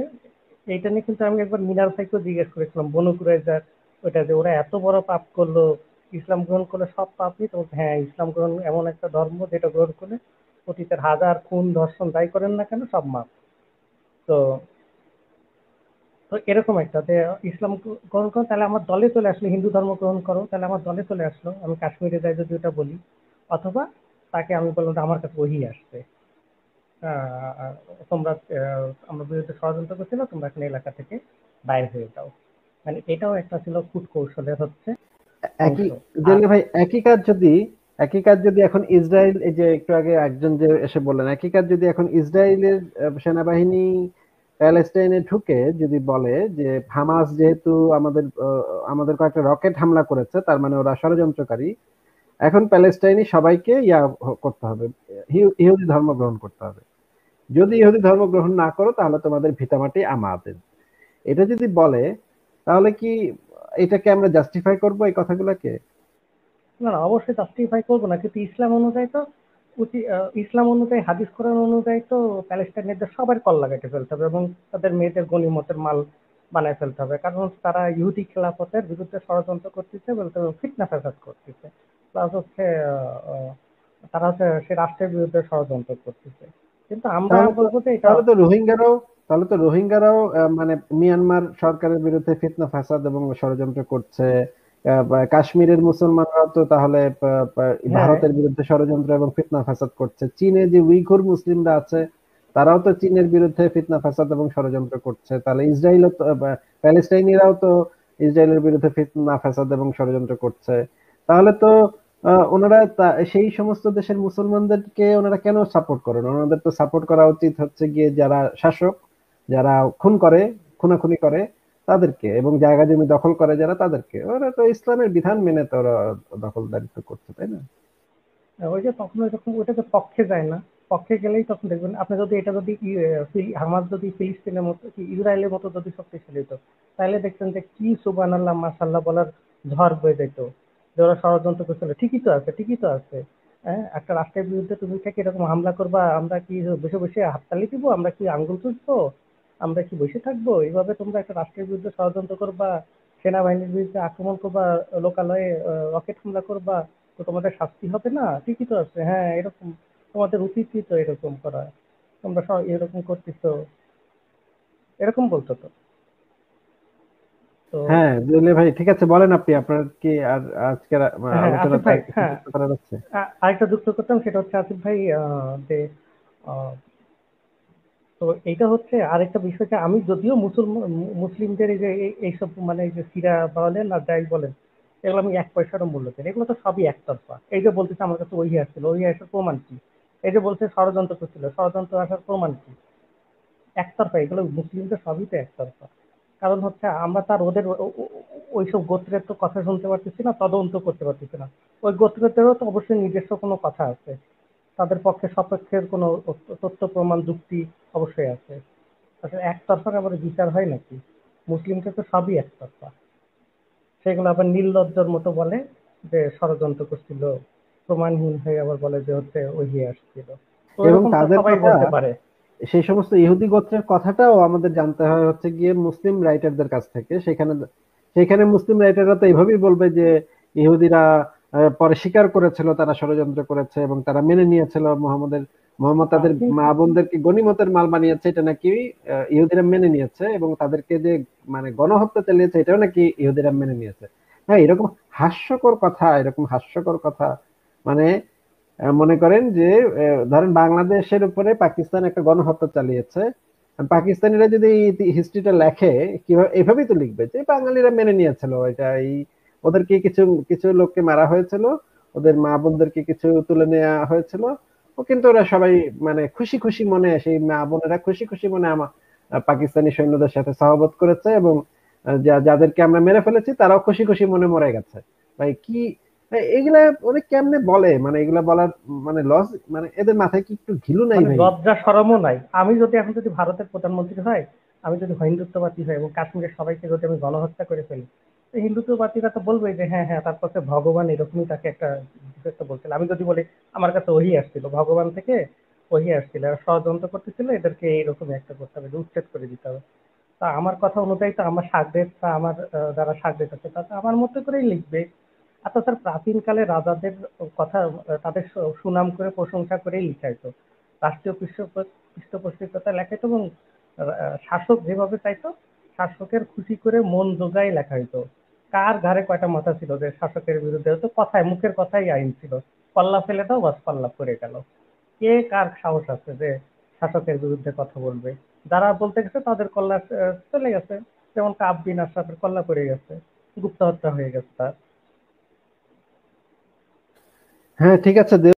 [SPEAKER 4] এইটা নিয়ে কিন্তু আমি একবার মিনার ভাইকেও জিজ্ঞেস করেছিলাম, বনু কুরাইজার ওইটা, যে ওরা এত বড় পাপ করলো, ইসলাম গ্রহণ করলে সব পাপই তো, হ্যাঁ, ইসলাম গ্রহণ এমন একটা ধর্ম যেটা গ্রহণ করলে অতীতের হাজার খুন ধর্ষণ যাই করেন না কেন সব মাপ। তো তো এরকম একটা যে ইসলাম গ্রহণ করো তাহলে আমার দলে চলে আসলো, হিন্দু ধর্ম গ্রহণ করো তাহলে আমার দলে চলে আসলো, আমি কাশ্মীরে যাই যদি ওটা বলি। অথবা তাকে আমি বললাম যে আমার কাছে ওহি আসছে, আহ, তোমরা আমার বিরুদ্ধে ষড়যন্ত্র করছিল, তোমরা এখন এলাকা থেকে বাইরে হয়ে যাও। মানে এটাও একটা ছিল কূটকৌশলের হচ্ছে অংশ।
[SPEAKER 1] একই,
[SPEAKER 4] আর
[SPEAKER 1] ভাই একই কাজ যদি এখন ইসরায়েল, এই যে একটু আগে একজন যে এসে বললেন, একই কাজ যদি এখন ইসরায়েলের সেনাবাহিনী প্যালেস্টাইনে ঢুকে যদি বলে যে হামাস যেহেতু আমাদের কয়েকটা রকেট হামলা করেছে, তার মানে ওরা ষড়যন্ত্রকারী, এখন প্যালেস্টাইনি সবাইকে করতে হবে, ইহুদি ধর্ম গ্রহণ করতে হবে। যদি ইহুদি ধর্ম গ্রহণ না করো তাহলে তোমাদের ভিটামাটি আমাদের, এটা যদি বলে, তাহলে কি এটাকে আমরা জাস্টিফাই করবো এই কথাগুলোকে?
[SPEAKER 4] না, না, অবশ্যই জাস্টিফাই করবো না, কিন্তু ইসলাম অনুযায়ী তো ইসলাম অনুযায়ী, হাদিস কোরআন অনুযায়ী তো প্যালেস্টাইনিদের সবার কল্লা কেটে ফেলতে হবে এবং তাদের মেয়েদের গনিমতের মাল বানায় ফেলতে হবে, কারণ তারা ইহুদি খেলাফতের বিরুদ্ধে ষড়যন্ত্র করতেছে, বলতে ফিতনা ফ্যাসাদ করতেছে, প্লাস হচ্ছে তারা হচ্ছে সে রাষ্ট্রের বিরুদ্ধে ষড়যন্ত্র করতেছে। কিন্তু আমরা
[SPEAKER 1] তাহলে তো
[SPEAKER 4] বলবো যে এটা
[SPEAKER 1] তাহলে তো রোহিঙ্গারাও তাহলে তো রোহিঙ্গারাও মানে মিয়ানমার সরকারের বিরুদ্ধে ফিতনা ফাসাদ এবং ষড়যন্ত্র করছে। বা কাশ্মীরের মুসলমানরাও তো তাহলে
[SPEAKER 4] হ্যাঁ,
[SPEAKER 1] ভারতের বিরুদ্ধে ষড়যন্ত্র এবং ফিতনা ফাসাদ করছে। চীনে যে উইঘুর মুসলিমরা আছে, তারাও তো চীনের বিরুদ্ধে ফিতনা ফাসাদ এবং ষড়যন্ত্র করছে। তাহলে ইসরায়েলও তো প্যালেস্টাইনিরাও তো ইসরায়েলের বিরুদ্ধে ফিতনা ফাসাদ এবং ষড়যন্ত্র করছে। তাহলে তো ওনারা সেই সমস্ত দেশের মুসলমানদেরকে ওনারা কেন সাপোর্ট করেন? ওনাদের তো সাপোর্ট করা উচিত হচ্ছে গিয়ে যারা শাসক, যারা খুন করে, খুনাখুনি করে তাদেরকে, এবং জায়গা জমি দখল করে যারা, তাদেরকে। ওরা তো ইসলামের বিধান মেনে তো ওরা দখলদারিত্ব করছে, তাই না?
[SPEAKER 4] ওই যে তখন ওই রকম ওইটা তো পক্ষে যায় না, পক্ষে গেলেই তখন দেখবেন আপনি, যদি এটা যদি হামাস যদি ফিলিস্তিনের মতো কি ইসরায়েলের মতো যদি শক্তিশালী হতো, তাহলে দেখতেন যে কি সুবহানাল্লাহ মাশাআল্লাহ বলার ঝড় বয়ে যেত, যে ওরা ষড়যন্ত্র করছিল, ঠিকই তো আছে, ঠিকই তো আছে। হ্যাঁ, একটা রাষ্ট্রের বিরুদ্ধে তুমি থেকে এরকম হামলা করবা, আমরা কি বসে বসে হাততালি দিব, আমরা কি আঙ্গুল চুষবো, আমরা কি বসে থাকবো? এইভাবে তোমরা একটা রাষ্ট্রের বিরুদ্ধে ষড়যন্ত্র করবা, সেনাবাহিনীর বিরুদ্ধে আক্রমণ করবা, লোকালয়ে রকেট হামলা করবা, তো তোমাদের শাস্তি হবে না? ঠিকই তো আছে, হ্যাঁ, এরকম তোমাদের উচিতই তো এরকম করা, তোমরা সব এরকম করতেছো, এরকম বলতো তো। তো
[SPEAKER 1] হ্যাঁ, জলিল ভাই, ঠিক আছে, বলেন আপনি, আপনার কি আর আজকের
[SPEAKER 4] হ্যাঁ, আসিফ
[SPEAKER 1] আলোচনাটা
[SPEAKER 4] ভাই,
[SPEAKER 1] আর কিছু
[SPEAKER 4] হ্যাঁ,
[SPEAKER 1] যুক্ত করা যাচ্ছে?
[SPEAKER 4] আরেকটা যুক্ত করতাম, সেটা হচ্ছে আসিফ ভাই, যে আহ, তো এইটা হচ্ছে আরেকটা বিষয়, যে আমি যদিও মুসলিমদের এই যে এইসব মানে এই যে সিরা বলেন আর যাই বলেন, এগুলো আমি 1 পয়সারও মূল্য দেই না। এগুলো তো সবই একতরফা। এই যে বলতেছে আমার কাছে ওই আসছিল, ওই আসার প্রমাণ কি? এই যে বলছে ষড়যন্ত্র করছিল, ষড়যন্ত্র আসার প্রমাণ কি? একতরফা, এগুলো মুসলিমদের সবই তো একতরফা। কারণ হচ্ছে আমরা তার ওদের ওইসব গোত্রের তো কথা শুনতে পারতেছি না, তদন্ত করতে পারতেছি না। ওই গোত্রদেরও তো অবশ্যই নিজস্ব কোনো কথা আছে। তাদের পক্ষে সপক্ষের কোনো তথ্য প্রমাণ যুক্তি অবশ্যই আছে। আসলে একতরফা আবার বিচার হয় নাকি? মুসলিমকে তো সবই একতরফা। সেগুলো আবার নির্লজ্জর মতো বলে যে ষড়যন্ত্র করছিল, প্রমাণহীন হয়ে আবার বলে যে হচ্ছে ওই আসছিল। তো
[SPEAKER 1] এবং
[SPEAKER 4] ওইরকম তো
[SPEAKER 1] তাদের
[SPEAKER 4] সবাই
[SPEAKER 1] কথা,
[SPEAKER 4] বলতে পারে।
[SPEAKER 1] সেই সমস্ত ইহুদি গোত্রের কথাটাও আমাদের জানতে হয় হচ্ছে গিয়ে মুসলিম রাইটারদের কাছ থেকে। সেখানে সেখানে মুসলিম রাইটাররা তো এইভাবেই বলবে যে ইহুদিরা পরে স্বীকার করেছিল তারা ষড়যন্ত্র করেছে এবং তারা মেনে নিয়েছিল মোহাম্মদ তাদের মা বোনদেরকে গনিমতের মাল বানিয়েছে, এটা নাকি ইহুদিরা মেনে নিয়েছে, এবং তাদেরকে যে মানে গণহত্যা চালিয়েছে এটাও নাকি ইহুদিরা মেনে নিয়েছে। হ্যাঁ, এরকম হাস্যকর কথা মানে মনে করেন যে ধরেন বাংলাদেশের উপরে পাকিস্তান একটা গণহত্যা চালিয়েছে, পাকিস্তানিরা যদি হিস্ট্রিটা লেখে কিভাবে, এভাবেই তো লিখবে যে বাঙালিরা মেনে নিয়েছিল এটা, এই ওদেরকে কিছু কিছু লোককে মারা হয়েছিল, ওদের মা বোনদেরকে কিছু তুলে নেওয়া হয়েছিল, ও কিন্তু ওরা সবাই মানে খুশি খুশি মনে, সেই মা বোনেরা খুশি খুশি মনে পাকিস্তানি সৈন্যদের সাথে সহবত করেছে, এবং যাদেরকে আমরা মেরে ফেলেছি তারাও খুশি খুশি মনে মরে গেছে। ভাই কি এগুলা ওরা কেমনে বলে, মানে এগুলা বলার মানে লস, মানে এদের মাথায় কি একটু ঘিলু নাই
[SPEAKER 4] মানে
[SPEAKER 1] ভাই?
[SPEAKER 4] লজ্জা শরমও নাই। আমি যদি এখন যদি ভারতের প্রধানমন্ত্রী হয়, আমি যদি হিন্দুত্ববাদী হই এবং কাশ্মীরের সবাইকে যদি আমি গণহত্যা করে ফেলি, তো হিন্দুত্ববাদীরা তো বলবে যে হ্যাঁ হ্যাঁ তার পক্ষে ভগবান এরকমই তাকে একটা কিছু একটা বলছিল। আমি যদি বলি আমার কাছে ওহি আসছিল, ভগবান থেকে ওহি আসছিল, এরা ষড়যন্ত্র করতেছিল, এদেরকে এইরকমই একটা করতে হবে, উচ্ছেদ করে দিতে হবে। তা আমার কথা অনুযায়ী তো আমার সাগরেদ বা আমার যারা সাগরেদ আছে তারা আমার মতো করেই লিখবে। আর তাছাড়া প্রাচীনকালে রাজাদের কথা তাদের সুনাম করে প্রশংসা করেই লিখাইতো, রাষ্ট্রীয় পৃষ্ঠপোষকতা লেখাইতো, এবং শাসক যেভাবে চাইতো শাসকের খুশি করে মন জোগাই লেখা হইতো। কার ঘাড়ে কয়টা মাথা ছিল যে শাসকের বিরুদ্ধে, হতো কথায় মুখের কথাই আইন ছিল, পাল্লা ফেলে দাও বাস পাল্লা পড়ে গেল। কে কার সাহস আছে যে শাসকের বিরুদ্ধে কথা বলবে? যারা বলতে গেছে তাদের কল্লা চলে গেছে, যেমন কাব বিন আশরাফের কল্লা পড়ে গেছে, গুপ্ত হত্যা হয়ে গেছে তার।
[SPEAKER 1] হ্যাঁ, ঠিক আছে।